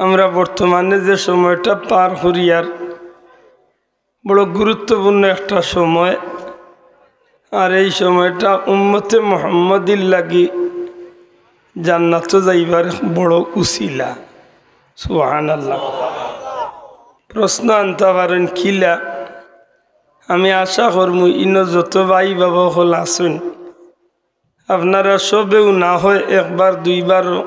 আমরা বর্তমানে যে সময়টা পার করিয়ার বড় গুরুত্বপূর্ণ একটা সময়, আর এই সময়টা উম্মতে মুহাম্মদির লাগি জান্নাত যাইবার বড় উসিলা। সুবহানাল্লাহ। প্রশ্ন আনতে পারেন কিলা? আমি আশা করমু ইনো যত ভাই বাবা হল আসুন, আপনারা সবেও না হয় একবার দুইবারও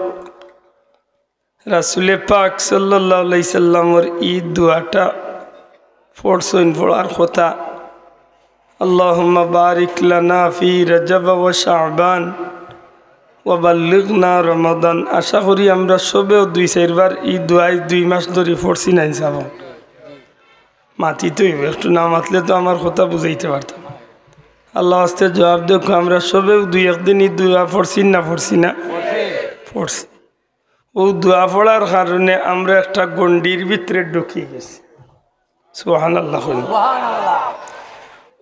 রাসূলে পাক সাল্লাল্লাহু আলাইহি সাল্লামের ঈদ দোয়াটা পড়ছেন, পড়ার কথা। আল্লাহুম্মা বারিক লানা ফি রজব ওয়া শাবান ওয়া বাল্লিগনা রমাদান। আশা করি আমরা সবেও দুই চারবার ঈদ দোয়াই 2 মাস ধরে পড়ছি নাই যাব। মাতি তো একটু না মাতলে তো আমার কথা বুঝাইতে পারতাম। আল্লাহ আস্তে জবাব দেখো, আমরা সবেও 2-1 দিন ঈদ দোয়া পড়ছি না পড়ছি। ও দোয়া পড়ার কারণে আমরা একটা গণ্ডির ভিতরে ঢুকিয়ে গেছি। সুবহানাল্লাহ।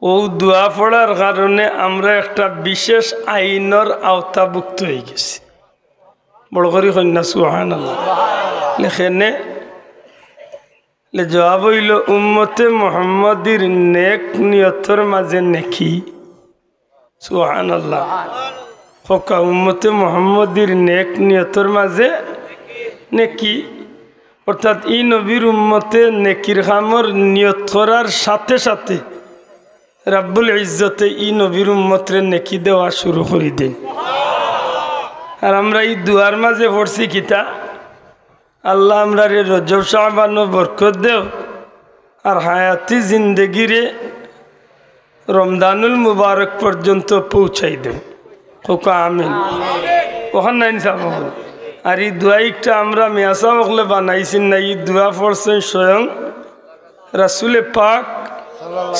ও দোয়া পড়ার কারণে আমরা একটা বিশেষ আইনের আওতাভুক্ত হয়ে গেছি। বড় করি কন্যা সুবহানাল্লাহ। লেখেনে জবাব হইল উম্মতে মুহাম্মদির নেক নিয়তর মাঝে নেকি। সুবহানাল্লাহ। হকা উম্মতে মুহাম্মদির নেক নিয়তর মাঝে নেকি, অর্থাৎ ই নবীর উম্মতে নেকির কামর নিয়ত করার সাথে সাথে রাব্বুল ইজ্জতে ই নবীর উম্মতরে নেকি দেওয়া শুরু করে দেন। আর আমরা এই দুয়ার মাঝে পড়ছি কিতা, আল্লাহ আমরা রে রজব শাবান বরকত দেও আর হায়াতি জিন্দগিরে রমজানুল মুবারক পর্যন্ত পৌঁছাই দেও। কোকা আমিন। ওখান নাই সাব। আর এই দোয়াইটা আমরা মেয়াসা বকলে বানাইছি না, এই দোয়া পড়ছেন স্বয়ং রাসূলে পাক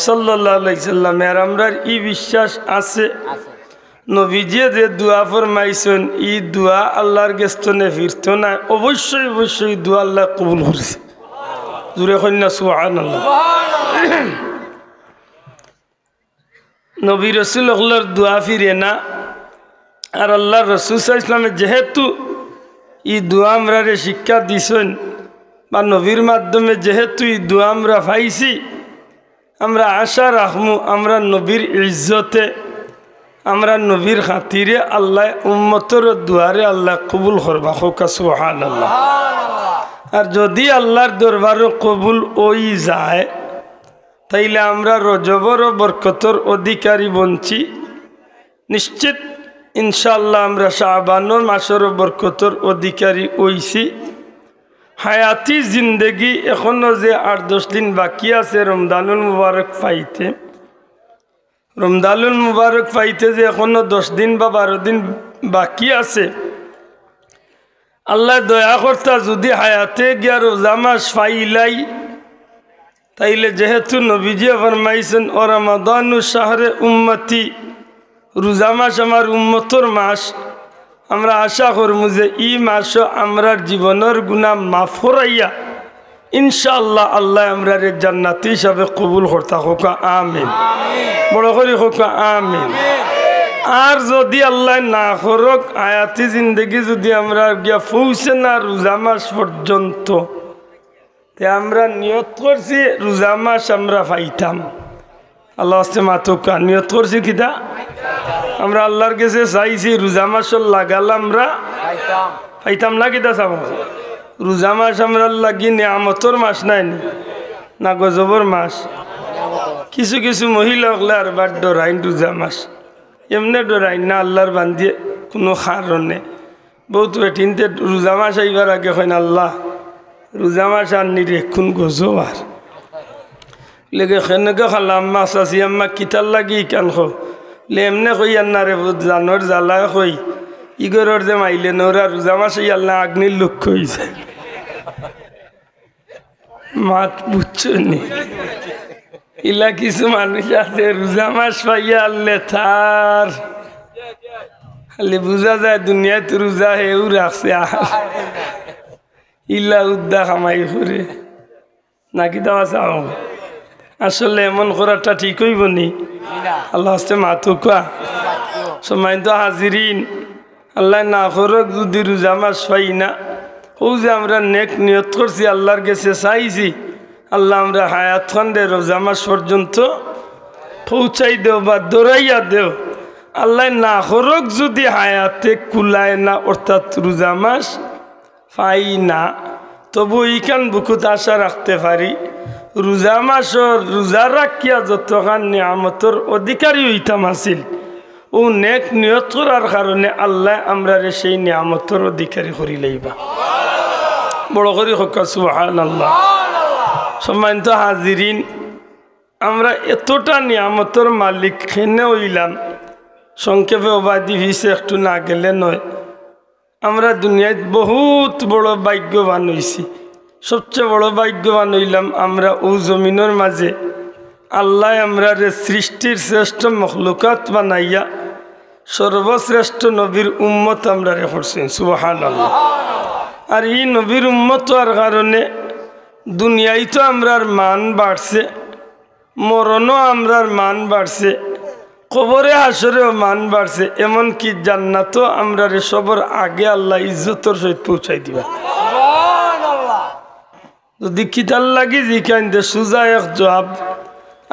সাল্লাল্লাহু আলাইহি সাল্লাম। আর আমরা এই বিশ্বাস আছে নবীজি যে দোয়া ফরমাইছেন এই দোয়া আল্লাহর গেস্তনে ফিরত না, অবশ্যই দোয়া আল্লাহ কবুল করেছে। জুড়ে কন্যা সুবহানাল্লাহ। নবী রাসূল আল্লাহর দোয়া ফিরে না। আর আল্লাহর রাসূল সাল্লাল্লাহু আলাইহি ওয়াসাল্লাম যেহেতু এই দোয়া আমরা শিক্ষা দিছেন বা নবীর মাধ্যমে যেহেতু এই দোয়া আমরা পাইছি, আমরা আশা রাখমু আমরা নবীর ইজ্জতে, আমরা নবীর খাতিরে আল্লাহ উম্মতর দুয়ারে আল্লাহ কবুল করবা। হোকা সুবহানাল্লাহ। আর যদি আল্লাহর দরবারে কবুল ওই যায় তাইলে আমরা রজবর বরকতর অধিকারী বনছি নিশ্চিত। ইনশাআল্লাহ আমরা শাবানুর মাসের বরকতর অধিকারী হইছি। হায়াতি জিন্দগি এখনো যে 8-10 দিন বাকি আছে রমজানুল মুবারক পাইতে, রমজানুল মুবারক পাইতে যে এখনো 10 দিন বা 12 দিন বাকি আছে, আল্লাহ দয়া করতা যদি হায়াতে গিয়া রোজা মাস পাইলাই তাইলে যেহেতু নবীজি ফরমাইছেন ও রমাদানু শাহরে উম্মতি, রোজা মাস আমার উম্মতর মাস, আমরা আশা করবো যে এই মাসও আমরা জীবনের গুনাহ মাফ করাইয়া ইনশাআল্লাহ আল্লাহ আমরা জান্নাতি হিসাবে কবুল করতা। হোকা আমিন। বড় করে হোকা আমিন। আর যদি আল্লাহ না করক আয়াতি জিন্দগি যদি আমরা গিয়া পৌঁছে না রোজা মাস পর্যন্ত, তে আমরা নিয়ত করছি রোজা মাস আমরা পাইতাম। আল্লাহ আস্তে মাতুকা নিয়ত করছি কিতা, আমরা আল্লাহর কাছে চাইছি রোজা মাস লাগাল আমরা পাইতাম না কিতা চাব। রোজা মাস আমরা লাগি নিয়ামতর মাস নাই না গজবর মাস। কিছু কিছু মহিলা হলে আর বার ডরাইন রোজা মাস, এমনি ডরাইন না আল্লাহর বান্ধিয়ে কোনো কারণে। বহুত বেঠিনতে রোজা মাস আইবার আগে হয় না আল্লাহ রোজা মাস আর নিরেক্ষণ গজব আর লেগে সেনেকে খালাম মাছ আছি আম্মা কিতার লাগি কেন খো লে এমনে কই আর না রে জানোর জ্বালায় কই ইগরের যে মাইলে নোরা রোজা মাসে আল্লাহ আগ্নির লক্ষ্য হয়েছে। মাত বুঝছো নি? ইলা কিছু মানুষ আছে রোজা মাস পাইয়া আল্লে তার খালি বুঝা যায় দুনিয়ায় তো রোজা হেউ রাখছে ইলা উদ্দা খামাই করে নাকি দেওয়া চাও। আসলে এমন করাটা ঠিক হইব নি? আল্লাহ হস্তে মাতুকা সময় তো হাজিরিন, আল্লাহ না করক যদি রোজা মাস পাই না ও যে আমরা নেক নিয়ত করছি আল্লাহর কাছে চাইছি আল্লাহ আমরা হায়াত খন্ডে রোজা মাস পর্যন্ত পৌঁছাই দেও বা দৌড়াইয়া দেও আল্লাহ না হরক যদি হায়াতে কুলায় না অর্থাৎ রোজা মাস পাই না তবু এইখান বুকুত আশা রাখতে পারি রোজা মাসর রোজা রাখিয়া যতখান নিয়ামতর অধিকারী হইতাম আসিল ও নেক নিয়ত করার কারণে আল্লাহ আমরা সেই নিয়ামতর অধিকারী করি লইবা বড় করি হোক সুবহানাল্লাহ। সম্মানিত হাজিরিন আমরা এতটা নিয়ামতর মালিক খেনে হইলাম সংক্ষেপে অবাদি ভিসে একটু না গেলে নয় আমরা দুনিয়ায় বহুত বড় ভাগ্যবান হইছি সবচেয়ে বড় ভাগ্যবান হইলাম আমরা ও জমিনের মাঝে আল্লাহ আমরা সৃষ্টির শ্রেষ্ঠ মখলুকাত বানাইয়া সর্বশ্রেষ্ঠ নবীর উম্মত আমরা করছেন সুবহানাল্লাহ। আর এই নবীর উম্মত হওয়ার কারণে দুনিয়ায় তো আমরার মান বাড়ছে মরণও আমরার মান বাড়ছে কবরে হাসরেও মান বাড়ছে এমনকি জান্নাতও আমরা সবর আগে আল্লাহ ইজ্জতর সহিত পৌঁছাই দিবা যদি কিতাল লাগি জিখান দে সুজা এক জবাব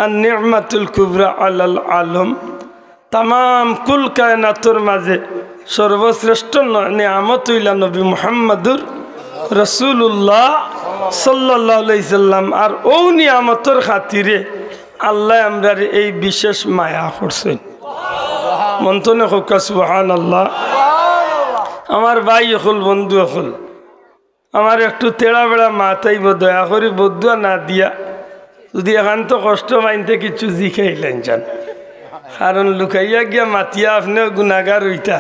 আর নি'মাতুল কুবরা আলাল আলম তামাম কুল কায়নাতর মাঝে সর্বশ্রেষ্ঠ নিয়ামত হইলা নবী মুহাম্মদুর রাসূলুল্লাহ সাল্লাল্লাহু আলাইহি সাল্লাম। আর ও নিয়ামতর খাতিরে আল্লাহ আমরা এই বিশেষ মায়া করছেন মন্তনে হোক সুবহানাল্লাহ। আমার ভাই হল বন্ধু হল আমার একটু তেড়া বেড়া মাথাইব দয়া করি বদুয়া না দিয়া যদি একান্ত কষ্ট পাইতে কিছু জিখাইলেন যান কারণ লুকাইয়া গিয়া মাতিয়া আপনিও গুণাগার হইতা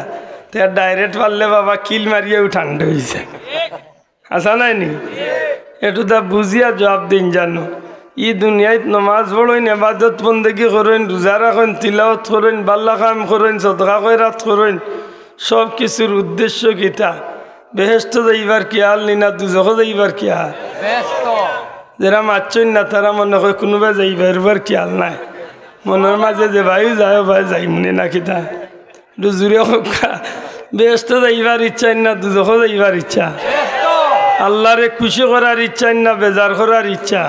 তে ডাইরেক্ট পারলে বাবা কিল মারিয়াও ঠান্ডা হয়েছে আসা নাই নি একটু তা বুঝিয়া জবাব দিন জানো ই দুনিয়ায় নমাজ পড়েন এবাদত বন্দেগি করেন রোজা রাখেন তিলাওয়াত করেন বাল্লা কাম করেন সদকা খয়রাত করেন সব কিছুর উদ্দেশ্য কিতা বেহেস্ত যাইবার কি হাল নিনা দুজখ যাইবার কি হাল যারা মারছেন না তারা মনে হয় কোনোবা যাইবার কি হাল নাই মনের মাঝে যে ভাইও যায় ভাই যাইমনি না কিতা একটু জুড়ে হোক বেহেস্ত যাইবার ইচ্ছা না দুজখ যাইবার ইচ্ছা আল্লাহরে খুশি করার ইচ্ছা না বেজার করার ইচ্ছা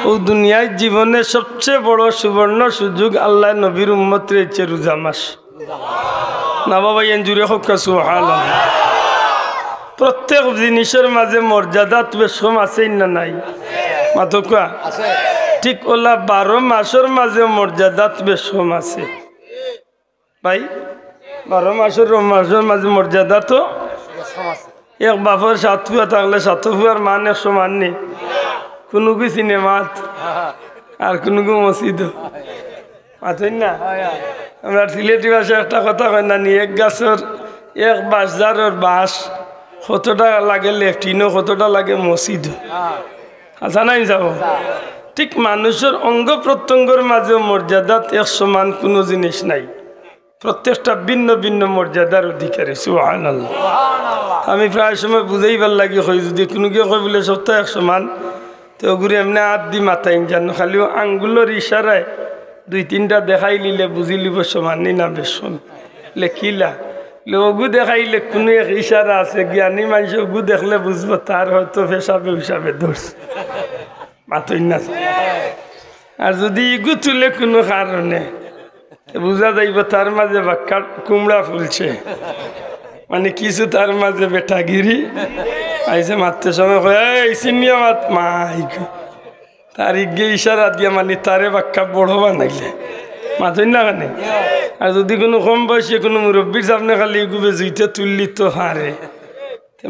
ও দুনিয়ার জীবনে সবচেয়ে বড় সুবর্ণ সুযোগ আল্লাহ নবীর উম্মত রয়েছে রোজা মাস না বাবা জুড়ে হোক সুবহানাল্লাহ। প্রত্যেক জিনিসের মাঝে মর্যাদাত বেশম আছে না নাই মাতকা ঠিক ওলা 12 মাসের মাঝে মর্যাদাত বেশম আছে ভাই 12 মাসের মাঝে মর্যাদা তো এক বাপর 7 ফুয়া থাকলে 7 ফুয়ার মান 100 মান নেই কোনো কি সিনেমাত আর কোনো কি মসজিদ আছেন না আমরা সিলেটি ভাষায় একটা কথা কই না নি এক গাছের এক বাঁশঝাড়ের বাঁশ কতটা লাগে লেফটিনও কতটা লাগে মসজিদ আচ্ছা নাই যাব ঠিক মানুষের অঙ্গ প্রত্যঙ্গের মাঝে মর্যাদাত 100 মান কোনো জিনিস নাই প্রত্যেকটা ভিন্ন ভিন্ন মর্যাদার অধিকারী সুবহানাল্লাহ। আমি প্রায় সময় বুঝাইবার লাগি কই যদি কোনো কেউ কই বলে সপ্তাহে 100 মান তো ওগুলো এমনি হাত দি মাথায় জানো খালি আঙ্গুলের ইশারায় 2-3টা দেখাই লিলে বুঝি লিব সমানই না বেশন লেখিলা ওগু দেখাইলে কোনো এক ইশারা আছে জ্ঞানী মানুষ ওগু দেখলে বুঝবো তার হয়তো পেশাবে হিসাবে ধরছে মাথই না আর যদি ইগু তুলে কোনো কারণে বুঝা যাইব তার মাঝে বাক্কা কুমড়া ফুলছে মানে কিছু তার মাঝে বেটাগিরি আইসে মারতে সময় এই সিনিয়া মাত মাইক তার ইগে ইশারা দিয়া মানে তারে বাক্কা বড় বানাইলে মাথই না কানে আর যদি কোনো কম বয়সী কোনো মুরব্বীর সামনে খালি গুবে জুইতে তুললি তো হারে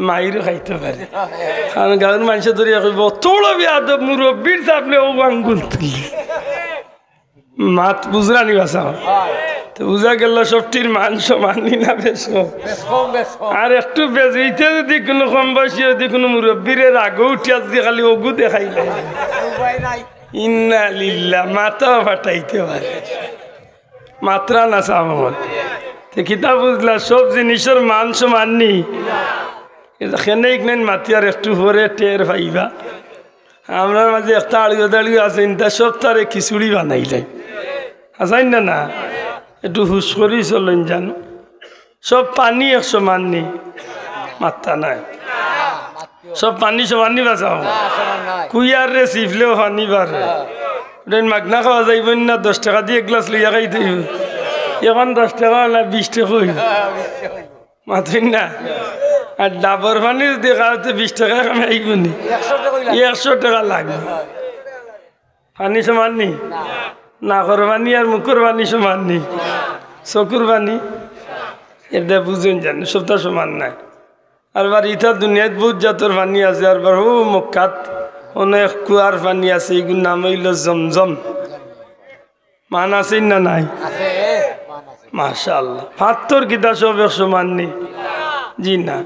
মাইরও খাইতে পারে কারণ গাঁয়ের মানুষের ধরিয়া কইব তোড়ো বিয়াদ মুরব্বীর সামনে ও আঙ্গুল তুললি মাত বুঝরানি বাসা তো বুঝা গেল সবটির মান সমানই না বেশ আর একটু বেজইতে যদি কোনো কম বয়সী যদি কোনো মুরব্বীর রাগও উঠিয়া যদি খালি ওগু দেখাইলে ইন্না লিল্লাহ মাথা ফাটাইতে পারে মাত্রা না সামন তো কিতা বুঝলা সব জিনিসের মান সমান নি এখানে ইগনেন মাতি আর একটু পরে টের পাইবা আমরা মাঝে একটা আড়িও দাঁড়িয়ে আছেন তা সব তারে খিচুড়ি বানাইলে আসাইন না না একটু হুশ করি চলেন জানো সব পানি 100 মান নি মাত্রা নাই সব পানি সমানি বাঁচাও কুইয়ার রে সিফলেও পানি বাড়ে মাগনা খাওয়া যাইব না 10 টাকা দিয়ে গ্লাস লইয়া খাইতে এখন 10 টাকা না 20 টাকা হইব মাত্রই না আর ডাবর পানি যদি খাওয়াতে 20 টাকা কামাইব নি 100 টাকা লাগবে পানি সমান নি নাকর পানি আর মুখর পানি সমান নি চকুর পানি এটা বুঝুন জানি সবটা সমান নাই আর বার ইটা দুনিয়াত বহুত জাতর পানি আছে আর বার ও মক্কাত অনেক কুয়ার পানি আছে এগুলোর নাম হইল জমজম মান আছে না নাই মাশাআল্লাহ পাথর কিতা সব সমান নি জি না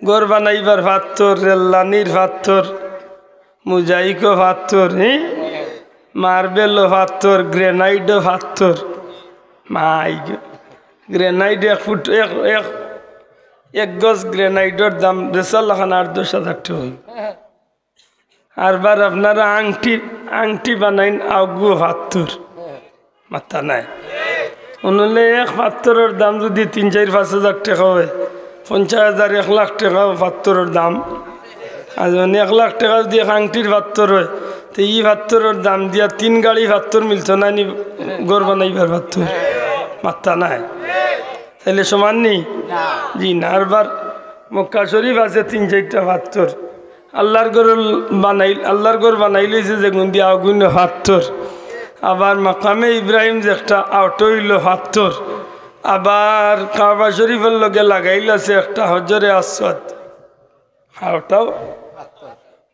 ঘর বানাইবার পাথর রেল্লানির পাথর মুজাইকো পাথর মার্বেলও পাথর গ্রেনাইডও পাথর মাই গ্রেনাইড 1 ফুট এক গজ গ্রেনাইডের দাম 2,10,000 টাকা হই আর বার আপনারা আংটি বানাইন আগুও পাথর মাথা নাই অনলে এক পাথরের দাম যদি 3-4-5,000 টাকা হয় 50,000 1 লাখ টাকা পাথরের দাম আর 1 লাখ টাকা যদি আংটির পাথর হয় তো এই পাথরের দাম দিয়া 3 গাড়ি পাথর মিলত না নি ঘর বানাইবার পাথর মাথা নাই তাহলে সমান নি জি না আর বার মক্কা শরীফ আছে 3-4টা পাথর আল্লাহর ঘর বানাইলেছে যে গুন্দি আগুন পাথর আবার মাকামে ইব্রাহিম যে একটা আউট হইল পাথর আবার কাবা শরীফের লগে লাগাইল আছে একটা হজরে আসওয়াদ আউটাও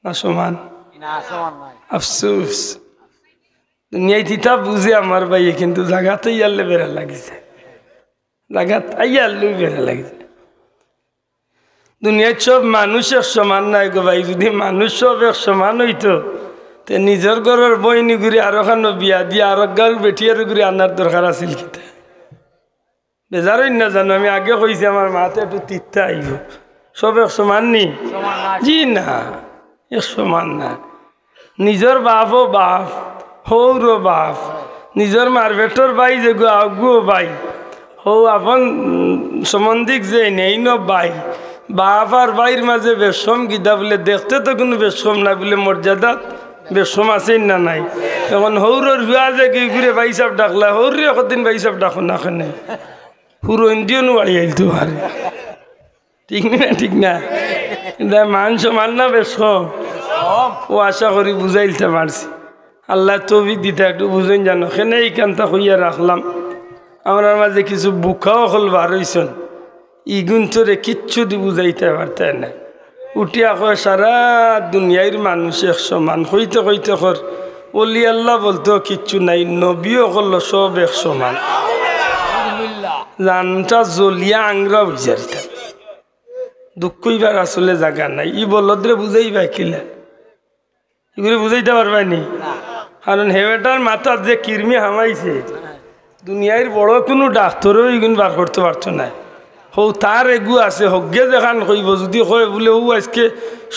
না সমান আফসোস দুনিয়ায় তিতা বুঝে আমার ভাই কিন্তু জায়গাতে ইয়ারলে বেড়া লাগিছে জায়গাত আইয়ারলে বেড়া লাগিছে দুনিয়ায় সব মানুষ এক সমান নাই গো ভাই যদি মানুষ সব এক সমান হইতো তে নিজের ঘরের বইনি ঘুরে আরো খানো বিয়া দিয়ে আরো গাল বেঠিয়ার ঘুরে আনার দরকার আছিল কিতা বেজারই না জানো আমি আগে কইছি আমার মাতে একটু তিতা আইব সব এক সমান নি জি না এক সমান না নিজের বাপও বাপ হৌরও বাপ নিজের মারবেটর বাই যে গো আগুও বাই হৌ আপন সম্বন্ধিক যে নেই ন বাই বাপ আর বাইর মাঝে বেশম গিদা বলে দেখতে তো কোনো বেশম না বলে মর্যাদাত বেশম আছেই না নাই এখন হৌরর হুয়া যে কি ঘুরে বাইসাব ডাকলা হৌরে একদিন বাইসাব ডাকো না খানে পুরো ইন্ডিয়ানও বাড়ি আইলতো আরে ঠিক না মান সমান না বেশম ও আশা করি বুঝাইলতে পারছি আল্লাহ তৌফিক দিতে একটু বুঝেন জানো সেনে এইখানটা হইয়া রাখলাম আমার মাঝে কিছু বুকাও হল বার হইছেন ইগুন তোরে কিচ্ছু দি বুঝাইতে পারতে না উঠিয়া কয় সারা দুনিয়ার মানুষ এক সমান হইতে কর ওলি আল্লাহ বলতেও কিচ্ছু নাই নবীও করলো সব এক সমান জানটা জ্বলিয়া আংরা বুঝারিতা দুঃখইবার আসলে জায়গা নাই ই বলদ্রে বুঝাইবা কিলা এগুলি বুঝাইতে পারবানি কারণ হেবেটার মাথার যে কিরমি হামাইছে দুনিয়ার বড় কোনো ডাক্তারও এগুন বার করতে পারতো না হৌ তার এগু আছে হগে দেখান কইব যদি কয় বলে ও আজকে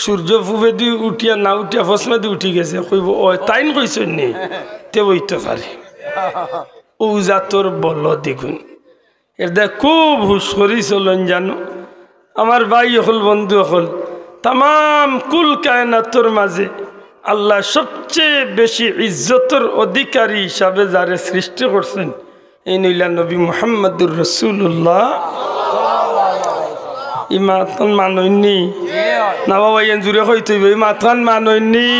সূর্য ফুবে দি উঠিয়া না উঠিয়া ফসমা দি উঠি গেছে কইব ও তাইন কইছেন নি তে বইতে পারে ও জাতর বল দেখুন এর দেখ খুব হুশ করি চলন জানো আমার ভাই হল বন্ধু হল তাম কুল কায়নাতর মাঝে আল্লাহ সবচেয়ে বেশি ইজ্জতের অধিকারী হিসাবে যারে সৃষ্টি করছেন এই নইলা নবী মুহাম্মদুর রাসূলুল্লাহ ইমাতন মানইনি না বাবা এন জুড়ে হইতে ইমাতন মানইনি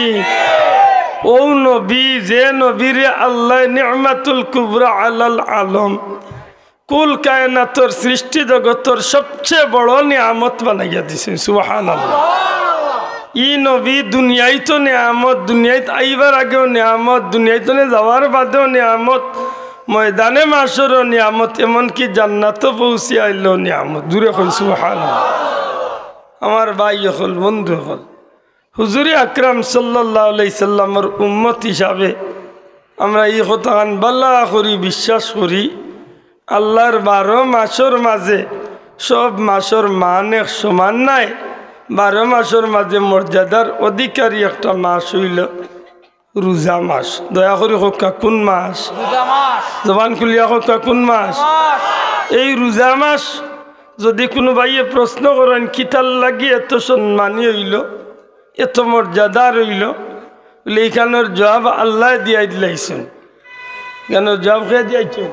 ও নবী যে নবীরে আল্লাহ নি'মাতুল কুবরা আলাল আলম কুল কায়নাতর সৃষ্টি জগতর সবচেয়ে বড় নিয়ামত বানাইয়া দিছেন সুবহানাল্লাহ ই নবী দুনিয়ায় তো নিয়ামত দুনিয়ায় আইবার আগেও নিয়ামত দুনিয়ায় তো যাওয়ার বাদেও নিয়ামত ময়দানে মাসরও নিয়ামত এমনকি জান্নাতও পৌঁছে আইলেও নিয়ামত দূরে হল সুবহানাল্লাহ আমার ভাই হল বন্ধু হল হুজুরে আকরাম সাল্লাল্লাহু আলাইহি সাল্লামের উম্মত হিসাবে আমরা এই কথান বাল্লা করি বিশ্বাস করি আল্লাহর 12 মাসের মাঝে সব মাসের মান এক সমান নাই 12 মাসের মাঝে মর্যাদার অধিকারী একটা মাস হইল রোজা মাস দয়া করে হোক কোন মাস জবান খুলিয়া হোক কোন মাস এই রোজা মাস যদি কোনো ভাইয়ে প্রশ্ন করেন কিতাল লাগি এত সম্মানী হইল এত মর্যাদা রইল বলে এইখানের জবাব আল্লাহ দিয়া দিলাইছেন কেন জবাব খেয়ে দিয়েছেন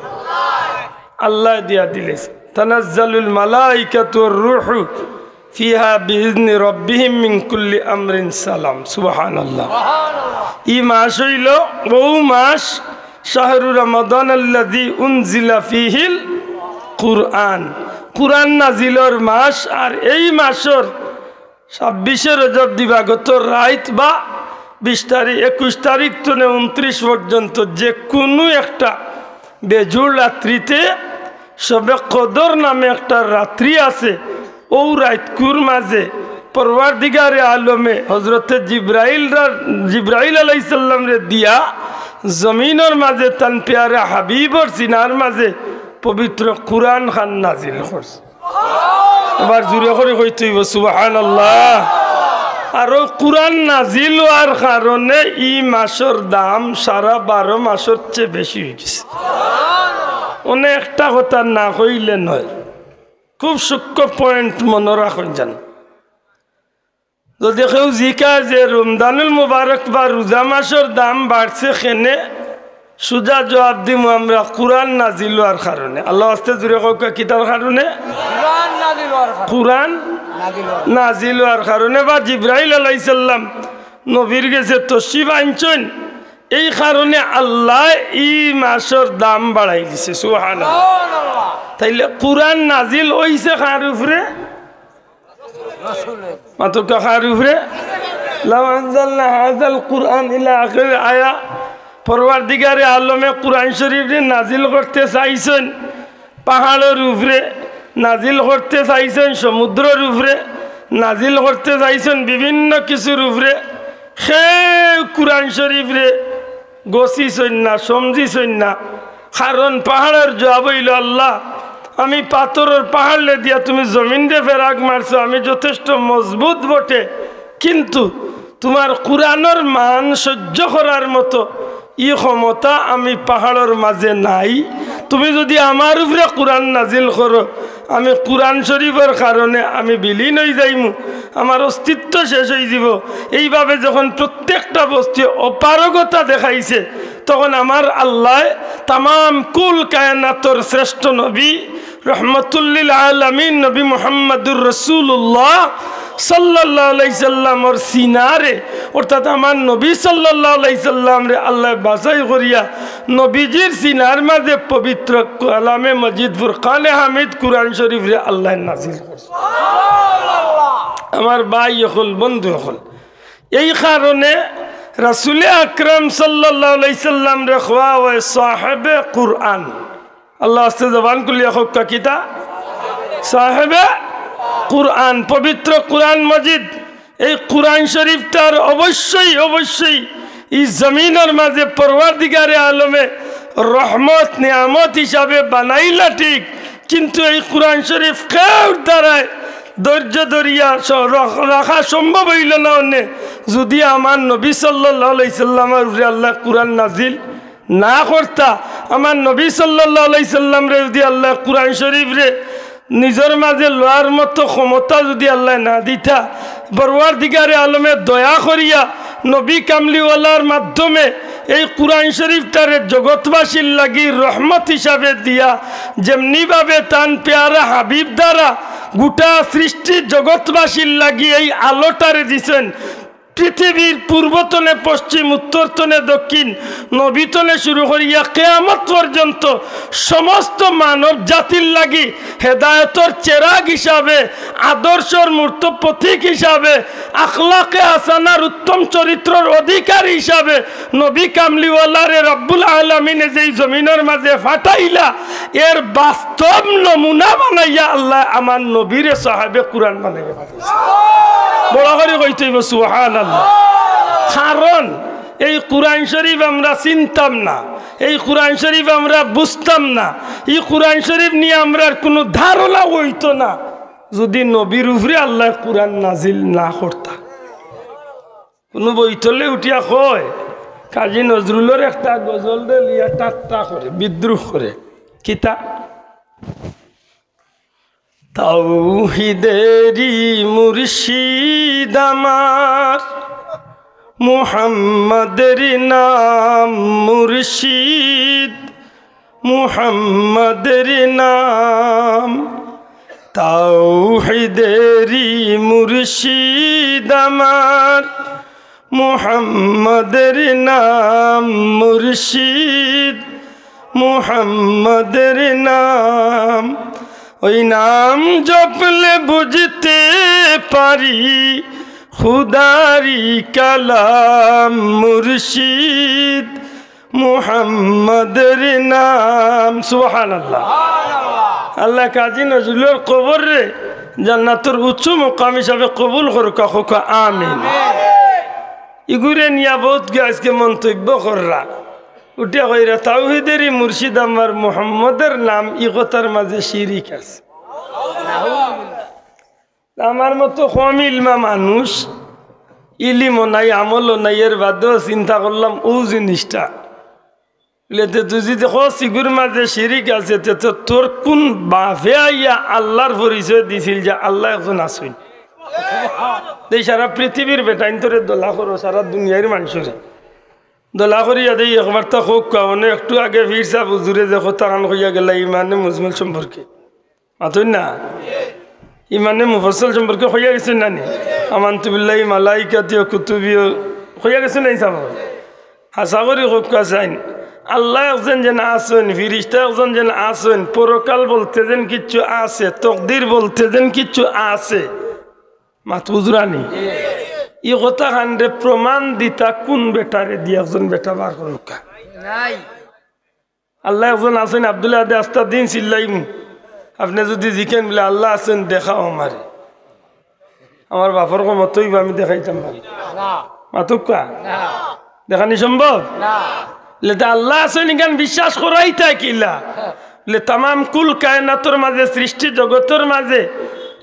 আল্লাহ দিয়া দিলেছেন তানাজ্জালুল মালাইকাতু ওয়ার রূহু ফিহা বিইذনি রাব্বিহিম মিন কুল্লি আমরিন সালাম সুবহানাল্লাহ এই মাস হইল বহু মাস শাহরু রমাদান আল্লাযী উনজিলা ফীহিল কুরআন কুরআন নাজিলর মাস আর এই মাসের 26 রজব দিবাগত রাত বা 20 তারিখ 21 তারিখ থেকে 29 পর্যন্ত যে কোনো একটা বেজুর রাত্রিতে শবে কদর নামে একটা রাত্রি আছে ও রাতকুর মাঝে পরওয়ারদিগারে আলমে হযরতে জিব্রাইল আলাইহিস সালাম রে দিয়া জমিনের মাঝে তান প্যারা হাবিবর সিনার মাঝে পবিত্র কুরআন খান নাজিল করছে এবার জুড়ে করে কইতে হইব সুবহানাল্লাহ আর কুরআন নাজিল হওয়ার কারণে এই মাসের দাম সারা 12 মাসের চেয়ে বেশি হয়ে গেছে অনেকটা কথা না কইলে নয় খুব সূক্ষ্ম পয়েন্ট মনে রাখুন জান যদি কেউ জিকা যে রমজানুল মুবারক বা রোজা মাসের দাম বাড়ছে কেনে সুজা জবাব দিম আমরা কুরআন নাজিল হওয়ার কারণে আল্লাহ আস্তে জুড়ে কক কিতার কারণে কুরআন নাজিল হওয়ার কারণে বা জিব্রাইল আলাইহিস সালাম নবীর কাছে তশরিফ আনছেন এই কারণে আল্লাহ এই মাসের দাম বাড়াই দিছে সুবহানাল্লাহ তাইলে কুরআন নাজিল হইছে কার উপরে মাত্র কার উপরে লাউ আনজালনা হাযাল কুরআন ইলা আখির আয়া পরওয়ারদিগারে আলমে কুরআন শরীফ নাজিল করতে চাইছেন পাহাড়ের উপরে নাজিল করতে চাইছেন সমুদ্রের উপরে নাজিল করতে চাইছেন বিভিন্ন কিছুর উপরে সে কুরআন শরীফ রে গছিছেন না সমঝিছেন না কারণ পাহাড়ের জবাব হইল আল্লাহ আমি পাথরের পাহাড় দিয়া তুমি জমিন দিয়ে ফেরাক মারছো আমি যথেষ্ট মজবুত বটে কিন্তু তোমার কুরআনের মান সহ্য করার মতো ই ক্ষমতা আমি পাহাড়ের মাঝে নাই তুমি যদি আমার উপরে কুরআন নাজিল করো আমি কুরআন শরীফের কারণে আমি বিলীন হয়ে যাইমু আমার অস্তিত্ব শেষ হয়ে যাব এইভাবে যখন প্রত্যেকটা বস্তু অপারগতা দেখাইছে তখন আমার আল্লাহ তামাম কুল কায়নাতর শ্রেষ্ঠ নবী রহমতুল্লিল আলামিন নবী মুহাম্মদুর রাসূলুল্লাহ সাল্লাল্লাহু আলাইহি সাল্লামর সিনারে অর্থাৎ আমার নবী সাল্লাল্লাহু আলাইহি সাল্লাম রে আল্লাহ বাছাই করিয়া নবীজির সিনার মাঝে পবিত্র কালামে মজিদ ফুরকানে হামিদ কুরআন শরীফ রে আল্লাহ নাজিল করছে সুবহানাল্লাহ আমার ভাই হল বন্ধু হল এই কারণে রাসূল আকরাম সাল্লাল্লাহু আলাইহি সাল্লাম রে খোয়া ওয়া সাহেবে কুরআন আল্লাহ আস্তে জবান কুলিয়া হক কিতা সাহেবে কুরআন পবিত্র কুরআন মজিদ এই কুরআন শরীফটার অবশ্যই অবশ্যই এই জমিনের মাঝে পরওয়ারদিগারে আলমে রহমত নিয়ামত হিসাবে বানাইলা ঠিক কিন্তু এই কুরআন শরীফ কেউ দ্বারায় ধৈর্য ধরিয়া রাখা সম্ভব হইল না অন্যে যদি আমার নবী সাল্লাল্লাহু আলাইহি সাল্লামের উপরে আল্লাহ কুরআন নাজিল না করতা আমার নবী সাল্লাল্লাহু আলাইহি সাল্লাম রে যদি আল্লাহ কুরআন শরীফ রে নিজের মাঝে লোয়ার মতো ক্ষমতা যদি আল্লাহ না দিতা পরওয়ারদিগারে আলমে দয়া করিয়া নবী কামলিওয়ালার মাধ্যমে এই কুরআন শরীফটারে জগৎবাসীর লাগি রহমত হিসাবে দিয়া যেমনিভাবে তান পেয়ারা হাবিব দ্বারা গোটা সৃষ্টি জগৎবাসীর লাগি এই আলোটারে দিছেন পৃথিবীর পূর্বতনে পশ্চিম উত্তরতনে দক্ষিণ নবীতনে শুরু করিয়া কিয়ামত পর্যন্ত সমস্ত মানব জাতির লাগি হেদায়েতর চেরাগ হিসাবে আদর্শর মূর্ত প্রতীক হিসাবে আখলাকে হাসানার উত্তম চরিত্রের অধিকারী হিসাবে নবী কামলিওয়ালারে রব্বুল আলামিনে যেই জমিনের মাঝে ফাটাইলা এর বাস্তব নমুনা বানাইয়া আল্লাহ আমার নবীরে সাহাবে কুরআন বানাইয়া পাঠাইছে বড় করে কইতে হইব সুবহানাল্লাহ কারণ এই কুরআন শরীফ আমরা চিনতাম না এই কুরআন শরীফ আমরা বুঝতাম না এই কুরআন শরীফ নিয়ে আমরা কোনো ধারণা হইতো না যদি নবীর উপরে আল্লাহ কুরআন নাজিল না করতা কোনো বইতলে উঠিয়া কয় কাজী নজরুলের একটা গজল দে লিয়া ঠাট্টা করে বিদ্রুপ করে কিতা তাওহীদেরি মুর্শিদ আমার মুহাম্মাদের নাম মুর্শিদ মুহাম্মাদের নাম তাওহীদেরি মুর্শিদ আমার মুহাম্মাদের নাম মুর্শিদ মুহাম্মাদের নাম ওই নাম জপলে বুঝতে পারি খুদারি কালাম মুর্শিদ মুহাম্মাদের নাম সুবহানাল্লাহ। আল্লাহ কাজী নজরুলের কবর রে জান্নাতের উচ্চ মুকাম হিসাবে কবুল করুক আমিন। ইগুরে নিয়া বহুত আজকে মন্তব্য কররা উঠে কইরা তাওহীদেরই মুর্শিদ আমার মুহাম্মদের নাম ইগতার মাঝে শিরিক আছে। আমার মতো কম ইলমা মানুষ ইলিমও নাই আমলও নাই এর বাদেও চিন্তা করলাম ও জিনিসটা তুই যদি সিগুর মাঝে শিরিক আছে তো তোর কোন বাপে আইয়া আল্লাহর পরিচয় দিছিল যে আল্লাহ একজন আসুন এই সারা পৃথিবীর বেটাইন তোরে দোলা করো সারা দুনিয়ার মানুষের দোলা করিয়া দেই একবার তো হোক কারণে একটু আগে ফিরসা বুজুরে যে কথা কান কইয়া গেল ইমানে মুজমিল সম্পর্কে মাতুন না ইমানে মুফাসসাল সম্পর্কে কইয়া গেছেন না নি আমানতু বিল্লাহি মালাইকাতি ওয়া কুতুবি কইয়া গেছেন না ইসাব হাসা করি হোক কাসাইন আল্লাহ একজন যেন আসেন ফিরিস্তা একজন যেন আসেন পরকাল বলতে যেন কিচ্ছু আছে তকদির বলতে যেন কিচ্ছু আছে মাত বুঝরানি ই কথা খান্ডে প্রমাণ দিতা কোন বেটারে দিয়ে একজন বেটা বার করুক আল্লাহ একজন আছেন আব্দুল্লাহ আদে আস্তা দিন চিল্লাইম আপনি যদি জিকেন বলে আল্লাহ আছেন দেখাও আমার বাপর মতই আমি দেখাইতাম মাতুকা দেখানি সম্ভব আল্লাহ আছেন ইগান বিশ্বাস করাই থাকিলা তামাম কুল কায়নাতর মাঝে সৃষ্টি জগতের মাঝে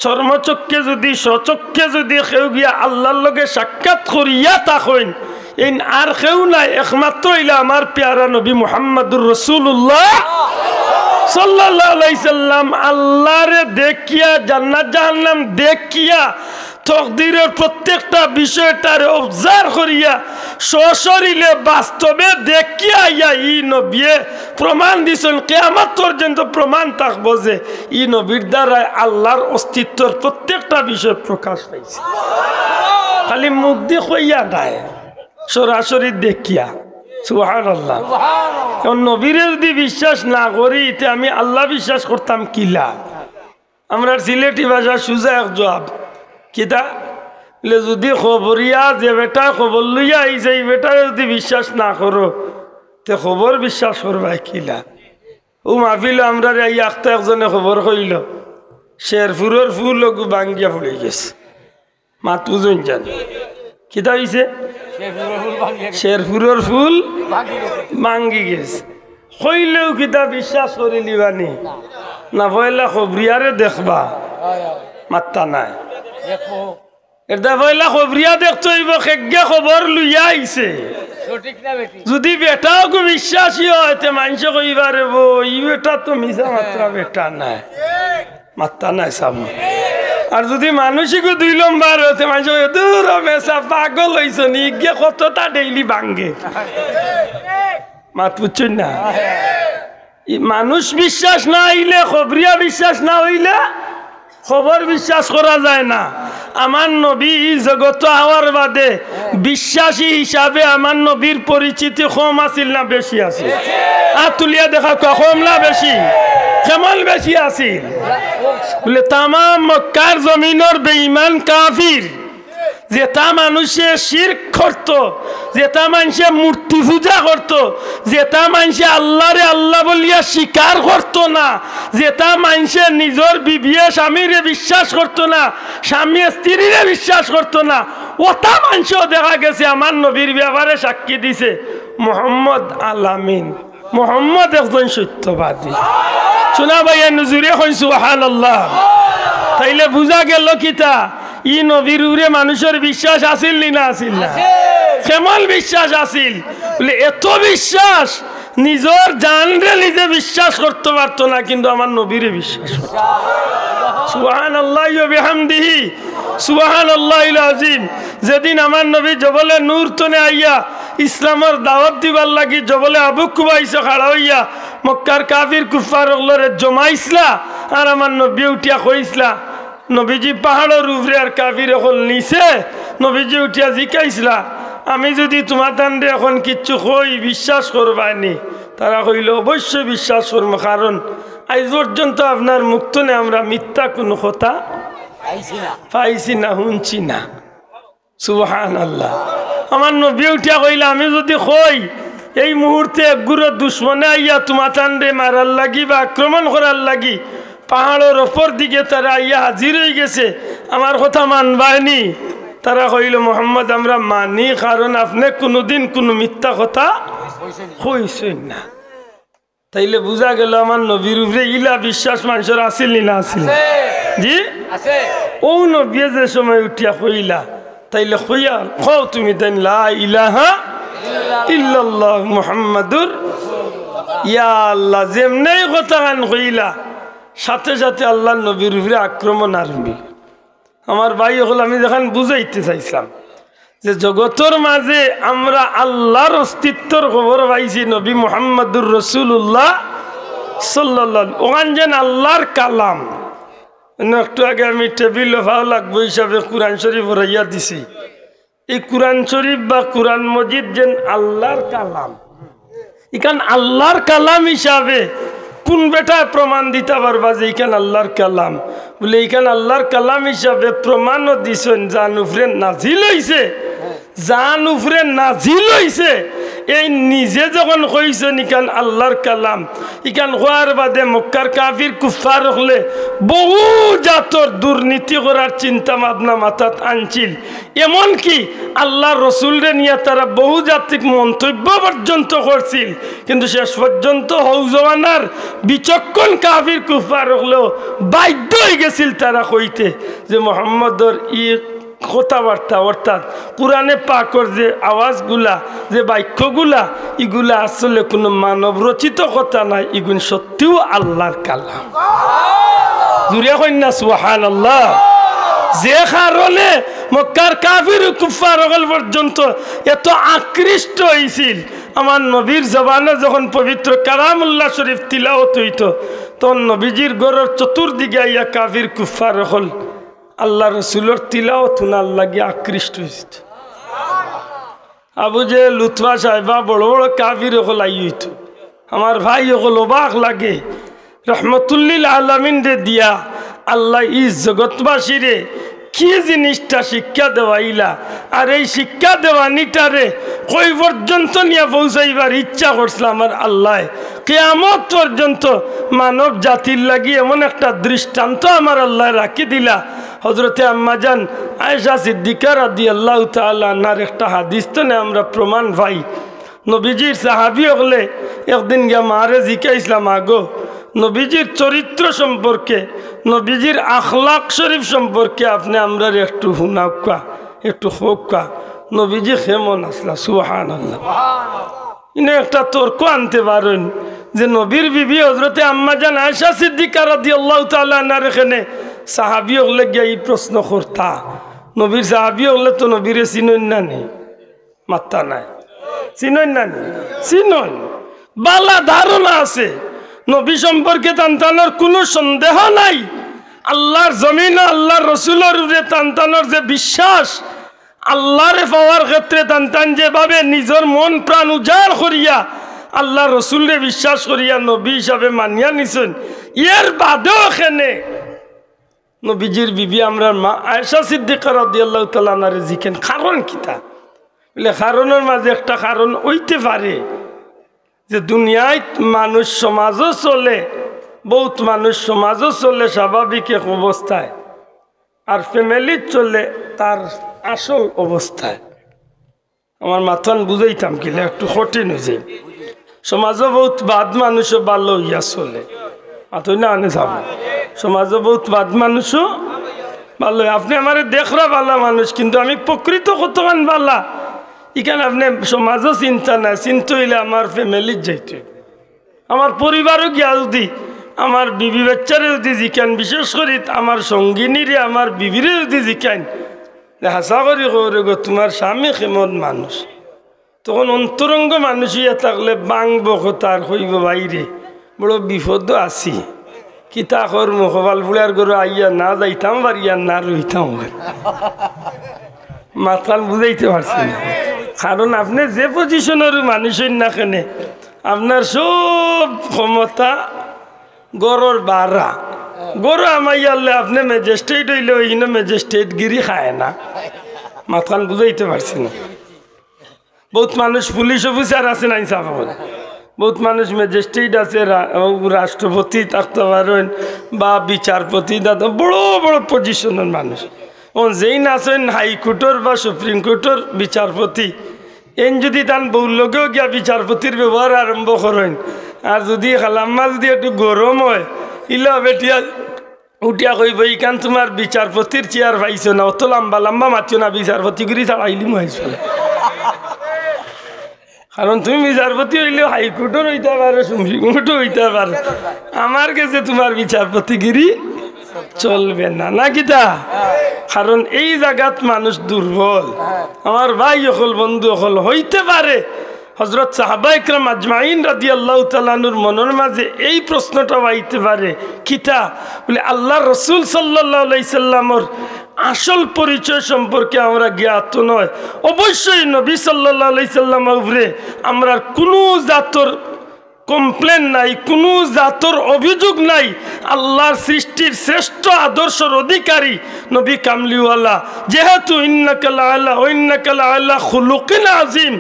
চর্মচক্ষে যদি সচক্ষে যদি কেউ গিয়া আল্লাহর লগে সাক্ষাৎ করিয়া তাকইন এই আর কেউ নাই একমাত্র ইলা আমার প্যারা নবী মুহাম্মদুর রাসূলুল্লাহ সাল্লাল্লাহু আলাইহি সাল্লাম আল্লাহরে দেখিয়া জান্নাত জাহান্নাম দেখিয়া তকদিরের প্রত্যেকটা বিষয়টার অবজার্ভ করিয়া সশরীরে বাস্তবে দেখিয়া ইয়া ই নবীয়ে প্রমাণ দিছেন কিয়ামত পর্যন্ত প্রমাণ থাকবো যে ই নবীর দ্বারা আল্লাহর অস্তিত্বর প্রত্যেকটা বিষয় প্রকাশ পাইছে খালি মুখ দিয়ে কইয়া নাই সরাসরি দেখিয়া সুবহানাল্লাহ। এখন নবীরে যদি বিশ্বাস না করি তে আমি আল্লাহ বিশ্বাস করতাম কিলা আমরা সিলেটি ভাষা সুজা এক জবাব কিতা যদি খবরিয়া যে বেটা খবর লইয়া আইছে এই বেটারে যদি বিশ্বাস না করো তে খবর বিশ্বাস করবা কিলা ও মাহফিল আমরা এই আখতা একজনে খবর কইল শেরপুরের ফুল বাঙ্গিয়া পড়ে গেছে মাত বুঝুন জান কিতা হইছে শেরপুরের ফুল ভাঙ্গি গেছে কইলেও কিতা বিশ্বাস করি লিবানি না পয়লা খবরিয়ারে দেখবা মাত্তা নাই এটা পয়লা খবরিয়া দেখতে হইব খেগে খবর লইয়া আইছে যদি বেটাও কো বিশ্বাসী হয় তে মানুষ কইবারে বো ই বেটা তো মিছা মাত্রা বেটা নাই মাত্তা নাই সামনে আর যদি মানুষকে 2 নম্বর হতে মানুষ দূর মেসা পাগল হইছে নি গিয়ে কতটা ডেইলি ভাঙ্গে মাত বুঝছেন না মানুষ বিশ্বাস না হইলে খবরিয়া বিশ্বাস না হইলে খবর বিশ্বাস করা যায় না। আমার নবী জগত হওয়ার বাদে বিশ্বাসী হিসাবে আমার নবীর পরিচিতি কম আছিল না বেশি আছে তুলিয়া দেখা কম না বেশি কেমন বেশি আছিল বলে তাম মক্কার জমিনের বেঈমান কাফির যেটা মানুষে শিরক করত যেটা মানুষে মূর্তি পূজা করত যেটা মানুষে আল্লাহরে আল্লাহ বলিয়া স্বীকার করত না যেটা মানুষে নিজের বিবিয়ে স্বামীরে বিশ্বাস করত না স্বামী স্ত্রীরে বিশ্বাস করত না ওটা মানুষও দেখা গেছে আমার নবীর ব্যাপারে সাক্ষী দিছে মুহাম্মদ আলামিন মুহাম্মদ একজন সত্যবাদী শোনা ভাইয়া নজুরে হই সুবহানাল্লাহ তাইলে বুঝা গেল কিতা ই নবীর উপরে মানুষের বিশ্বাস আছিল না আছিল না কেমন বিশ্বাস আছিল বলে এত বিশ্বাস নিজের জানরে নিজে বিশ্বাস করতে পারতো না কিন্তু আমার নবীরে বিশ্বাস করত সুবহানাল্লাহি ওয়া বিহামদিহি সুবহানাল্লাহিল আযীম। যেদিন আমার নবী জবলে নূর তনে আইয়া ইসলামের দাওয়াত দিবার লাগি জবলে আবু কুবাইস খাড়া হইয়া মক্কার কাফির কুফার ওগুলোরে জমাইছলা, আর আমার নবী উঠিয়া কইছলা, নবীজি পাহাড়ের উপরে আর কাফির এখন নিচে, নবীজি উঠিয়া জিকাইছলা, আমি যদি তোমার তান্ডে এখন কিচ্ছু কই বিশ্বাস করবানি? তারা কইল অবশ্যই বিশ্বাস করবো, কারণ আজ পর্যন্ত আপনার মুক্তনে আমরা মিথ্যা কোনো কথা পাইছি না, শুনছি না। সুবহানাল্লাহ। আমার নবী উঠিয়া কইলা, আমি যদি কই এই মুহূর্তে একগুড়ো দুশ্মনে আইয়া তোমার তান্ডে মারার লাগি বা আক্রমণ করার লাগি পাহাড়ের ওপর দিকে তারা আইয়া হাজির হয়ে গেছে, আমার কথা মানবায়নি? তারা কইল মোহাম্মদ আমরা মানি, কারণ আপনি কোনোদিন কোনো মিথ্যা কথা কইছেন না। তাইলে বুঝা গেল আমার নবীর উপরে ইলা বিশ্বাস মানুষের আসিল না আসিল? জি ও নবী যে সময় উঠিয়া কইলা, তাইলে কইয়া কও তুমি দেন লা ইলাহা ইল্লাল্লাহ মুহাম্মাদুর ইয়া আল্লাহ। যেমনি কথা গান কইলা সাথে সাথে আল্লাহ নবীর উপরে আক্রমণ আরম্ভ। আমার ভাই হল আমি যখন বুঝাইতে চাইছিলাম যে জগতের মাঝে আমরা আল্লাহর অস্তিত্বর খবর পাইছি নবী মুহাম্মদুর রাসূলুল্লাহ সাল্লাল্লাহু, ওখান যেন আল্লাহর কালাম। একটু আগে আমি টেবিল ভালো লাগবো হিসাবে কোরআন শরীফ রাইয়া দিছি, এই কোরআন শরীফ বা কোরআন মজিদ যেন আল্লাহর কালাম। এখান আল্লাহর কালাম হিসাবে কোন বেটায় প্রমাণ দিতে পারবা যে এইখান আল্লাহর কালাম? বলে এইখান আল্লাহর কালাম হিসাবে প্রমাণও দিছেন জান উফরে নাজিল হইছে, জান উফরে নাজিল হইছে। এই নিজে যখন কইছেন ইখান আল্লাহর কালাম, ইখান হওয়ার বাদে মক্কার কাফির কুফার হলে বহু জাতর দুর্নীতি করার চিন্তা ভাবনা মাথাত আনছিল, এমনকি আল্লাহর রসুলরে নিয়ে তারা বহু জাতিক মন্তব্য পর্যন্ত করছিল। কিন্তু শেষ পর্যন্ত হৌজওয়ানার বিচক্ষণ কাফির কুফার হলেও বাধ্য হয়ে গেছিল তারা কইতে যে মোহাম্মদর কথাবার্তা অর্থাৎ কোরআনে পাকর যে আওয়াজগুলা, যে বাক্যগুলা, এগুলা আসলে কোনো মানব রচিত কথা নাই, এগুলো সত্যিও আল্লাহর কালাম। জুড়ে কন্যা সুবহানাল্লাহ। যে কারণে মক্কার কাফির কুফার হল পর্যন্ত এত আকৃষ্ট হয়েছিল, আমার নবীর জবানে যখন পবিত্র কালামুল্লাহ শরীফ তিলাওয়াত হইত, তখন নবীজির ঘরের চতুর্দিকে আইয়া কাফির কুফার হল আল্লাহ রসুলের তিলাওয়াত শোনার লাগে আকৃষ্ট হয়েছে। আবু যে লুৎফা সাহেবা বড় বড় কাফির হল আইত, আমার ভাই হল অবাক লাগে। রহমতুল্লিল আলামিন রে দিয়া আল্লাহ ই জগৎবাসীরে কি জিনিসটা শিক্ষা দেওয়াইলা, আর এই শিক্ষা দেওয়ানিটারে কই পর্যন্ত নিয়ে পৌঁছাইবার ইচ্ছা করছিল আমার আল্লাহ, কিয়ামত পর্যন্ত মানব জাতির লাগি এমন একটা দৃষ্টান্ত আমার আল্লাহ রাখি দিলা। হজরতে আম্মাজান আয়েশা সিদ্দিকা রাদিয়াল্লাহু তাআলা আনহার একটা হাদিস তো আমরা প্রমাণ পাই। নবীজির সাহাবী হলে একদিন গিয়া মারে জিকাইছিলাম, আগো নবীজির চরিত্র সম্পর্কে, নবীজির আখলাক শরীফ সম্পর্কে আপনি আমরা একটু হুনাকা, একটু হোকা, নবীজি কেমন আসলা? সুবহানাল্লাহ। ইনে একটা তর্ক আনতে পারেন যে নবীর বিবি হজরতে আম্মাজান আয়েশা সিদ্দিকা রাদিয়াল্লাহু তাআলা আনহার এখানে সাহাবী হলে গিয়া এই প্রশ্ন করতা, নবীর সাহাবী হলে তো নবীরে চিনন না নেই, মাত্তা নাই, চিনন না নেই, চিনন, বালা ধারণা আছে নবী সম্পর্কে তান্তানোর কোনো সন্দেহ নাই। আল্লাহর জমিন, আল্লাহর রসুলের উপরে তান্তানোর যে বিশ্বাস, আল্লাহরে পাওয়ার ক্ষেত্রে তান্তান যেভাবে নিজের মন প্রাণ উজাড় করিয়া আল্লাহ রসুলরে বিশ্বাস করিয়া নবী হিসাবে মানিয়া নিছেন, এর বাদেও এখানে নবীজির বিবি আমরা মা আয়েশা সিদ্দিকা রাদিয়াল্লাহু তাআলা আনহারে জিকেন কারণ কিতা? বলে কারণের মাঝে একটা কারণ হইতে পারে যে দুনিয়ায় মানুষ সমাজও চলে, বহুত মানুষ সমাজও চলে স্বাভাবিক এক অবস্থায়, আর ফ্যামিলি চলে তার আসল অবস্থায়। আমার মাথান বুঝাইতাম কিলে একটু কঠিন হয়েছে। সমাজও বহুত বাদ মানুষও ভালো হইয়া চলে, মাথা না আনে যাব, সমাজও বহুত বাদ মানুষও ভালো। আপনি আমার দেখরা ভালো মানুষ, কিন্তু আমি প্রকৃত কতক্ষণ ভালা এখানে আপনি সমাজও চিন্তা নাই, চিন্তা হইলে আমার ফ্যামিলির যাইতে, আমার পরিবারও গিয়া যদি আমার বিবি বাচ্চারে যদি জিকান, বিশেষ করে আমার সঙ্গিনীরে আমার বিবিরে যদি জিকান, হাসা করি করে গো তোমার স্বামী কেমন মানুষ, তখন অন্তরঙ্গ মানুষ ইয়া থাকলে বাংব তার হইব বাইরে বড় বিপদ আছি কিতা কর্ম কপাল ফুলার গরু আইয়া না যাইতাম পারিয়া না রইতাম, মাতাল বুঝাইতে পারছি না। কারণ আপনি যে পজিশনেরও মানুষের না কেনে আপনার সব ক্ষমতা গরুর বাড়া, গরু আমাইয়ালে আপনি ম্যাজিস্ট্রেট হইলে ওইখানে ম্যাজিস্ট্রেট গিরি খায় না, মাতাল বুঝাইতে পারছি না। বহুত মানুষ পুলিশ অফিসার আছে নাই সাফ, বহুত মানুষ ম্যাজিস্ট্রেট আছে, রাষ্ট্রপতি থাকতে পারেন বা বিচারপতি, বড় বড় পজিশনের মানুষ। যেই আছেন হাইকোর্টের বা সুপ্রিম কোর্টের বিচারপতি, এন যদি তান বউর লগেও গিয়া বিচারপতির ব্যবহার আরম্ভ করেন, আর যদি খালাম্মা যদি একটু গরম হয় ইলা বেটিয়া উঠিয়া কইব ইখান তোমার বিচারপতির চেয়ার পাইছ না, অত লম্বা লম্বা মাতিও না, বিচারপতি করে ছাড়াইলি মাইছ। কারণ তুমি বিচারপতি হইলেও হাইকোর্টও হইতে পারো, সুপ্রিম কোর্টও হইতে পারো, আমার কাছে তোমার বিচারপতিগিরি চলবে না, নাকি তা? কারণ এই জায়গাত মানুষ দুর্বল। আমার ভাই অকল বন্ধু অকল হইতে পারে হযরত সাহাবা ইকরাম আজমাইন রাদিয়াল্লাহু তাআলা আনহুর মনের মাঝে এই প্রশ্নটা আইতে পারে, কিতা বলে আল্লাহর রাসূল সাল্লাল্লাহু আলাইহি সাল্লামের আসল পরিচয় সম্পর্কে আমরা জ্ঞাত নয়। অবশ্যই নবী সাল্লাল্লাহু আলাইহি সাল্লামের উপরে আমরা কোনো জাতর কমপ্লেন নাই, কোনো জাতর অভিযোগ নাই। আল্লাহর সৃষ্টির শ্রেষ্ঠ আদর্শের অধিকারী নবী কামলিওয়ালা, যেহেতু ইন্নাকা লাআলা খুলুকিন আযীম,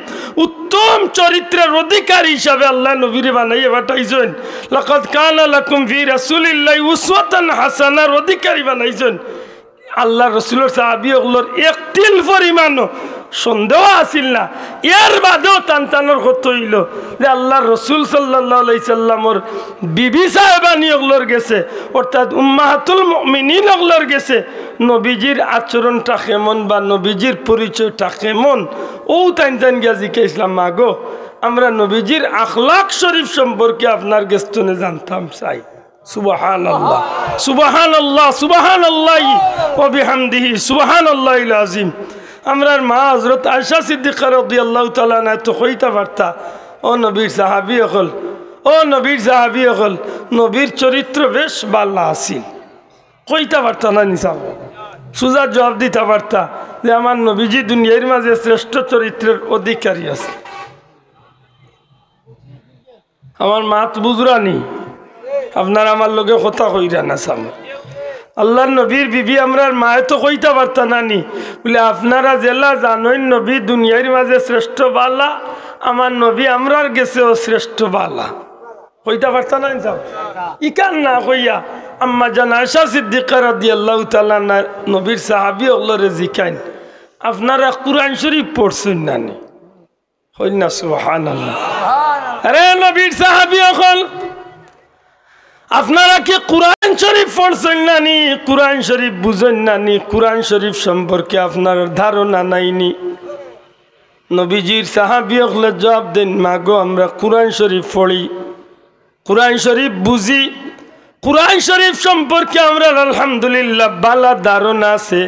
উত্তম চরিত্রের অধিকারী হিসাবে আল্লাহ নবীরে বানাইয়া পাঠাইছেন। লাকাদ কানা লাকুম ফি রাসূলিল্লাহি উসওয়াতুন হাসানার অধিকারী বানাইছেন। আল্লাহ রসুলের সাহাবীগুলোর একটিল পরিমাণও সন্দেহ আসিল না। এর বাদেও টানটানোর কত হইল যে আল্লাহ রসুল সাল্লাল্লাহু আলাইহি সাল্লামর বিবি সাহেবানিগুলোর গেছে, অর্থাৎ উম্মাহাতুল মুমিনিনগুলোর গেছে নবীজির আচরণটা কেমন বা নবীজির পরিচয়টা কেমন, ও টান গিয়া জিজ্ঞাসলাম মাগো আমরা নবীজির আখলাক শরীফ সম্পর্কে আপনার গেস্তনে জানতাম চাই। সুবহানাল্লাহ সুবহানাল্লাহ সুবহানাল্লাহি ওয়া বিহামদিহি সুবহানাল্লাহিল আযীম। আমরার মা হযরত আয়েশা সিদ্দিকা রাদিয়াল্লাহু তাআলা আনহা তো কইতা পারতা, ও নবীর সাহাবী হল, ও নবীর সাহাবী হল, নবীর চরিত্র বেশ ভালো আছিল, কইতা পারতা না নিসাব সুজা জবাব দিতে পারতা যে আমার নবীজি দুনিয়ার মাঝে শ্রেষ্ঠ চরিত্রের অধিকারী আছে। আমার মাত বুজরানি আপনার আমার লগে কথা কইরা না সামনে আল্লাহর নবীর বিবি আমরার মায়ে তো কইতা পারতা নানি বলে আপনারা জেলা জানেন নবী দুনিয়ার মাঝে শ্রেষ্ঠ বালা, আমার নবী আমরার গেছেও শ্রেষ্ঠ বালা, কইতা পারতা না সব ইকান না কইয়া আম্মা জান আয়েশা সিদ্দিকা রাদিয়াল্লাহু তাআলা নবীর সাহাবী ওগুলোরে জিকাইন আপনারা কুরআন শরীফ পড়ছেন নানি? কইন না সুবহানাল্লাহ। আরে নবীর সাহাবী হল আপনারা কি কুরআন শরীফ পড়ছেন নানি? কুরআন শরীফ বুঝেন নানি? কুরআন শরীফ সম্পর্কে আপনার ধারণা নাইনি? নবীজির সাহাবী হলে জবাব দেন মাগো আমরা কুরআন শরীফ পড়ি, কুরআন শরীফ বুঝি, কুরআন শরীফ সম্পর্কে আমরা আলহামদুলিল্লাহ ভালো ধারণা আছে।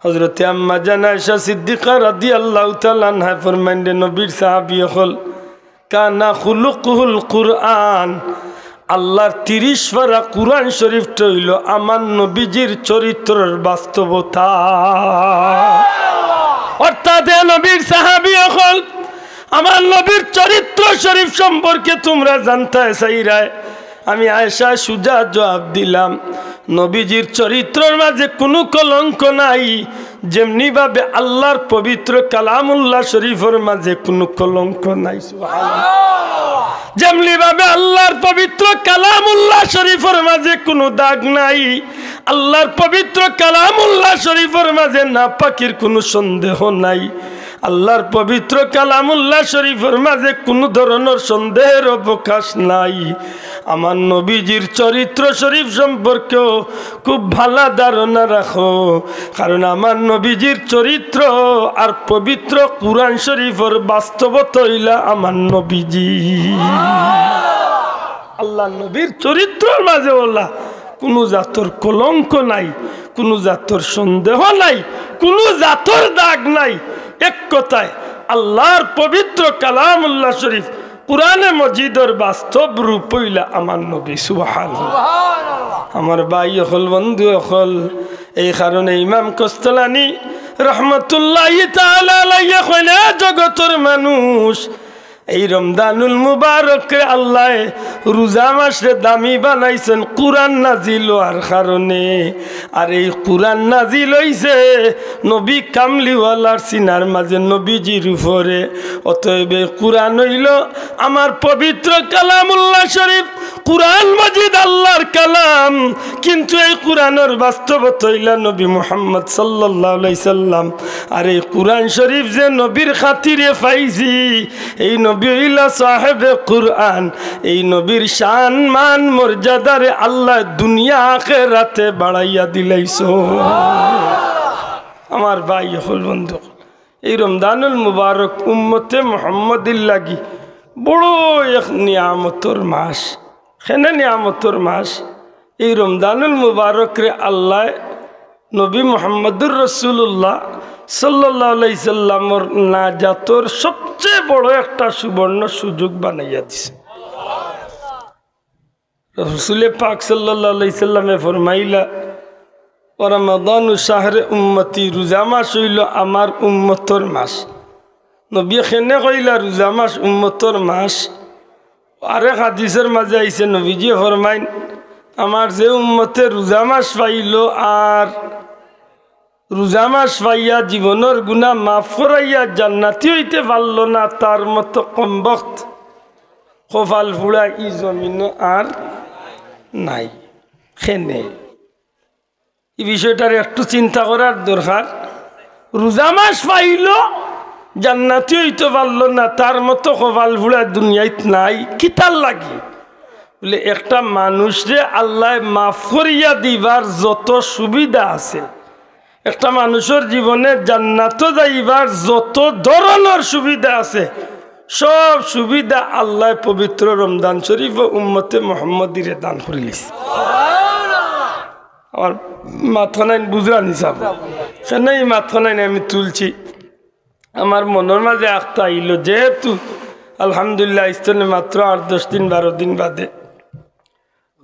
হযরতে আম্মা জান আয়েশা সিদ্দিকা রাদিয়াল্লাহু তাআলা আনহা ফরমান নবীর সাহাবী হল কানা খুলুকুল কুরআন, আল্লাহর 30 পারা কুরআন শরীফটা হইল আমার নবীজির চরিত্রের বাস্তবতা। অর্থাৎ নবীর সাহাবী হল আমার নবীর চরিত্র শরীফ সম্পর্কে তোমরা জানতে চাইরায় আমি আয়েশা সুজা জবাব দিলাম নবীজির চরিত্রের মাঝে কোনো কলঙ্ক নাই, যেমনি ভাবে আল্লাহর পবিত্র কালামুল্লাহ শরীফের মাঝে কোনো কলঙ্ক নাই। সুবহানাল্লাহ। যেমনি ভাবে আল্লাহর পবিত্র কালামুল্লাহ শরীফের মাঝে কোনো দাগ নাই, আল্লাহর পবিত্র কালামুল্লাহ শরীফের মাঝে নাপাকির কোনো সন্দেহ নাই, আল্লাহর পবিত্র কালামুল্লাহ শরীফের মাঝে কোনো ধরনের সন্দেহের অবকাশ নাই। আমার নবীজির চরিত্র শরীফ সম্পর্কেও খুব ভালো ধারণা রাখো, কারণ আমার নবীজির চরিত্র আর পবিত্র কুরআন শরীফের বাস্তবতা হইলা আমার নবীজি। আল্লাহ নবীর চরিত্রের মাঝে ওলা কোনো জাতর কলঙ্ক নাই, কোনো জাতর সন্দেহ নাই, কোনো জাতর দাগ নাই। এক কথায় আল্লাহর পবিত্র কালামুল্লাহ শরীফ কুরআনে মজিদর বাস্তব রূপ হইলা আমার নবী। সুবহানাল্লাহ। আমার ভাই হল, বন্ধু হল, এই কারণে ইমাম কস্তলানি রহমতুল্লাহি তাআলা আলাইহি কইলে জগতের মানুষ এই রমজানুল মুবারককে আল্লাহ রোজা মাসে দামি বানাইছেন কুরআন নাজিল হওয়ার কারণে। আর এই কুরআন নাজিল হইছে নবী কামলিওয়ালার সিনার মাঝে নবীজির উপরে। অতএব কুরআন হইল আমার পবিত্র কালামুল্লাহ শরীফ। কুরআন মাজিদ আল্লাহর কালাম, কিন্তু এই কুরআনের বাস্তবতা হইল নবী মুহাম্মদ সাল্লাল্লাহু আলাইহি সাল্লাম। আর এই কুরআন শরীফ যে নবীর খাতিরে পাইছি, এই নবী হইলা সাহেবে কুরআন। এই নবীর শান মান মর্যাদারে আল্লাহ দুনিয়া আখিরাতে বাড়াইয়া দিলাইছো। আমার ভাই হল, বন্ধু, এই রমজানুল মুবারক উম্মতে মুহাম্মদির লাগি বড় এক নিয়ামতর মাস। কেনে নিয়ামতর মাস? এই রমজানুল মুবারক রে আল্লাহ নবী মুহাম্মদুর রাসূলুল্লাহ সাল্লাল্লাহু আলাইহি সাল্লামর নাজাতর সবচেয়ে বড় একটা সুবর্ণ সুযোগ বানাইয়া দিছে। রাসূল পাক সাল্লাল্লাহু আলাইহি সাল্লামে ফরমাইলা, ও রমাদানু শাহরে উম্মতি, রোজা মাস হইল আমার উম্মতর মাস। নবী কেনে কইলা রোজা মাস উম্মতর মাস? আরেক হাদিসের মাঝে আইছে নবীজি ফরমাইন, আমার যে উম্মতে রোজা মাস পাইল আর রোজা মাস পাইয়া জীবনের গুনাহ মাফ করাইয়া জান্নাতি হইতে পারল না, তার মতো কমবক্ত কপাল ফুড়া ই জমিন আর নাই। খেনে এই বিষয়টার একটু চিন্তা করার দরকার। রোজা মাস পাইল জান্নাতি হইতে পারল না, তার মতো কপাল ফুড়া দুনিয়াত নাই। কিতার লাগি বলে একটা মানুষরে আল্লাহ মাফ করিয়া দিবার যত সুবিধা আছে, একটা মানুষের জীবনে জান্নাত যাইবার যত ধরনের সুবিধা আছে, সব সুবিধা আল্লাহ পবিত্র রমজান শরীফ ও উম্মতে মুহাম্মদিরে দান করিলিস। আমার মাথা নাই বুঝরা নিসাব কেন এই মাথা নাই আমি তুলছি। আমার মনের মাঝে একটা আইল, যেহেতু আলহামদুলিল্লাহ ইস্তনে মাত্র 8-10 দিন 12 দিন বাদে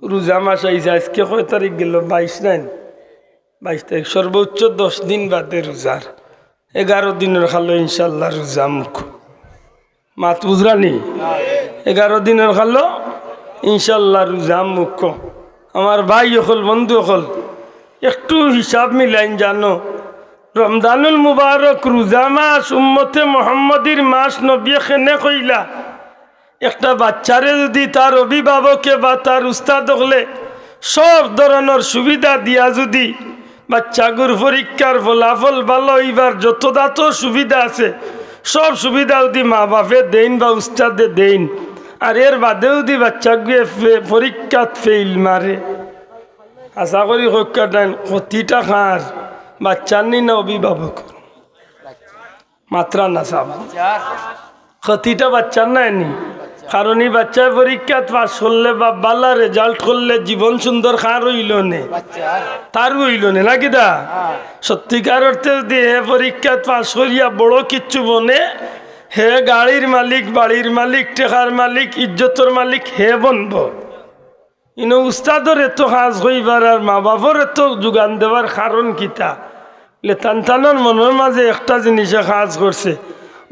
রোজা মাস আইসে। আজকে কয় তারিখ গেল? 22 তারিখ। সর্বোচ্চ 10 দিন বাদে রোজার 11 দিনের খালো ইনশাল্লাহ রোজা মুখ মাত বুঝরানি। 11 দিনের খালো ইনশাল্লাহ রোজা মুখ। আমার ভাই হল, বন্ধু হল, একটু হিসাব মিলাইন জানো। রমজানুল মুবারক রোজা মাস উম্মতে মুহাম্মদির মাস। নবী কেনে কইলা একটা বাচ্চারে যদি তার অভিভাবকে বা তার উস্তাদ হলে সব ধরনের সুবিধা দিয়া যদি বাচ্চাগুর পরীক্ষার ফলাফল ভালো হইবার যত দাত সুবিধা আছে, সব সুবিধা যদি মা বাপে দেন বা উস্তাদে দেন, আর এর বাদেও যদি বাচ্চাগুয়ে পরীক্ষাত ফেইল মারে, আশা করি হত্যা দেন ক্ষতিটা খার বাচ্চার নি না অভিভাবক? মাত্রা না সাব ক্ষতিটা বাচ্চার নাই নি। কারণ এই বাচ্চায় পরীক্ষাত পাস করলে বা বালা রেজাল্ট করলে জীবন সুন্দর খার হইল নে, তার হইল নে নাকি দা? সত্যিকার অর্থে যদি হে পরীক্ষাত পাস করিয়া বড় কিচ্ছু বনে, হে গাড়ির মালিক, বাড়ির মালিক, টেকার মালিক, ইজ্জতর মালিক হে বনব। ইনো উস্তাদর এত কাজ হইবার আর মা বাবার এত যোগান দেওয়ার কারণ কিতা? তানতানোর মনের মাঝে একটা জিনিসে কাজ করছে।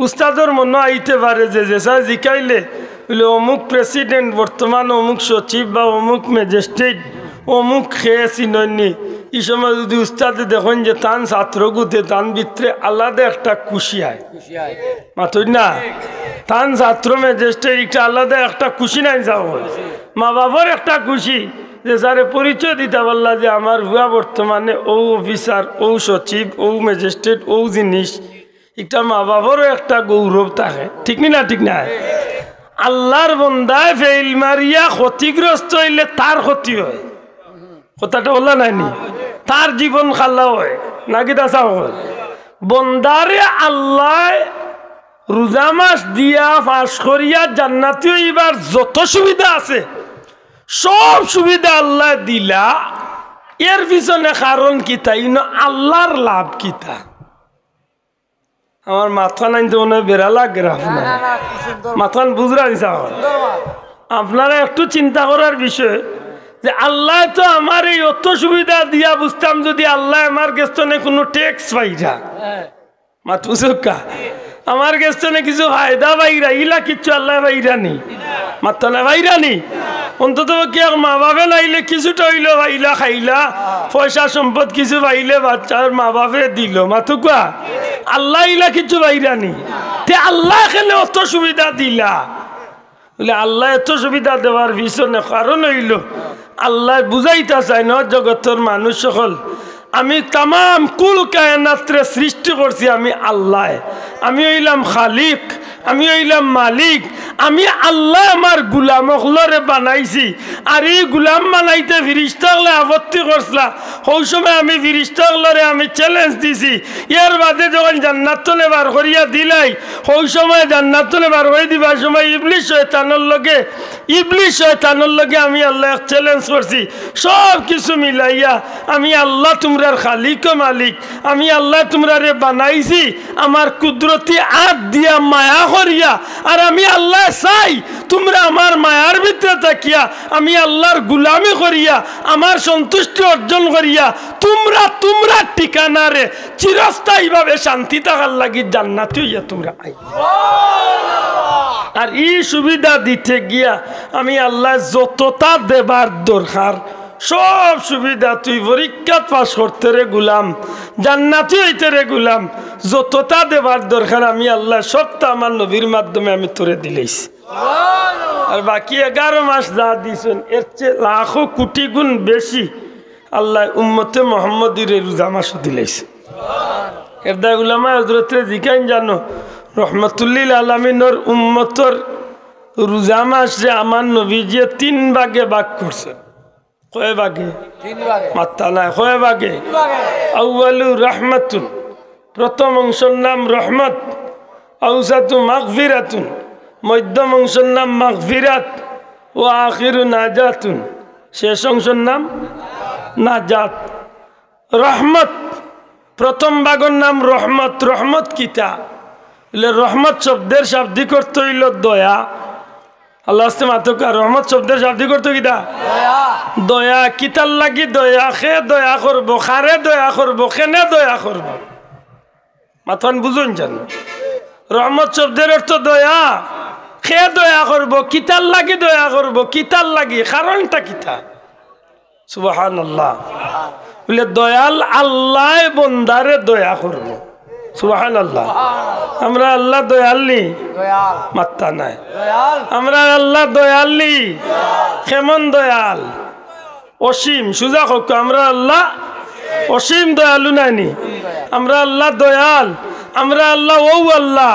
উস্তাদর মনে আইতে পারে যে যেসা জিকাইলে বলে অমুক প্রেসিডেন্ট, বর্তমান অমুক সচিব বা অমুক ম্যাজিস্ট্রেট অমুক খেয়েছি নয়নি। এই সময় যদি উস্তাদে দেখেন যে তান ছাত্র গুতে তান ভিতরে আলাদা একটা খুশি হয়, মাতই না? তান ছাত্র ম্যাজিস্ট্রেট একটা আলাদা একটা খুশি নাই যাও। মা বাবার একটা খুশি যে স্যারে পরিচয় দিতে পারলা যে আমার হুয়া বর্তমানে ও অফিসার, ও সচিব, ও ম্যাজিস্ট্রেট, ও জিনিস। একটা মা বাবারও একটা গৌরব থাকে, ঠিক না? ঠিক না? আল্লাহর বন্দায় ফেইল মারিয়া ক্ষতিগ্রস্ত হইলে তার ক্ষতি হয়, কথাটা বলা নাইনি? তার জীবন খাল্লা হয় নাকি তা চাও? বন্দারে আল্লাহ রোজা মাস দিয়া ফাঁস করিয়া জান্নাতি হইবার যত সুবিধা আছে সব সুবিধা আল্লাহ দিলা, এর পিছনে কারণ কিতা? আল্লাহর লাভ কিতা? আমার মাথা নাই তো মনে হয় বেড়া লাগে আপনার মাথা বুঝরা দিছা। আপনারা একটু চিন্তা করার বিষয় যে আল্লাহ তো আমার এই অত সুবিধা দিয়া, বুঝতাম যদি আল্লাহ আমার গেস্তনে কোনো ট্যাক্স পাইরা মাতুকা, আমার গেস্তনে কিছু ফায়দা পাইরা, ইলা কিচ্ছু আল্লাহ পাইরা নি, মাত্রা পাইরা নি। অন্তত কি মা বাপে নাইলে কিছুটা হইলো পাইলা, খাইলা, পয়সা সম্পদ কিছু পাইলে বাচ্চার মা বাপে দিল, মাতুকা। আল্লাহ ইলা কিছু পাইরা নি, তে আল্লাহ এখানে অত সুবিধা দিলা বলে আল্লাহ এত সুবিধা দেওয়ার পিছনে কারণ হইল আল্লাহ বুঝাইতে চায় না জগতের মানুষ সকল, আমি তাম কুল কায়নাত্রে সৃষ্টি করছি আমি আল্লাহ, আমি হইলাম খালিক, আমি হইলাম মালিক, আমি আল্লাহ আমার গুলাম হলরে বানাইছি। আর এই গুলাম বানাইতে ফিরিস্তা হলে আপত্তি করছিলা, ওই সময় আমি ফিরিস্তা হলরে আমি চ্যালেঞ্জ দিছি, এর বাদে যখন জান্নাতনে বার করিয়া দিলাই, ওই সময় জান্নাতনে বার হয়ে দিবার সময় ইবলিশ শয়তানের লগে আমি আল্লাহ চ্যালেঞ্জ করছি, সব কিছু মিলাইয়া আমি আল্লাহ তোমরার খালিক ও মালিক, আমি আল্লাহ তোমরারে বানাইছি আমার কুদরতি হাত দিয়া মায়া করিয়া, আর আমি আল্লাহ চাই তোমরা আমার মায়ার ভিতরে থাকিয়া আমি আল্লাহর গুলামি করিয়া আমার সন্তুষ্টি অর্জন করিয়া তোমরা ঠিকানারে চিরস্থায়ীভাবে শান্তি থাকার লাগি জান্নাতে হইয়া তোমরা আই। আর এই সুবিধা দিতে গিয়া আমি আল্লাহ যতটা দেবার দরকার সব সুবিধা, তুই পরীক্ষা পাস করতে রে গুলাম, জান্নাতি হইতে রে গুলাম, যতটা দেবার দরকার আমি আল্লাহ সবটা আমার নবীর মাধ্যমে আমি তোরে দিলেছি। আর বাকি 11 মাস যা দিছেন এর চেয়ে লাখো কোটি গুণ বেশি আল্লাহ উম্মতে মোহাম্মদীর রোজা মাসও দিলেছে। এর দা উলামা হযরতে জিকাইন জানো রহমতুল্লিল আলামিনের উম্মতর রোজা মাস যে আমার নবীজি 3 ভাগে ভাগ করছে। কয় ভাগে? 3 ভাগে। মাত্রা নাই, কয় ভাগে? আউয়ালু রাহমাতুন, প্রথম অংশের নাম রহমত, আউসাতু মাগফিরাতুন, মধ্যম অংশের নাম মাগফিরাত, ও আখিরু নাজাতুন, শেষ অংশের নাম নাজাত। রহমত প্রথম ভাগের নাম রহমত। রহমত কিতা? রহমত শব্দের শাব্দিক অর্থ হইল দয়া। আল্লাহ আস্তে মাতকা রহমত শব্দের শাব্দিক অর্থ কিতা? দয়া। কিতার লাগি দয়া? খে দয়া করব, খারে দয়া করব, কেনে দয়া করব, মাথান বুঝুন জানো। রহমত শব্দের অর্থ দয়া। খে দয়া করব, কিতার লাগি দয়া করব, কিতার লাগি, কারণটা কিতা? সুবহানাল্লাহ। বলে দয়াল আল্লাহ বন্দারে দয়া করব। সুবহানাল্লাহ। আমরা আল্লাহ দয়ালনি? মাত্তা নাই। আমরা আল্লাহ দয়ালনি? কেমন দয়াল? অসীম। সুজা হোক, আমরা আল্লাহ অসীম দয়ালু নাইনি? আমরা আল্লাহ দয়াল। আমরা আল্লাহ ও আল্লাহ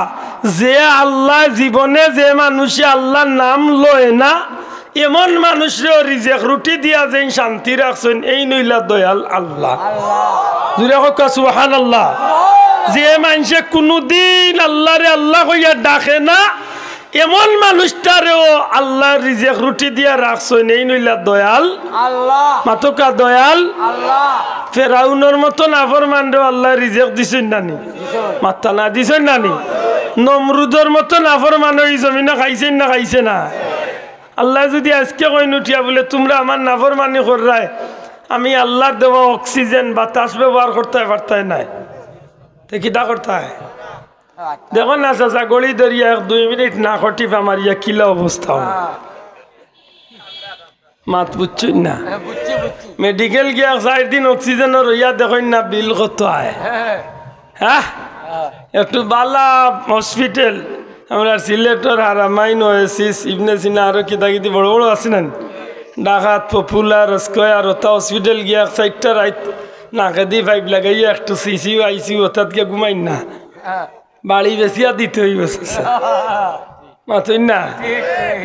যে আল্লাহ জীবনে যে মানুষে আল্লাহর নাম লয় না এমন মানুষরে রিজেক রুটি দিয়া যে শান্তি রাখছেন, এই নইলা দয়াল আল্লাহ। জুড়ে হোক সুবহানাল্লাহ। যে মানুষে কোনদিন আল্লাহরে আল্লাহ কইয়া ডাকে না এমন মানুষটারেও আল্লাহ রিজেক রুটি দিয়া রাখছেন, এই নইলা দয়াল আল্লাহ। মাতকা দয়াল আল্লাহ। ফেরাউনের মতো নাফরমানরেও আল্লাহ রিজেক দিছেন নানি? মাত্তা না দিছেন নানি? নমরুদের মতো নাফরমান এই জমিনে খাইছেন না খাইছে না? আল্লাহ যদি আজকে কইন উঠিয়া বলে তোমরা আমার নাফরমানি কররাই, আমি আল্লাহর দেওয়া অক্সিজেন বাতাস ব্যবহার করতে পারতাই নাই, তো কিটা করতে হয়? দেখো না চাচা, গড়ি ধরিয়া 1-2 মিনিট না খটিফ আমার ইয়া কিলা অবস্থা হবে। মাত বুঝছেন না? মেডিকেল গিয়া 4 দিন অক্সিজেনের ইয়া দেখেন না বিল কত হয়। হ্যাঁ, একটু বালা হসপিটাল আমরা সিলেটর হারামাইন ওয়েসিস ইবনে সিনা আরো কিতাকিতি বড় বড় আছে না, ডাকাত পপুলার স্কয়ার ওটা হসপিটাল গিয়া 4টা রাত নাকে দিয়ে পাইপ লাগাইয়া একটু সিসিও আইসিও ওটাত গিয়া ঘুমাইন না, বাড়ি বেশিয়া দিতে হইব। মাতুই না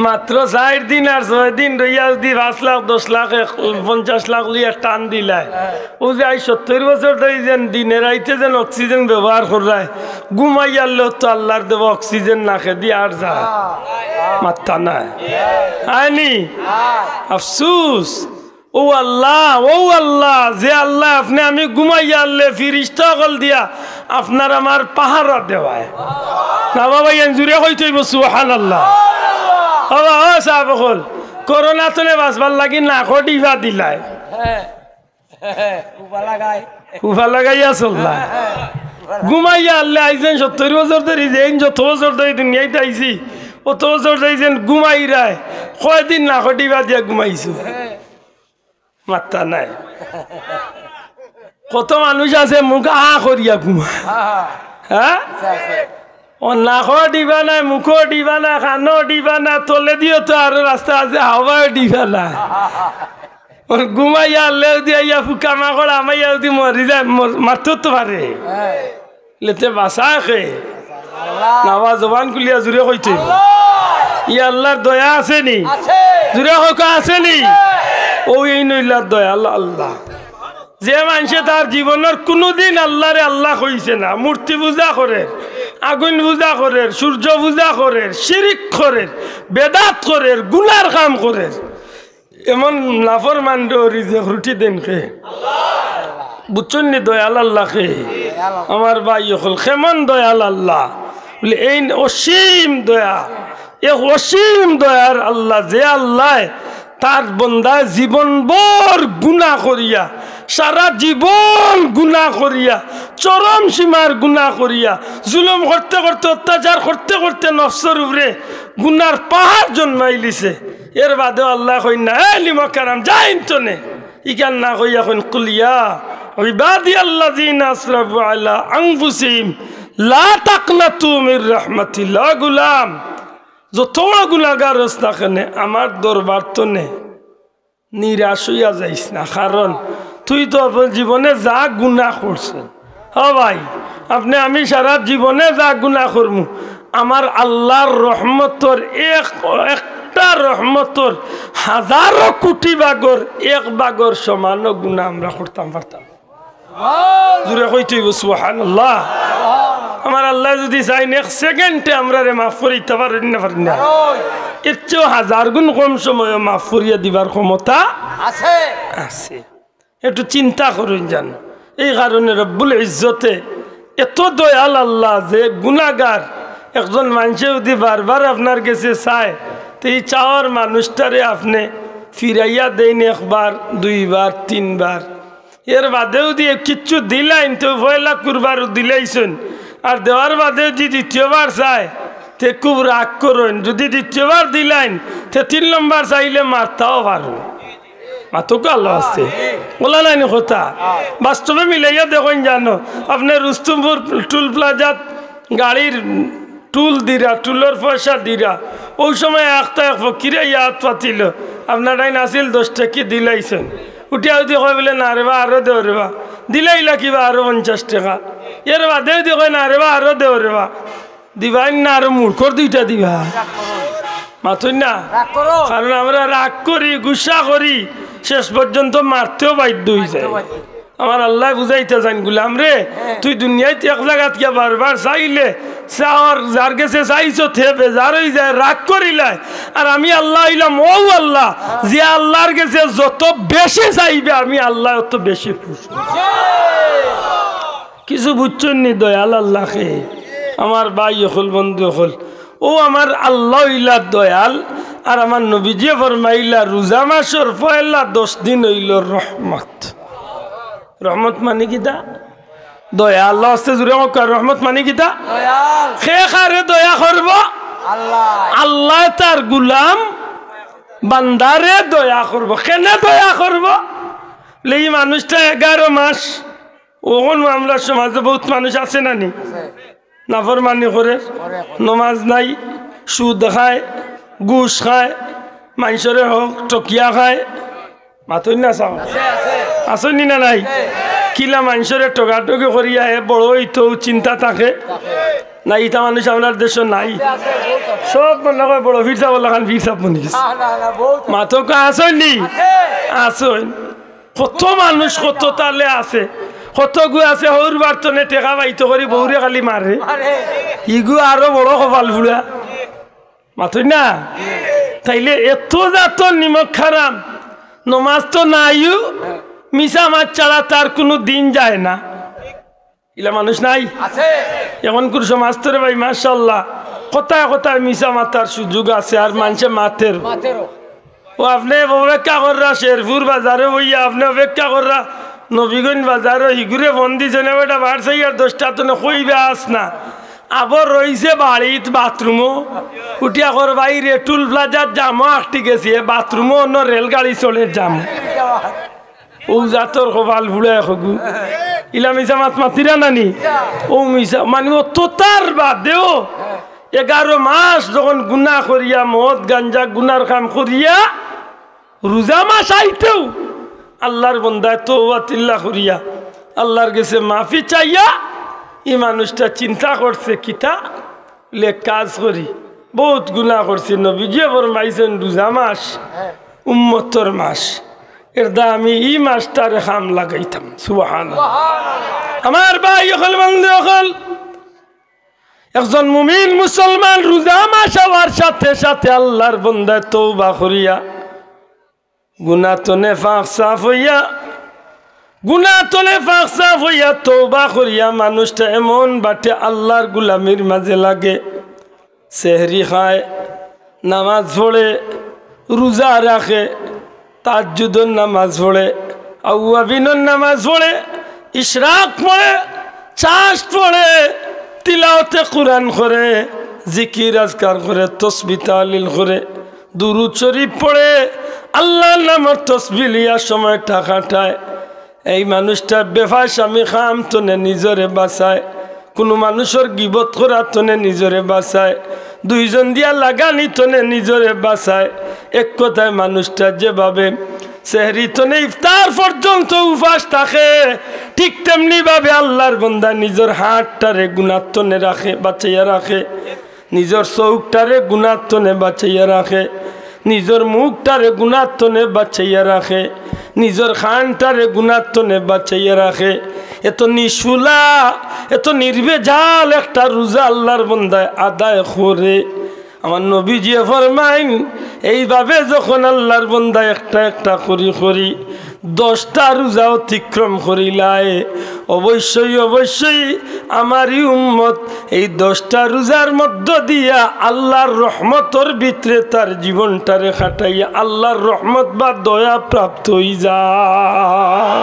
মাত্র 4 দিন আর 6 দিন রইয়া যদি 5 লাখ 10 লাখ 50 লাখ লিয়া টান দিলায় ও যে 70 বছর ধরে যেন দিনে রাইতে যেন অক্সিজেন ব্যবহার করায় ঘুমাইয়ালেও তো আল্লাহর দেব অক্সিজেন না খেদি আর যা মাত্তা নাই আইনি আফসুস ও আল্লাহ যে আল্লাহ আপনি আমি ঘুমাইয়া আল্লে ফিরিস্তা কল দিয়া আপনার আমার পাহারা দেওয়ায় না বাবা জুড়ে হইতে সুবহানাল্লাহ বাবা ও সাহেব হল করোনা তো বাঁচবার লাগি না ডিভা দিলাই উফা লাগাইয়া চললা ঘুমাইয়া আল্লে আইছেন 70 বছর ধরে যে যত বছর ধরে দুনিয়াতে আইছি অত বছর ধরেছেন ঘুমাই রায় কয়দিন না ডিভা দিয়া ঘুমাইছো মাত্তা নাই কত মানুষ আছে মুখ করিয়া ঘুমায় হ্যাঁ ও নাকও দিবা নাই মুখও দিবা না কানও দিবা না তলে দিও তো আরো রাস্তা আছে হাওয়াও দিবা না ওর ঘুমাইয়া আল্লেও দিয়া ইয়া ফুকা মাকড় আমাইয়া যদি মরি যায় মারতেও তো পারে লেতে বাসা খে নাবা জবান খুলিয়া জুড়ে কইতে ইয়া আল্লাহর দয়া আছে নি জুড়ে হোক আছে নি ওই নইলার দয়া আল্লাহ যে মানুষে তার জীবনের কোনোদিন আল্লাহরে আল্লাহ কইছে না মূর্তি পূজা করে আগুন পূজা করে সূর্য পূজা করে শিরিক করে বেদাত করে গুনার কাম করে এমন নাফরমান যে রুটি দেন খে বুঝছেন নি দয়াল আল্লাহ খে আমার ভাই হল কেমন দয়াল আল্লাহ বলে এই অসীম দয়া এ অসীম দয়ার আল্লাহ যে আল্লাহ তার বন্দা জীবন ভর গুনাহ করিয়া সারা জীবন গুনাহ করিয়া চরম সীমার গুনাহ করিয়া জুলুম করতে করতে অত্যাচার করতে করতে নফসের উপরে গুনার পাহাড় জন্মাই লিছে এর বাদেও আল্লাহ কই না এ লিমাকারাম যাইন তো নে ইকান না কইয়া কইন কুলিয়া ইবাদি আল্লাযিনা আসরাফু আলা আনফুসিহিম লা তাকনাতু মির রাহমাতিল্লাহ গুলাম যত গুনাহগার রাস্তা খানে আমার দরবার তো নে নিরাশ হইয়া যাইস না কারণ তুই তো জীবনে যা গুনাহ করছেন ও ভাই আপনি আমি সারা জীবনে যা গুনাহ করমু আমার আল্লাহর রহমতর একটা রহমতর হাজারো কোটি ভাগর এক ভাগর সমান গুনাহ আমরা করতাম পারতাম জুড়ে কইতে সুবহানাল্লাহ আমার আল্লাহ যদি চাই এক সেকেন্ডে আমরা রে মাফ করিতে পারেন না পারেন না এর চেয়েও 1000 গুণ কম সময়ে মাফ করিয়া দিবার ক্ষমতা আছে আছে একটু চিন্তা করুন জান এই কারণে রব্বুল ইজ্জতে এত দয়াল আল্লাহ যে গুনাহগার একজন মানুষে যদি বারবার আপনার কাছে চায় তো এই চাওয়ার মানুষটারে আপনি ফিরাইয়া দেন একবার দুইবার তিনবার এর বাদেও দিয়ে কিচ্ছু দিলাইন তো পয়লা কুরবারও দিলাইছেন আর দেওয়ার বাদে যদি দ্বিতীয়বার চায় তে খুব রাগ করেন যদি দ্বিতীয়বার দিলাইন তে 3 নম্বর চাইলে মারতাও পারো মাতুক আল্লাহ আছে বলা নাই কথা বাস্তবে মিলাইয়া দেখুন জানো আপনার রুস্তমপুর টুল প্লাজাত গাড়ির টুল দিরা টুলের পয়সা দিরা ওই সময় একটা এক ফকিরে ইয়াদ পাতিল আপনার টাইন আসিল 10 টাকা দিলাইছেন উঠিয়া যদি কয় বলে না রে বা আরো দেও রে বা দিলাইলা কিবা আরো 50 টাকা এর বাদেও দি কয় না রে বা আরো দেও রে বা দিবাই না আরো মূর্খর 2টা দিবা মাথুন না কারণ আমরা রাগ করি গুসা করি শেষ পর্যন্ত মারতেও বাধ্য হয়ে যায় আমার আল্লাহ বুঝাইতে যান গুলাম রে তুই দুনিয়াতে এক জায়গাত গিয়া বারবার চাইলে চাওয়ার যার কাছে চাইছো থে বেজার হয়ে যায় রাগ করিলাই আর আমি আল্লাহ ইলাম ও আল্লাহ যে আল্লাহর কাছে যত বেশি চাইবে আমি আল্লাহ অত বেশি খুশি কিছু বুঝছেন নি দয়াল আল্লাহকে আমার ভাই হল বন্ধু হল ও আমার আল্লাহ ইলা দয়াল আর আমার নবীজি ফরমাইলা রোজা মাসের পয়লা 10 দিন হইল রহমত রহমত মানে কিতা দয়া আল্লাহ আস্তে জুড়ে রহমত মানে কিতা খে খারে দয়া করব আল্লাহ তার গুলাম বান্দারে দয়া করব কেনে দয়া করব এই মানুষটা 11 মাস ওখন আমরা সমাজে বহুত মানুষ আছে না নি নাফরমানি করে নমাজ নাই সুদ খায় ঘুষ খায় মানুষরে হোক টকিয়া খায় মাথুন না চাও আসনি না নাই কিলা মানুষরে টকাটকি করিয়া হে বড় হইতো চিন্তা থাকে না ইটা মানুষ আপনার দেশ নাই সব মনে হয় বড় ফিরসা বলা খান ফিরসা বনি মাথক আসনি আসন কত মানুষ কত তালে আছে কত গু আছে হৌর বার্তনে টেকা বাইতো করি বৌরে খালি মারে ইগু আরো বড় কপাল ফুড়া মাথই না তাইলে এত যাত নিমক খারাম নমাজ তো নাইও মিশা মাছ ছাড়া তার কোনো দিন যায় না ইলা মানুষ নাই এখন কোন সমাজ তো রে ভাই মাশাআল্লাহ কোথায় কোথায় মিশা মাতার সুযোগ আছে আর মানুষে মাতের ও আপনি অপেক্ষা কররা শেরপুর বাজারে বইয়া আপনি অপেক্ষা কররা নবীগঞ্জ বাজারে হিগুরে বন্দি জনে বেটা বাড়ছে আর 10টা তো কইবে আস না আবার রইছে বাড়িত বাথরুমও উঠিয়া কর বাইরে টুল প্লাজার জামও আটটি গেছি বাথরুমও অন্য রেলগাড়ি চলে জাম ও জাতর কপাল ফুড়ে খগু ইলা মিশা মাত মাতিরা নানি ও মিশা মানে ও তোতার বাদেও 11 মাস যখন গুনাহ করিয়া মদ গাঞ্জা গুনার কাম করিয়া রোজা মাস আইতেও আল্লাহর বন্দায় তওবা তিল্লা করিয়া আল্লাহর কাছে মাফি চাইয়া এই মানুষটা চিন্তা করছে কিতা লে কাজ করি বহুত গুনাহ করছি নবীজি ফরমাইছেন রোজা মাস উম্মতর মাস এর দা আমি এই মাসটারে খাম লাগাইতাম সুবহানাল্লাহ আমার ভাই হল বন্ধু হল একজন মুমিন মুসলমান রোজা মাস হওয়ার সাথে সাথে আল্লাহর বান্দায় তওবা করিয়া গুনাহ তো নেফাক সাফ হইয়া গুনাহ তো নেফাক সাফ হইয়া তওবা করিয়া মানুষটা এমন বাটে আল্লাহর গোলামির মাঝে লাগে সেহরি খায় নামাজ পড়ে রোজা রাখে তাহাজ্জুদের নামাজ পড়ে আউয়াবিনের নামাজ পড়ে ইশরাক পড়ে চাষ পড়ে তিলাওয়াতে কুরআন করে জিকির আজকার করে তাসবিহ তাহলিল করে দুরূদ শরীফ পড়ে আল্লাহর নামের তাসবিহ লিয়া সময়টা কাটায় এই মানুষটা বেফাশামি খাম তনে নিজরে বাঁচায় কোনো মানুষের গিবত করা তনে নিজরে বাঁচায় দুইজন দিয়া লাগানি তনে নিজরে বাঁচায় এক কথায় মানুষটা যেভাবে সেহরি তনে ইফতার পর্যন্ত উপাস থাকে ঠিক তেমনি ভাবে আল্লাহর বান্দা নিজের হাতটারে গুনাহ তনে রাখে বাঁচাইয়া রাখে নিজের চৌকটারে গুনাহ তনে বাঁচাইয়া রাখে নিজের মুখটারে গুনাহ তনে বাঁচাইয়া রাখে নিজের খানটারে গুনাহ তনে বাঁচাইয়া রাখে এত নিশুলা এত নির্বেজাল একটা রোজা আল্লাহর বান্দায় আদায় করে আমার নবীজি ফরমাইন এইভাবে যখন আল্লাহর বান্দা একটা একটা করি 10টা রোজা অতিক্রম করিলায় অবশ্যই অবশ্যই আমারই উম্মত এই 10টা রোজার মধ্য দিয়া আল্লাহর রহমতর ভিতরে তার জীবনটারে খাটাইয়া আল্লাহর রহমত বা দয়া প্রাপ্ত হয়ে যায়।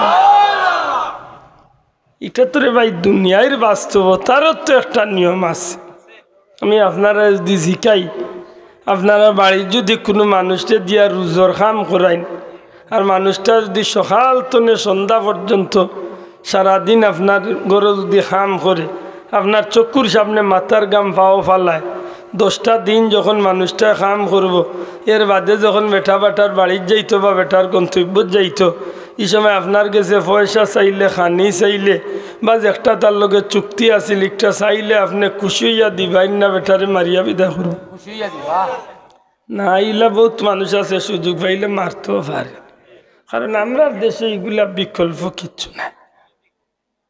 এটা তো রে ভাই দুনিয়ার বাস্তবতারও তো একটা নিয়ম আছে। আমি আপনারা যদি শিখাই, আপনারা বাড়ির যদি কোনো মানুষকে দিয়া রোজর কাম করাইন আর মানুষটা যদি সকাল তনে সন্ধ্যা পর্যন্ত সারাদিন আপনার ঘরে যদি কাম করে আপনার চক্ষুর সামনে মাথার গাম পাও ফালায় 10টা দিন যখন মানুষটা কাম করব এর বাদে যখন বেটা বেটার বাড়ির যাইতো বা বেটার গন্তব্য যাইতো এই সময় আপনার কাছে পয়সা চাইলে খানি চাইলে বা একটা তার লগে চুক্তি আছিল একটা চাইলে আপনি খুশি হইয়া দিবাইন না বেটারে মারিয়া বিদায় করব না আইলা বহুত মানুষ আছে সুযোগ পাইলে মারতেও পারে, কারণ আমরা দেশে এইগুলা বিকল্প কিচ্ছু নাই,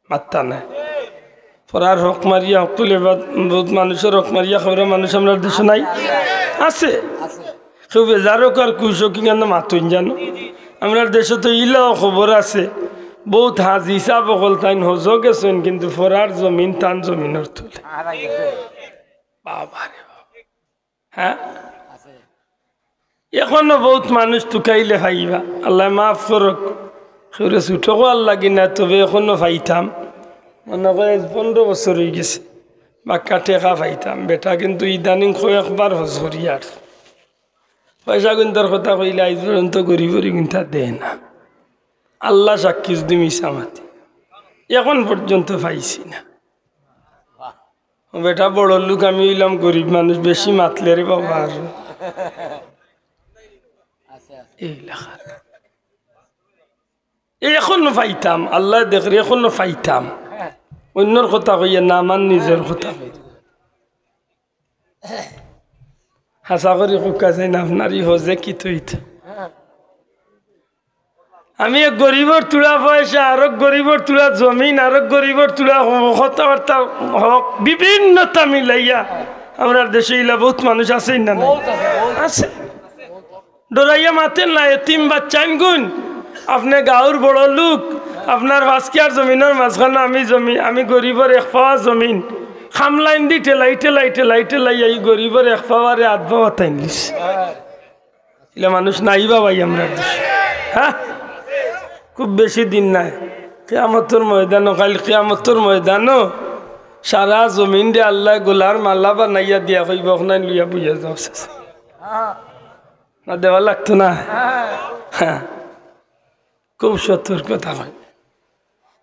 মাত্তা নাই। পড়ার হক মারিয়া হকুলে বহুত মানুষের হক মারিয়া খবরের মানুষ আমরা দেশে নাই আছে, কেউ বেজারও আর কুশো কিনা মাতুন জানো। আমরা দেশে তো ইলাও খবর আছে বহুত হাজি হিসাব অকল তাইন হজ গেছেন কিন্তু ফরার জমিন টান জমিনের তুলে বাবা রে হ্যাঁ। এখনো বহুত মানুষ টুকাইলে ভাইবা আল্লাহ মাফ করক, সেগুলো ছুটকো আল্লাহ কিনা তবে এখনো ভাইতাম মনে করে 15 বছর হয়ে গেছে বাক্কা টেকা পাইতাম বেটা, কিন্তু ইদানিং কয়েকবার হজ করি আর পয়সা গুন্তার কথা কইলে আজ পর্যন্ত গরিব কিন্তু দেয় না। আল্লাহ সাক্ষী যদি মিশা মাতি এখন পর্যন্ত পাইছি না। বেটা বড় লোক আমি হইলাম গরিব মানুষ, বেশি মাতলে রে বাবা আর এখনো পাইতাম আল্লাহ দেখরে এখনো পাইতাম। অন্যর কথা কইয়া না, আমার নিজের কথা কই হাসা করি কুকা চাই না আপনারই হজে কি তৈতে আমি এক গরিবর তুলা পয়সা আর গরিবর তুলা জমিন আর গরিবর তুলা কথাবার্তা হক বিভিন্নতা মিলাইয়া আমরা দেশে ইলা বহুত মানুষ আছে না আছে ডরাইয়া মাতেন না এতিম বাচ্চান গুণ আপনি গাঁর বড় লোক আপনার ভাস্কিয়ার জমিনের মাঝখানে আমি গরিবর এক পাওয়া জমিন খামলাইন দি ঠেলাই ঠেলাই ঠেলাই ঠেলাই এই গরিবর এক পাওয়ারে আধবা হতাইন লিস ইলা মানুষ নাই বাবাই আমরা হ্যাঁ খুব বেশি দিন নাই কিয়ামতের ময়দানও কাল কিয়ামতের ময়দানও সারা জমিন দিয়ে আল্লাহ গোলার মাল্লা বানাইয়া দিয়া কইব নাই লইয়া বুঝা যাও না দেওয়া লাগতো না হ্যাঁ খুব সতর্কতা হয়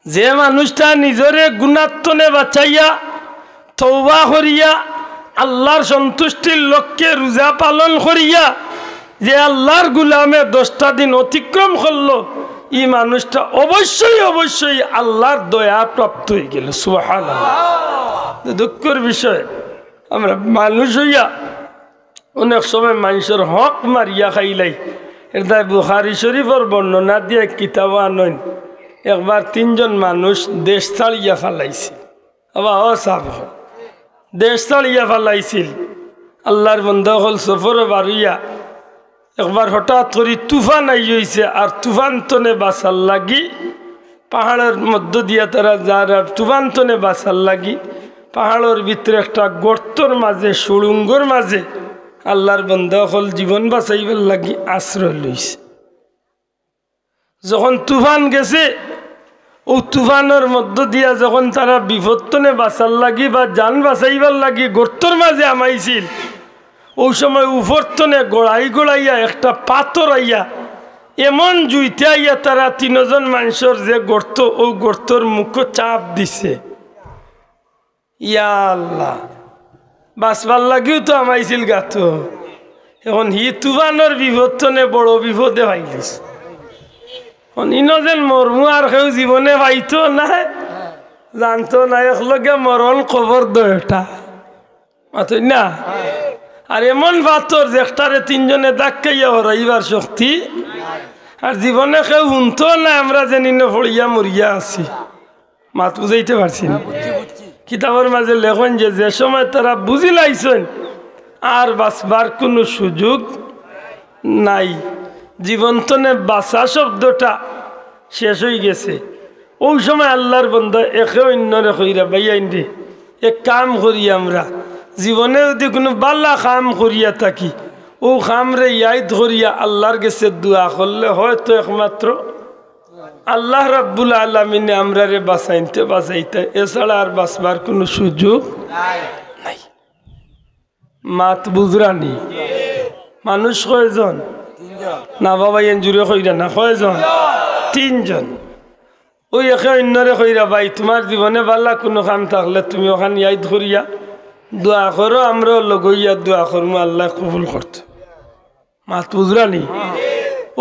যে মানুষটা নিজরে গুণাত্মনে বাঁচাইয়া তওবা করিয়া আল্লাহর সন্তুষ্টির লক্ষ্যে রোজা পালন করিয়া যে আল্লাহর গুলামে 10টা দিন অতিক্রম করলো এই মানুষটা অবশ্যই অবশ্যই আল্লাহর দয়া প্রাপ্ত হয়ে গেল সুবহানাল্লাহ দুঃখের বিষয় আমরা মানুষ হইয়া অনেক সময় মানুষের হক মারিয়া খাইলাই এটা বুখারী শরীফের বর্ণনা দিয়ে কিতাব আনইন একবার 3 জন মানুষ দেশ ছাড়িয়া ফেলাইছিল আবার অসাব দেশ ছাড়িয়া ফেলাইছিল আল্লাহর বন্ধা হল সফরে বাড়িয়া একবার হঠাৎ করে তুফান আই হয়েছে আর তুফান তনে বাসার লাগি পাহাড়ের মধ্য দিয়া তারা যার আর তুফান তনে বাসার লাগি পাহাড়ের ভিতরে একটা গর্তর মাঝে সুড়ুঙ্গর মাঝে আল্লাহর বন্ধা হল জীবন বাঁচাইবার লাগি আশ্রয় লইছে যখন তুফান গেছে ও তুফানের মধ্য দিয়া যখন তারা বিপত্তনে বাঁচার লাগি বা যান বাঁচাইবার লাগি গর্তর মাঝে আমাইছিল ওই সময় উপরতনে গোড়াইয়া একটা পাথর আইয়া এমন জুইতে আইয়া তারা 3 জন মানুষের যে গর্ত ও গর্তর মুখ চাপ দিছে ইয়া আল্লাহ বাঁচবার লাগিও তো আমাইছিল গাত এখন হি তুফানের বিপত্তনে বড় বিপদে পাইলিস ইনজেন মরমু আর কেউ জীবনে পাইতো না জানতো না একলগে মরণ খবর দয়টা মাতই না আর এমন পাথর যে একটারে 3 জনে দাক্কাইয়া হরাইবার শক্তি আর জীবনে কেউ শুনতো না আমরা জানি না পড়িয়া মরিয়া আছি মাত বুঝাইতে পারছি না কিতাবের মাঝে লেখন যে সময় তারা বুঝি লাইছেন আর বাঁচবার কোনো সুযোগ নাই জীবন্তনে বাঁচা শব্দটা শেষ হয়ে গেছে ওই সময় আল্লাহর বন্ধা একে অন্যরে কইরা বাইয়াইন রে এক কাম করি আমরা জীবনে যদি কোনো বাল্লা কাম করিয়া থাকি ও কামরে ইয়াদ করিয়া আল্লাহর কাছে দোয়া করলে হয়তো একমাত্র আল্লাহ রাব্বুল আলামিনে আমরা রে বাঁচাইতে এছাড়া আর বাঁচবার কোনো সুযোগ নাই মাত বুঝরানি মানুষ কয়জন না বাবা এন জুড়ে কইরা না কয়জন 3 জন ওই একে অন্যরে কইরা ভাই তোমার জীবনে বাল্লা কোনো কাম থাকলে তুমি ওখানে ইয়াদ করিয়া দোয়া করো আমরা লগইয়া দোয়া করবো আল্লাহ কবুল করতো মাত বুঝরানি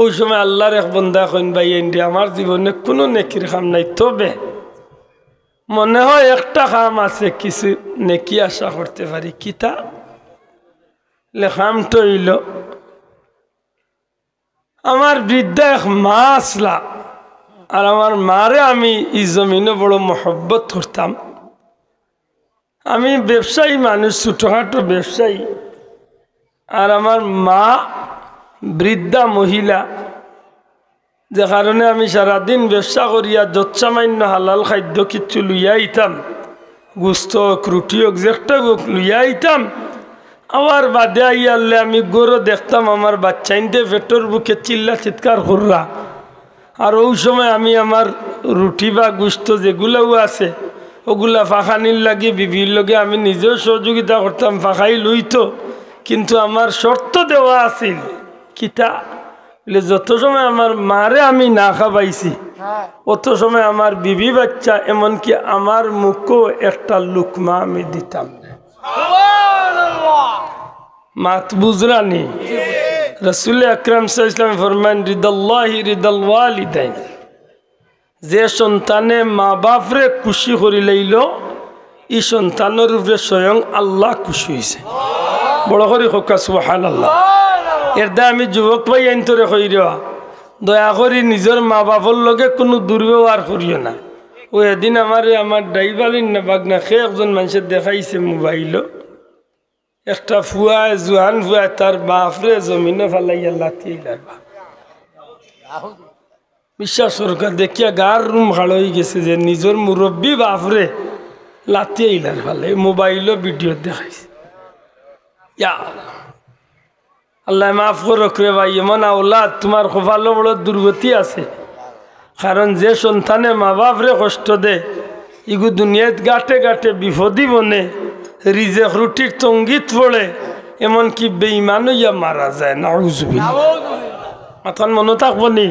ওই সময় আল্লাহর এক বন্ধা কইন ভাই এন্ডি আমার জীবনে কোনো নেকির কাম নাই তবে মনে হয় একটা কাম আছে কিছু নেকি আশা করতে পারি কিতা লেখামটা হইল আমার বৃদ্ধা এক মা আসলা আর আমার মারে আমি এই জমিনে বড় মহব্বত করতাম আমি ব্যবসায়ী মানুষ ছোটখাটো ব্যবসায়ী আর আমার মা বৃদ্ধা মহিলা যে কারণে আমি সারাদিন ব্যবসা করিয়া যত সামান্য হালাল খাদ্য কিছু লইয়া আইতাম গুস্ত রুটি হোক যেটা হোক লইয়া আইতাম আবার বাদে আইয়ালে আমি গরু দেখতাম আমার বাচ্চাইনতে পেটর বুকে চিল্লা চিৎকার কররা আর ওই সময় আমি আমার রুটি বা গুস্ত যেগুলোও আছে ওগুলা ফাঁকানির লাগে বিবির লগে আমি নিজেও সহযোগিতা করতাম ফাঁকাই লইতো কিন্তু আমার শর্ত দেওয়া আছিল কিতা বলে যত সময় আমার মারে আমি না খাবাইছি অত সময় আমার বিবি বাচ্চা এমনকি আমার মুখও একটা লুকমা আমি দিতাম না মাত বুঝরানি রাসূল আকরাম সাল্লাল্লাহু আলাইহি ওয়াসাল্লাম ফরমান রিদাল্লাহি রিদাল ওয়ালিদাইন যে সন্তানে মা বাপরে খুশি করি লইল এই সন্তানের উপরে স্বয়ং আল্লাহ খুশি হয়েছে। বড় করে হোক সুবহানাল্লাহ। এর দ্বারা আমি যুবক ভাই আইনতরে হই রা, দয়া করি নিজের মা বাপর লগে কোনো দুর্ব্যবহার করিও না। ও এদিন আমার ড্রাইভারিন না বাগনা খেয়ে একজন মানুষের দেখাইছে মোবাইলও, একটা ফুয়া জোয়ান ফুয়া তার বাপরে জমিনে ফেলাইয়া লাথিয়ে লাগবা। বিশ্বাস সরকার দেখিয়া গার রুম ভালো হয়ে গেছে যে নিজের মুরব্বী বাপরে লাথিয়ে ইলার ফেলে মোবাইলও ভিডিও দেখাইছে। আল্লাহ মাফ করো রে ভাই, এমন আওলাদ তোমার কপালে বড় দুর্গতি আছে। কারণ যে সন্তানে মা বাপরে কষ্ট দে ইগু দুনিয়াত গাটে গাটে বিপদী বনে রিজেক রুটির তঙ্গিত পড়ে, এমনকি বেঈমান হইয়া মারা যায়। নাউজুবিল্লাহ। এখন মনে থাকবো নি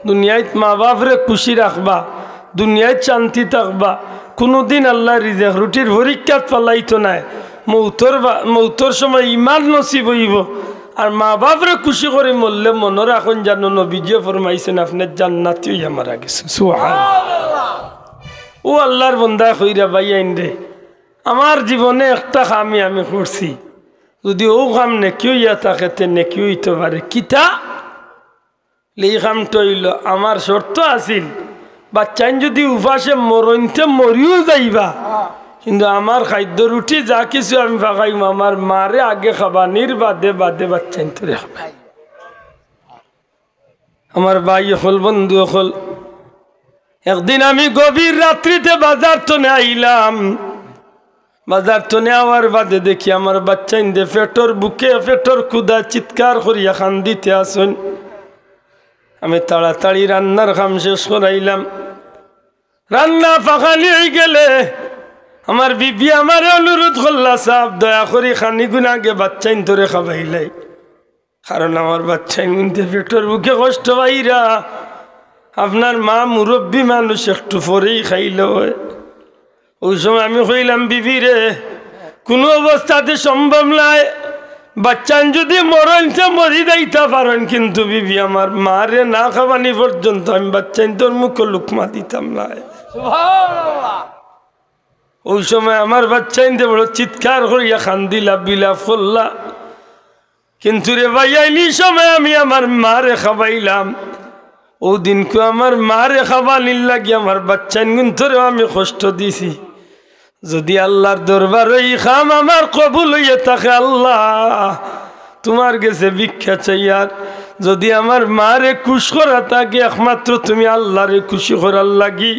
দুনিয়াত মা বাপরে খুশি রাখবা, দুনিয়ায় শান্তি থাকবা। কোনোদিন আল্লাহ রিজেক রুটির পরীক্ষাত পালাইতো নাই। মৌতর সময় ইমান নসিব হইব। আর মা বাপরে খুশি করে মরলে মনে রাখুন জানো নবীজিও ফরমাইছেন আপনার জান্নাতি হইয়া মারা গেছে। সুবহানাল্লাহ। ও আল্লাহর বন্দা কইরা ভাই আইন রে, আমার জীবনে একটা কামই আমি করছি, যদি ও কাম নেকি হইয়া থাকে তে নেকি হইতে পারে। কিতা এই কামটা হইল আমার শর্ত আছিল বাচ্চাইন যদি উপাসে মরণতে মরিও যাইবা, কিন্তু আমার খাদ্য রুটি যা কিছু আমি ফাঁকাইম আমার মারে আগে খাবা, বাদে বাদে বাচ্চাইন তোরে খাবা। আমার ভাই হল বন্ধু হল, একদিন আমি গভীর রাত্রিতে বাজার টনে আইলাম। বাজার টনে আওয়ার বাদে দেখি আমার বাচ্চাইন দে পেটর বুকে পেটর ক্ষুদা চিৎকার করিয়া কান্দিতে আসুন। আমি তাড়াতাড়ি রান্নার কাম শেষ করাইলাম। রান্না ফাঁকালি হয়ে গেলে আমার বিবি আমার অনুরোধ করলা, সাহেব দয়া করি খানিগুণ আগে বাচ্চাইন ধরে খাবাইলাই, কারণ আমার বাচ্চাইন কিন্তু পেটর বুকে কষ্ট পাইরা আপনার মা মুরব্বী মানুষ একটু পরেই খাইল। ওই সময় আমি কইলাম বিবি রে, কোনো অবস্থাতে সম্ভব নাই, বাচ্চান যদি মরণতে মরি যাইতে পারেন, কিন্তু বিবি আমার মা রে না খাবানি পর্যন্ত আমি বাচ্চাইন তোর মুখে লুকমা দিতাম না। ওই সময় আমার বাচ্চাইনতে বড় চিৎকার করিয়া কান্দিলা বিলাপ করলা। কিন্তু রে ভাই আইনি সময় আমি আমার মারে খাবাইলাম। ও দিনকে আমার মারে খাবানির লাগি আমার বাচ্চাইন কিন্তু আমি কষ্ট দিছি। যদি আল্লাহর দরবার এই খাম আমার কবুল হইয়া থাকে, আল্লাহ তোমার গেছে ভিক্ষা চাই। আর যদি আমার মারে খুশ করা থাকে একমাত্র তুমি আল্লাহরে খুশি করার লাগি,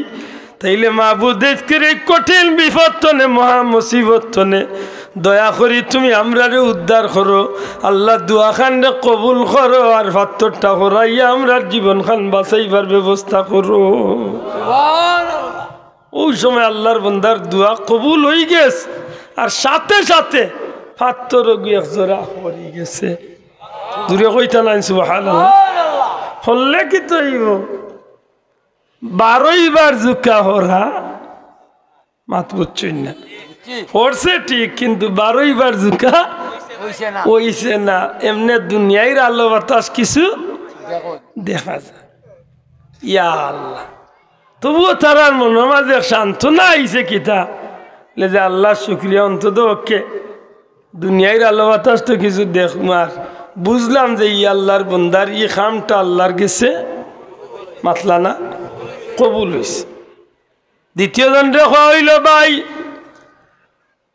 তাইলে মাহবুদের এই কঠিন বিপদনে মহা মুসিবতনে দয়া করি তুমি আমরারে উদ্ধার করো। আল্লাহ দুয়া খানরে কবুল করো আর পাত্তরটা করাইয়া আমরার জীবন খান বাঁচাইবার ব্যবস্থা করো। ওই সময় আল্লাহর বন্দার দুয়া কবুল হয়ে গেছে, আর সাথে সাথে পাত্তর গিয়ে জোড়া হয়ে গেছে। দূরে কইতা নাই সুবহানাল্লাহ। হলে কি তো 12 বার জুকা হরা মাত বুঝছই না, পড়ছে ঠিক কিন্তু 12 বার জুকা হইছে না। এমনি দুনিয়ার আলো বাতাস কিছু দেখা যায়। ইয়া আল্লাহ, তবুও তারার মনের মাঝে সান্ত্বনা আইছে কিতা যে আল্লাহ শুক্রিয়া, অন্তত ওকে দুনিয়ার আলো বাতাস তো কিছু দেখমার বুঝলাম যে ই আল্লাহর বন্দার ই খামটা আল্লাহর গেছে মাতলা না কবুল হয়েছে। দ্বিতীয় জনরে হইল ভাই,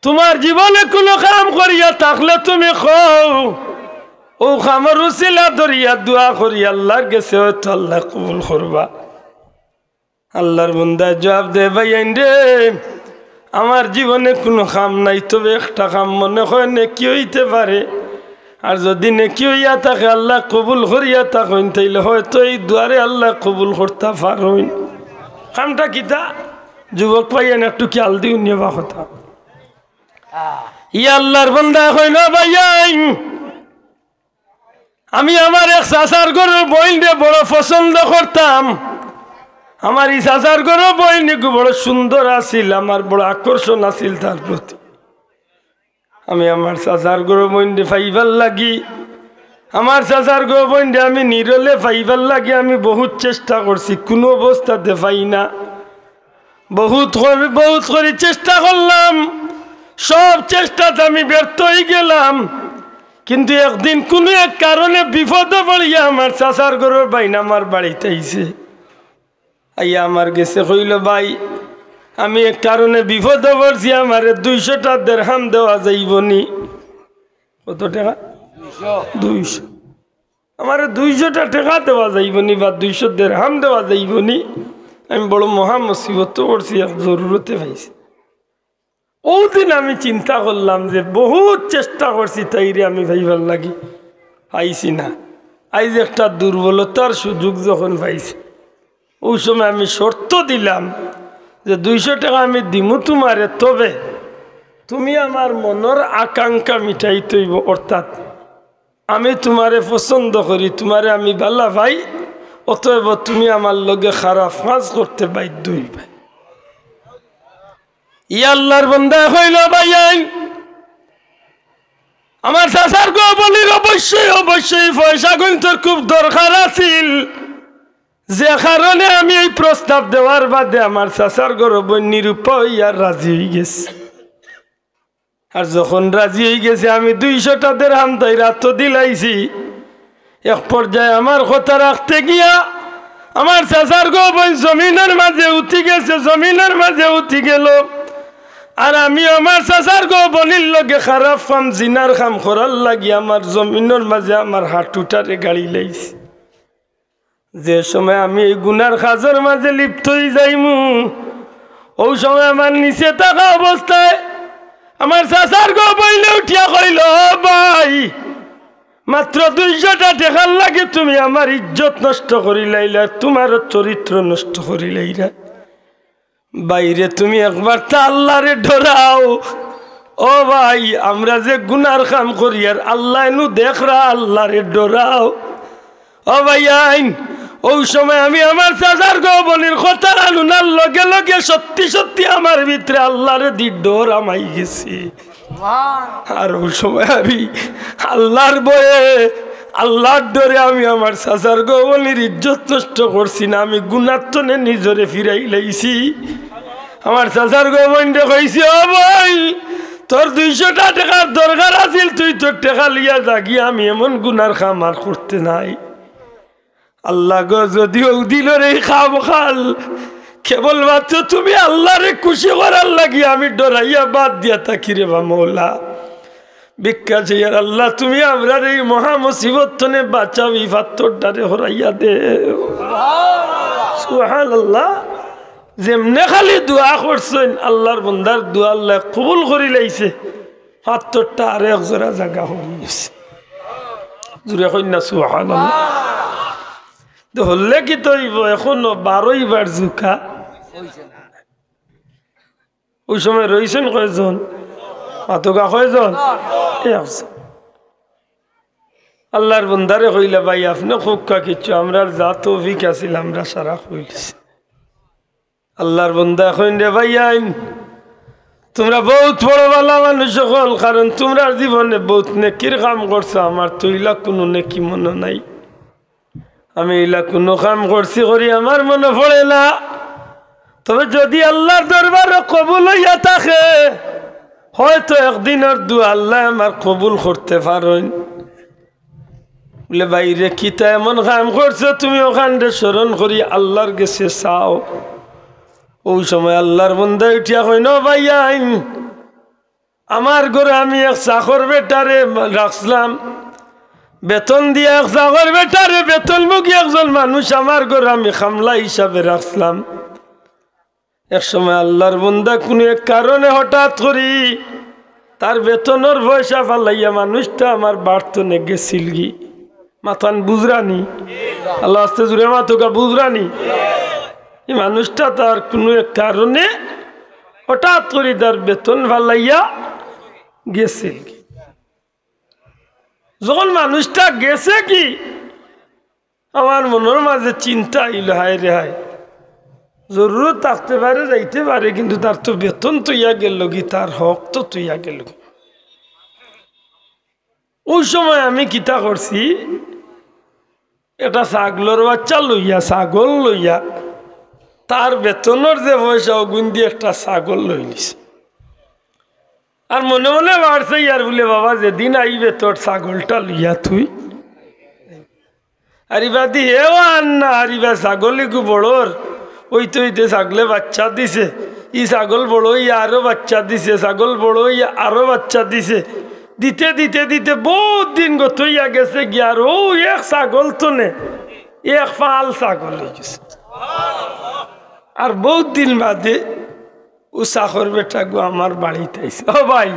তোমার জীবনে কোনো কাম করিয়া থাকলে তুমি কও, ও খামর উসিলা ধরিয়া দোয়া করি আল্লাহর গেছে, হয়তো আল্লাহ কবুল করবা। আল্লাহর বন্দা জবাব দে, ভাই রে আমার জীবনে কোনো কাম নাই, তবে একটা কাম মনে হয় নেকি হইতে পারে। আর যদি নেকি হইয়া থাকে আল্লাহ কবুল করিয়া থাকেন, তাইলে হয়তো এই দুয়ারে আল্লাহ কবুল করতে পারেন। কামটা কিতা যুবক ভাইয়েন একটু খেয়াল দিও নেবা কথা। ই আল্লাহর বন্দা হইল ভাইয়াই, আমি আমার এক চাচার গরুর বইনরে বড় পছন্দ করতাম। আমার এই চাচার গরু বইনি বড় সুন্দর আছিল, আমার বড় আকর্ষণ আছিল তার প্রতি। আমি আমার চাচার গরু বইনরে পাইবার লাগি, আমার চাচার গরু বইনরে আমি নিরলে পাইবার লাগি আমি বহুত চেষ্টা করছি, কোনো অবস্থাতে পাই না। বহুত করে চেষ্টা করলাম, সব চেষ্টাতে আমি ব্যর্থ হয়ে গেলাম। কিন্তু একদিন কোনো এক কারণে বিপদে পড়িয়া আমার চাচার ঘরের বাইনা আমার বাড়িতে আইছে। আইয়া আমার গেছে কইল, ভাই আমি এক কারণে বিপদে পড়ছি, আমার 200টা দিরহাম দেওয়া যাইবনি। কত টাকা? 200। আমার 200টা টাকা দেওয়া যাইবনি বা 200 দিরহাম দেওয়া যাইবনি। আমি বড় মহা মুসিবত করছি, এক জরুরতে পাইছি। ওদিন আমি চিন্তা করলাম যে বহুত চেষ্টা করছি তাইরে আমি ভাইবার লাগি, পাইছি না। আইজ একটা দুর্বলতার সুযোগ যখন পাইছি, ওই সময় আমি শর্ত দিলাম যে 200 টাকা আমি দিমু তোমারে, তবে তুমি আমার মনের আকাঙ্ক্ষা মিটাই তৈব, অর্থাৎ আমি তোমারে পছন্দ করি, তোমারে আমি ভালো ভাই, অতএব তুমি আমার লগে খারাপ কাজ করতে বাধ্য হইবে। ইয়া আল্লাহর বান্দা হইল, ভাই আমার চাচার গো বলির অবশ্যই অবশ্যই পয়সা কিন্তু খুব দরকার আছিল, যে কারণে আমি এই প্রস্তাব দেওয়ার বাদে আমার চাচার গর নিরুপায় আর রাজি হয়ে গেছে। আর যখন রাজি হয়ে গেছে আমি 200টা দিরহাম তাইরা তো দিলাইছি। এক পর্যায়ে আমার কথা রাখতে গিয়া আমার চাচার গো জমিনের মাঝে উঠি গেছে, জমিনের মাঝে উঠি গেল। আর আমি আমার চাচার গো বলির লগে খারাপ কাম জিনার কাম করার লাগি আমার জমিনের মাঝে আমার হাঁটুটারে গাড়ি লাইছি। যে সময় আমি এই গুনার কাজের মাঝে লিপ্ত হয়ে যাইমু, ওই সময় আমার নিচে থাকা অবস্থায় আমার চাচার গো বইলে উঠিয়া কইল, ভাই মাত্র 200টা টাকার লাগে তুমি আমার ইজ্জত নষ্ট করি লাইলা, তোমার চরিত্র নষ্ট করি লাইলা। বাইরে তুমি একবার তা আল্লাহরে ডরাও। ও ভাই আমরা যে গুনার কাম করি আর আল্লাহ নু দেখরা, আল্লাহরে ডরাও। ও ভাই আইন ওই সময় আমি আমার চাচার গো বলির কথা আনুনার লগে লগে সত্যি সত্যি আমার ভিতরে আল্লাহরে দি ডর আমাই গেছি। আর ওই সময় আমি আল্লাহর বয়ে, আল্লাহর ডরে আমি আমার চাচার গো বলির ইজ্জত নষ্ট করছি না, আমি গুনাত্তনে নিজরে ফিরাই লাইছি। আমার চাচার গো বন্ধে কইছি, ও ভাই তোর 200টা টাকার দরকার আছিল, তুই তোর টাকা লিয়া জাগি, আমি এমন গুনার কাম আর করতে নাই। আল্লাহ গো যদিও দিল রে খাম খাল, কেবলমাত্র তুমি আল্লাহরে খুশি করার লাগি আমি ডরাইয়া বাদ দিয়া থাকি রে বা মৌলা। ভিক্ষা চাইয়ার আল্লাহ তুমি আমরা এই মহা মুসিবত তনে বাঁচাও, এই পাথরটারে হরাইয়া দে। সুবহানাল্লাহ। যেমনে খালি দোয়া করছেন আল্লাহর বন্দার দোয়া আল্লাহ কবুল করি লাইছে, পাথরটা আর এক জোড়া জায়গা হয়ে গেছে। জুড়ে কই না সুবহানাল্লাহ। তো হলে কি তৈব এখনো 12 বার জুকা। ওই সময় রয়েছেন কয়জন? মাতকা কয়জন? একজন। আল্লাহর বন্দারে কইলা, ভাই আপনি খুব কিছু আমরা যা তৌফিক আছিল আমরা সারা কইলেছি। আল্লাহর বন্দা কইন রে ভাই আইন তোমরা বহুত বড় ভালো মানুষ সকল, কারণ তোমরা জীবনে বহুত নেকির কাম করছো, আমার তো ইলা কোনো নেকি মনে নাই। আমি ইলা কোনো কাম করছি করি আমার মনে পড়ে না। তবে যদি আল্লাহর দরবারে কবুল হইয়া থাকে, হয়তো একদিনের দোয়া আল্লাহ আমার কবুল করতে পারেন। বলে বাইরে কিতা এমন কাম করছো, তুমি ওখানে স্মরণ করি আল্লাহর কাছে চাও। ওই সময় আল্লাহর বন্দা উঠিয়া কইন, ভাই আইন আমার ঘরে আমি এক চাকর বেটারে রাখলাম, বেতন দিয়ে এক চাকর বেটারে, বেতনমুখী একজন মানুষ আমার ঘরে আমি খামলা হিসাবে রাখলাম। এক সময় আল্লাহর বন্দা কোনো এক কারণে হঠাৎ করি তার বেতনের পয়সা ফালাইয়া মানুষটা আমার বার্তনে গেছিল গি। মাথান বুঝরানি আল্লাহ আস্তে জুড়ে মাথা বুঝরানি। এই মানুষটা তার কোনো এক কারণে হঠাৎ করে তার বেতন ফালাইয়া গেছিল। যখন মানুষটা গেছে কি আমার মনের মাঝে চিন্তা আইল, হায় রে হায়, জরুরত থাকতে পারে যাইতে পারে, কিন্তু তার তো বেতন তুইয়া গেল কি, তার হক তো তুইয়া গেল। ওই সময় আমি কিতা করছি, এটা ছাগলের বাচ্চা লইয়া, ছাগল লইয়া তার বেতনের যে পয়সা ওগুন দিয়ে একটা ছাগল লই নিছে আর মনে মনে বাড়ছে ইয়ার বলে বাবা যেদিন আইবে তোর ছাগলটা লইয়া তুই আরিবা দি হেও আন না আরিবা ছাগলই কু বড়োর ওই তো হইতে ছাগলে বাচ্চা দিছে ই ছাগল বড় ইয়া আরো বাচ্চা দিছে ছাগল বড় ইয়া আরো বাচ্চা দিছে দিতে দিতে দিতে বহুত দিন গত হইয়া গেছে গিয়ার ও এক ছাগল তো নে এক ফাল ছাগল হয়ে গেছে আর বহুত দিন বাদে ও চাকর বেটা গো আমার বাড়িতে আইছে ও ভাই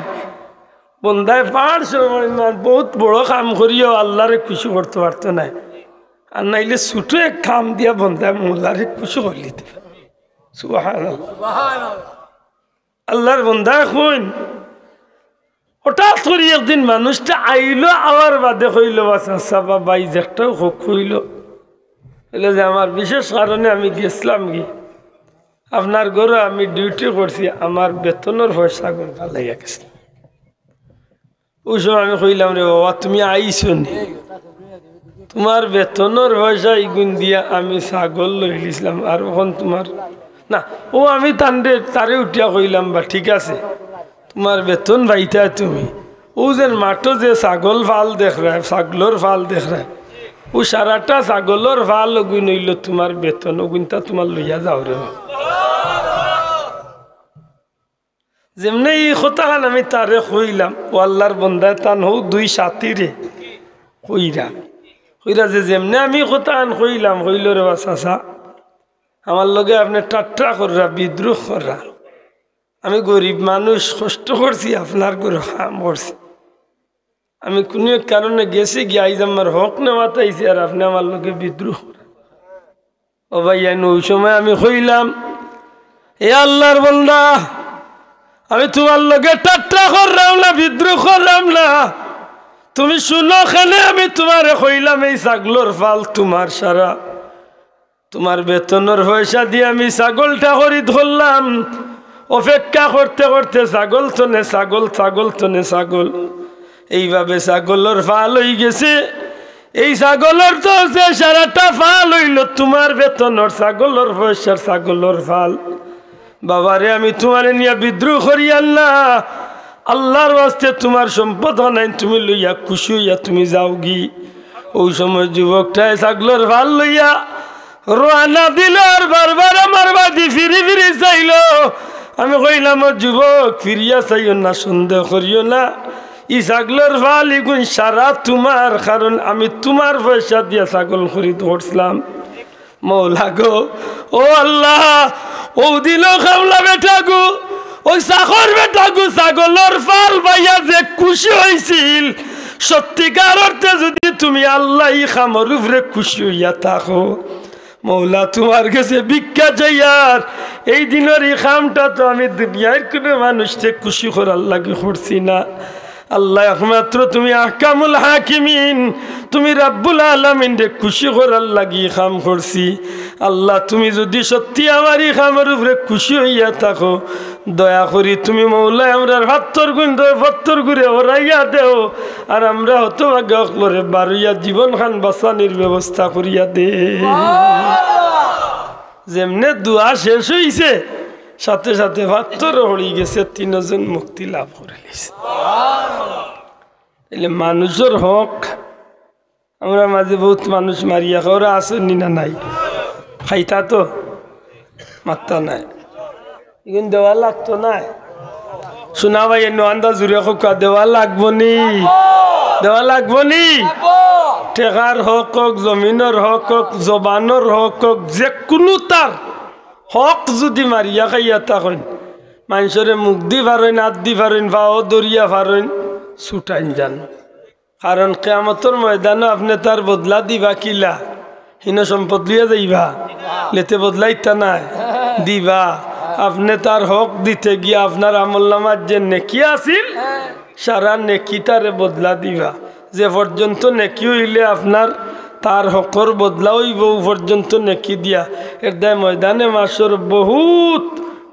বন্ধায় 500 বহুত বড় কাম করিও আল্লাহরে খুশি করতে পারতো না আর নাইলে ছোট এক কাম দিয়া বন্ধায় মোল্লারে খুশি করে নিতে সুবহানাল্লাহ আল্লাহর বন্ধা খুন হঠাৎ করে একদিন মানুষটা আইলো আবার বাদে কইল বাচ্চা বাবা এই যে একটাও হোক হইল এলে যে আমার বিশেষ কারণে আমি গেছিলাম কি আপনার ঘরে আমি ডিউটি করছি আমার বেতনের পয়সা গুণ পালাইয়া গেছে ওই সময় আমি কইলাম রে বাবা তুমি আইসো নি তোমার বেতনের পয়সা ইগুন দিয়া আমি ছাগল লই লিছিলাম আর ওখান তোমার না ও আমি তারে উঠিয়া কইলাম বা ঠিক আছে তোমার বেতন পাইতা তুমি ও যে মাঠো যে ছাগল ফাল দেখ রা ছাগলর ফাল দেখ রা ও সারাটা ছাগলর ফাল ওগুন হইল তোমার বেতন ওগুনটা তোমার লইয়া যাও রে যেমনি এই কথাখান আমি তারে কইলাম ও আল্লাহর বন্ধায় তান হও 2 সাথী রে কইরা যে যেমনি আমি কথাখান কইলাম কইল রে বাচ্চা আমার লগে আপনি টাট্টা কররা বিদ্রোহ কররা আমি গরিব মানুষ কষ্ট করছি আপনার করে কাম করছি আমি কোনো কারণে গেছি গিয়ে আইজ আমার হক নেওয়া তাইছি আর আপনি আমার লগে বিদ্রোহ ও ভাই ওই সময় আমি কইলাম এ আল্লাহর বন্দা আমি তোমার লগে টাট্টা করলাম না বিদ্রোহ করলাম না তুমি শুনো খানে আমি তোমারে কইলাম এই ছাগলর ফাল তোমার সারা তোমার বেতনের পয়সা দিয়ে আমি ছাগলটা করি ধরলাম অপেক্ষা করতে করতে ছাগল তনে ছাগল ছাগল তনে ছাগল এইভাবে ছাগলের ফাল হয়ে গেছে এই ছাগলের তো সারাটা ফাল হইল তোমার বেতনের ছাগলের পয়সার ছাগলের ফাল বাবারে আমি তোমারে নিয়ে বিদ্রোহ করি আল্লাহ আল্লাহর বাস্তে তোমার সম্পদ নাই তুমি লইয়া খুশি হইয়া তুমি যাও গি ওই সময় যুবকটায় ছাগলের ফাল লইয়া রোয়ানা দিল আর বারবার আমার বাদি ফিরি ফিরি চাইল আমি কইলাম যুবক ফিরিয়া চাইও না সন্দেহ করিও না ই ছাগলের ফাল ইগুন সারা তোমার কারণ আমি তোমার পয়সা দিয়া ছাগল খরিদ করছিলাম মৌলা গো ও আল্লাহ ও দিল খামলা বেটা গো ওই চাকর বেটা গো ছাগলের ফাল পাইয়া যে খুশি হয়েছিল সত্যিকার অর্থে যদি তুমি আল্লাহ ই খামর উপরে খুশি হইয়া থাকো মৌলা তোমার কাছে ভিক্ষা চাইয়ার এই দিনের এই কামটা তো আমি দুনিয়ার কোনো মানুষকে খুশি করার লাগে করছি না আল্লাহ একমাত্র তুমি আহকামুল হাকিমিন তুমি রাব্বুল আলামিন রে খুশি করার লাগি কাম করছি আল্লাহ তুমি যদি সত্যি আমার এই কামের উপরে খুশি হইয়া থাকো দয়া করি তুমি মৌলা আমরা ভাত্তর গুণ ভত্তর ঘুরে ওরাইয়া দেও আর আমরা হতভাগ্য করে বারুইয়া জীবন খান বাঁচানির ব্যবস্থা করিয়া দে যেমনে দোয়া শেষ হইছে সাথে সাথে ভাত্তর হয়ে গেছে 3 জন মুক্তি লাভ করে নিয়েছে এলে মানুষের হক আমরা মাঝে বহুত মানুষ মারিয়া খাওয়া আসেনি না নাই খাইতা তো মাত্তা নাই এখন দেওয়া লাগতো না শোনা ভাই এনে আন্দা জুড়ে খোকা দেওয়া লাগবো নি দেওয়া লাগবো নি টেকার হক হোক জমিনের হক হোক জবানের হক হোক যে কোনো তার হক যদি মারিয়া খাইয়া থাকেন মানুষরে মুখ দি পারেন হাত দি পারেন পাও দরিয়া পারেন ছুটাইন যান কারণ কিয়ামতের ময়দানে আপনি তার বদলা দিবা কিলা হীন সম্পদ লিয়া যাইবা লেতে বদলাইতা নাই দিবা আপনি তার হক দিতে গিয়া আপনার আমলনামার যে নেকি আছিল সারা নেকি তারে বদলা দিবা যে পর্যন্ত নেকি হইলে আপনার তার হকর বদলা হইব পর্যন্ত নেকি দিয়া এর দায় ময়দানে মাসর বহুত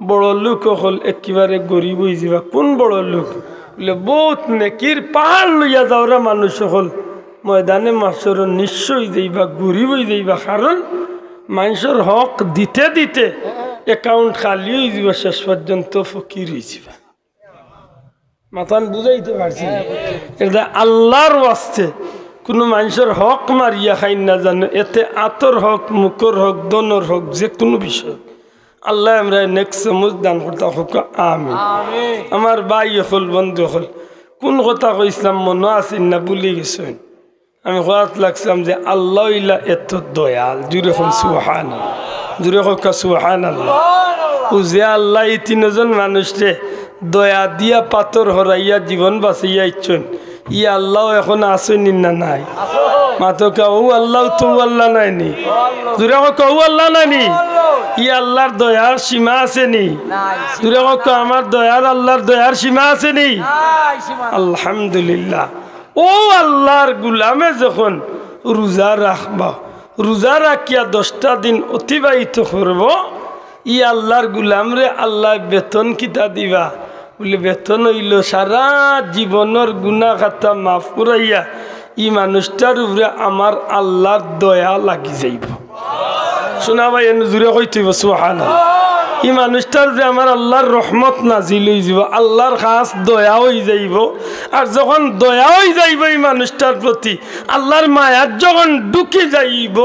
বড় লোক হল একেবারে গরিব হয়ে যাবা কোন বড় লোক বলে বহুত নেকির পাহাড় লইয়া যাওয়া মানুষ হল ময়দানে মাসর নিশ্চয় যাইবা গরিব হয়ে যাইবা কারণ মানুষের হক দিতে দিতে অ্যাকাউন্ট খালি হয়ে যাব, শেষ পর্যন্ত ফকির হয়ে যাবে। মাথান বুঝাইতে পারছি এটা আল্লাহর ওয়াস্তে কোনো মানুষের হক মারিয়া খাই না জানো, এতে আতর হক, মুখর হক, দনর হক, যে কোনো বিষয় আল্লাহ আমরা নেক্সট সমুজ দান করতে হোক। আমিন। আমার ভাই হল, বন্ধু হল, কোন কথা কইসলাম মনে আসেন না, ভুলে গেছেন। আমি কোয়াত লাগছিলাম যে আল্লাহ ইলা এত দয়াল, জুড়ে হল সুবহানাল্লাহ, জুড়ে হোক সুবহানাল্লাহ। ও যে আল্লাহ এই তিনজন মানুষকে দয়া দিয়া পাথর হরাইয়া জীবন বাঁচাইয়া ইচ্ছন, ই আল্লাহ এখন আসেনি না নাই? মাতো ও আল্লাহ তো আল্লাহ নাইনি, জুড়ে হোক ও আল্লাহ নাইনি? ই আল্লাহর দয়ার সীমা আসেনি? জুড়ে হোক আমার দয়ার আল্লাহর দয়ার সীমা আসেনি? আলহামদুলিল্লাহ। ও আল্লাহর গুলামে যখন রোজা রাখবা, রোজা রাখিয়া 10টা দিন অতিবাহিত করব, ই আল্লাহর গুলামরে আল্লাহ বেতন কিতা দিবা? বলে বেতন হইল সারা জীবনের গুনাহ খাতা মাফ করাইয়া ই মানুষটার উপরে আমার আল্লাহর দয়া লাগি যাইব। শোনা ভাই জুড়ে কইতেইব সুবহানাল্লাহ। ই মানুষটার যে আমার আল্লাহর রহমত নাজিল হয়ে যাব, আল্লাহর খাস দয়া হয়ে যাইব। আর যখন দয়া হয়ে যাইব এই মানুষটার প্রতি, আল্লাহর মায়ার যখন ঢুকে যাইব,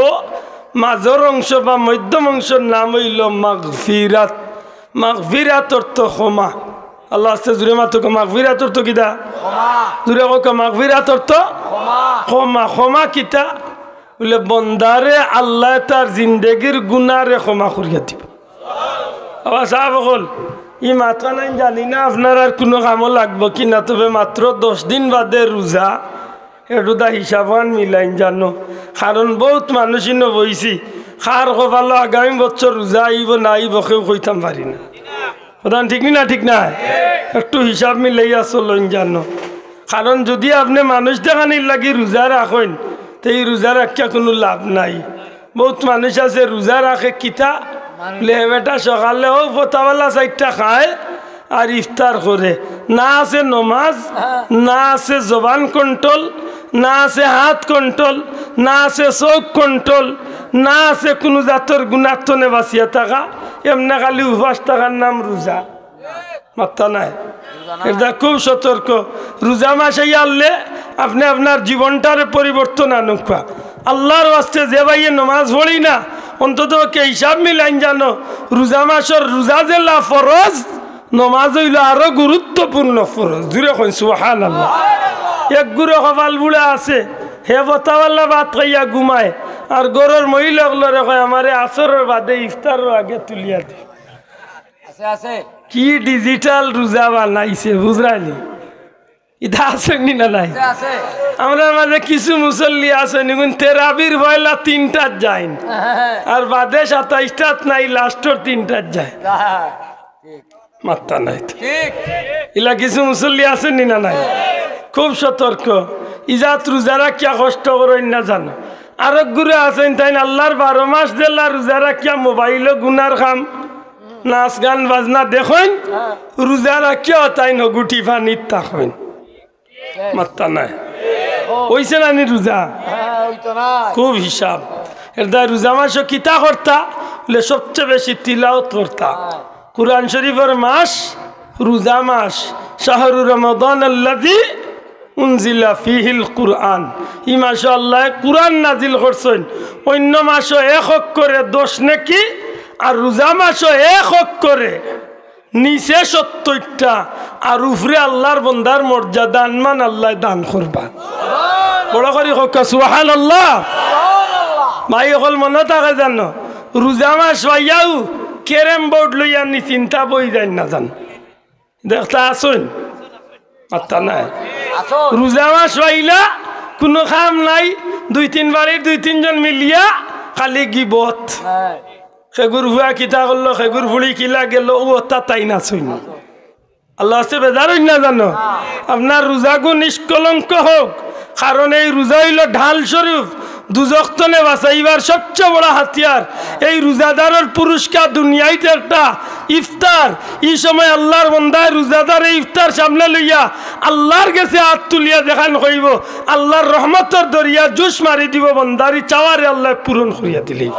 মাঝর অংশ বা মধ্যম অংশের নাম হইল মাগফিরাত। মাগফিরাত অর্থ ক্ষমা। আল্লাহ আস্তে জুড়ে মাত্র মাগফিরাত অর্থ কিতা? জুড়ে কক মাগফিরাত অর্থ ক্ষমা। ক্ষমা কিতা? বলে বন্দারে আল্লাহ তার জিন্দেগির গুনারে ক্ষমা করিয়া দিব। আবার সাহেব হল ই মাথা নাই, জানি না আপনার আর কোনো কামও লাগবো কিনা, তবে মাত্র 10 দিন বাদে রোজা, এটুদা হিসাবান মিলাইন জানো। কারণ বহুত মানুষই নবইছি, খার কপালো আগামী বছর রোজা আইব না আইব কেউ কইতাম পারি না। প্রধান ঠিক না? ঠিক না? একটু হিসাব মিলাইয়া চলেন জানো। কারণ যদি আপনি মানুষ দেখানির লাগি রোজা রাখেন, তো এই রোজা রাখিয়া কোনো লাভ নাই। বহুত মানুষ আছে রোজা রাখে কিতা বেটা সকালে ও ফোতাওয়ালা 4টা খায় আর ইফতার করে, না আছে নমাজ, না আছে জবান কন্ট্রোল, না আছে হাত কন্ট্রোল, না আছে চোখ কন্ট্রোল, না আছে কোনো জাতর গুণার্থনে বাঁচিয়া থাকা, এমনি খালি উপাস থাকার নাম রোজা। মাত্রা নাই, এটা খুব সতর্ক। রোজা মাসে আনলে আপনি আপনার জীবনটারে পরিবর্তন আনুকা। আল্লাহর ওয়াস্তে যে ভাইয়ে নমাজ পড়ি না, অন্তত কে হিসাব মিলাইন জানো, রোজা মাসের রোজা যে লা ফরজ, নমাজ হইল আরো গুরুত্বপূর্ণ ফরজ। জুড়ে কইন সুবহানাল্লাহ। এক গুরু কপাল বুড়া আছে, হে বতাওয়াল্লা ভাত খাইয়া ঘুমায়, আর গরুর মহিলাগুলোরে কয় আমারে আসরের বাদে ইফতারের আগে তুলিয়া দে। কি ডিজিটাল রোজা বানাইছে বুঝরানি? এটা আছে না নাই? আমরা মাঝে কিছু মুসল্লি আছে নিগুন তেরাবির ভয়লা 3টার যায়, আর বাদে 27টাত নাই, লাস্টর 3টার যায়। মাত্রা নাই তো ইলা কিছু মুসল্লি আছে না নাই? খুব সতর্ক। ইজাত রোজা রাখিয়া কষ্ট করেন না জানো। আরো গুরু আছেন তাই আল্লাহর 12 মাস দিল্লা রোজা রাখিয়া মোবাইলও গুনার খাম, নাচ গান বাজনা দেখেন, রোজা রাখিয়া তাই নগুটি পানির তাকেন। মাত্রা নাই হইছে না নি রোজা? খুব হিসাব। এটা রোজা মাস কিতা করতা বলে সবচেয়ে বেশি তিলাওয়াত করতা। কুরআন শরীফের মাস রোজা মাস, শাহরু রমাদান আল্লাযী উনজিলা ফিহিল কুরআন। এই মাসে আল্লাহ কুরআন নাজিল করছেন। অন্য মাসও 1 অক্ষরে 10 নেকি, আর রোজা মাসও 1 অক্ষরে নিচে 70টা, আর উপরে আল্লাহর বন্দার মর্যাদা মান আল্লাহ দান করবা। বড় করে হোক সুবহানাল্লাহ। ভাই হল মনে থাকে জানো, রোজা মাস ভাইয়াও ক্যারেম বোর্ড লইয়া নি চিন্তা বই যায় না জান, দেখতা আসুন মাত্রা নাই। রোজা মাস পাইলা কোনো কাম নাই, 2-3 বাড়ির 2-3 জন মিলিয়া খালি গিবত, সেগুর হুয়া কিতা করলো, সেগুর ফুড়ি কিলা গেল, ও তাই না শুন। আল্লাহ আছে বেজার না জানো, আপনার রোজাগু নিষ্কলঙ্ক হোক। কারণ এই রোজা হইল ঢাল স্বরূপ, দুজখতনে বাঁচাইবার সবচেয়ে বড় হাতিয়ার। এই রোজাদারের পুরস্কার দুনিয়াইতে একটা ইফতার। এই সময় আল্লাহর বন্দায় রোজাদার এই ইফতার সামনে লইয়া আল্লাহর কাছে হাত তুলিয়া দেখান কইব, আল্লাহর রহমতের দরিয়া জুস মারি দিব, বন্দারি চাওয়ারে আল্লাহ পূরণ করিয়া দিলেই।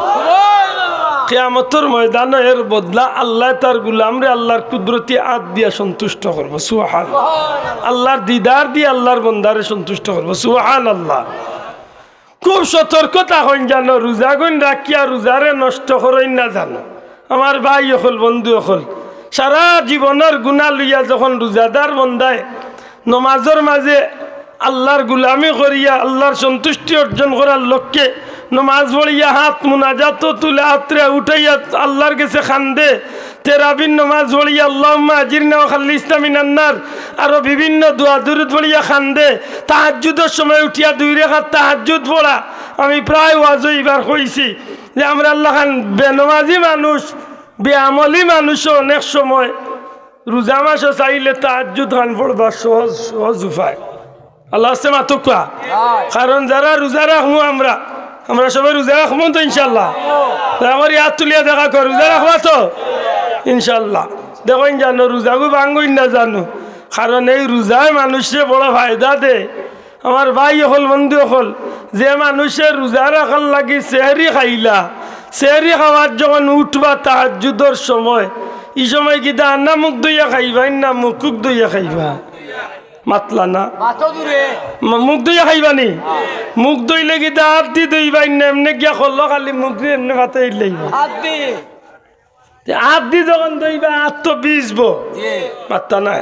কিয়ামতের ময়দানে এর বদলা আল্লাহ তার গুলামরে আল্লাহর কুদরতি হাত দিয়া সন্তুষ্ট করবো সুবহানাল্লাহ আল্লাহর দিদার দিয়ে আল্লাহর বন্দারে সন্তুষ্ট করবো সুবহানাল্লাহ খুব সতর্কতা হইন জানো রোজা গুণ রাখিয়া রোজারে নষ্ট করেন না জানো আমার ভাই হল বন্ধু হল সারা জীবনের গুণা লইয়া যখন রোজাদার বন্দায় নমাজের মাঝে আল্লাহর গুলামি করিয়া আল্লাহর সন্তুষ্টি অর্জন করার লক্ষ্যে নমাজ পড়িয়া হাত মুনাজাত তুলে হাতরে উঠাইয়া আল্লাহর কাছে খান্দে তেরাবিন নমাজ পড়িয়া আল্লাহুম্মা আজিরনা ওয়া খাল্লিসনা মিনান নার আরো বিভিন্ন দোয়া দুরূদ পড়িয়া খান্দে তাহাজ্জুদের সময় উঠিয়া 2 রাকাত তাহাজ্জুদ পড়া আমি প্রায় ওয়াজে এবার কইছি যে আমরা আল্লাহ খান বেনমাজি মানুষ বেআমলি মানুষও অনেক সময় রোজা মাসে চাইলে তাহাজ্জুদ খান পড়বা সহজ সহজ উপায় আল্লাহ আসতে মাতুকা কারণ যারা রোজা রাখবো আমরা সবাই রোজা রাখবো তো ইনশাল্লাহ আমার ইয়াদ তুলিয়া দেখা কর রোজা রাখবা তো ইনশাল্লাহ দেখুন জানো রোজাগু ভাঙ্গুই না জানো কারণ এই রোজায় মানুষের বড় ফায়দা দে আমার ভাই হল বন্ধু হল যে মানুষের রোজা রাখার লাগি সেহরি খাইলা সেহরি খাওয়ার যখন উঠবা তাহাজ্জুদের সময় এই সময় কি না মুখ দইয়া খাইবা না মুখ দইয়া খাইবা মাতলা না মুখ দইয়া খাইবানি মুখ দইলে কি হাত দি দইবা এমনি গিয়া করলো খালি মুখ দিয়ে এমনি ভাতে হাত দি যখন দইবা হাত তো বিজবো মাত্তা নাই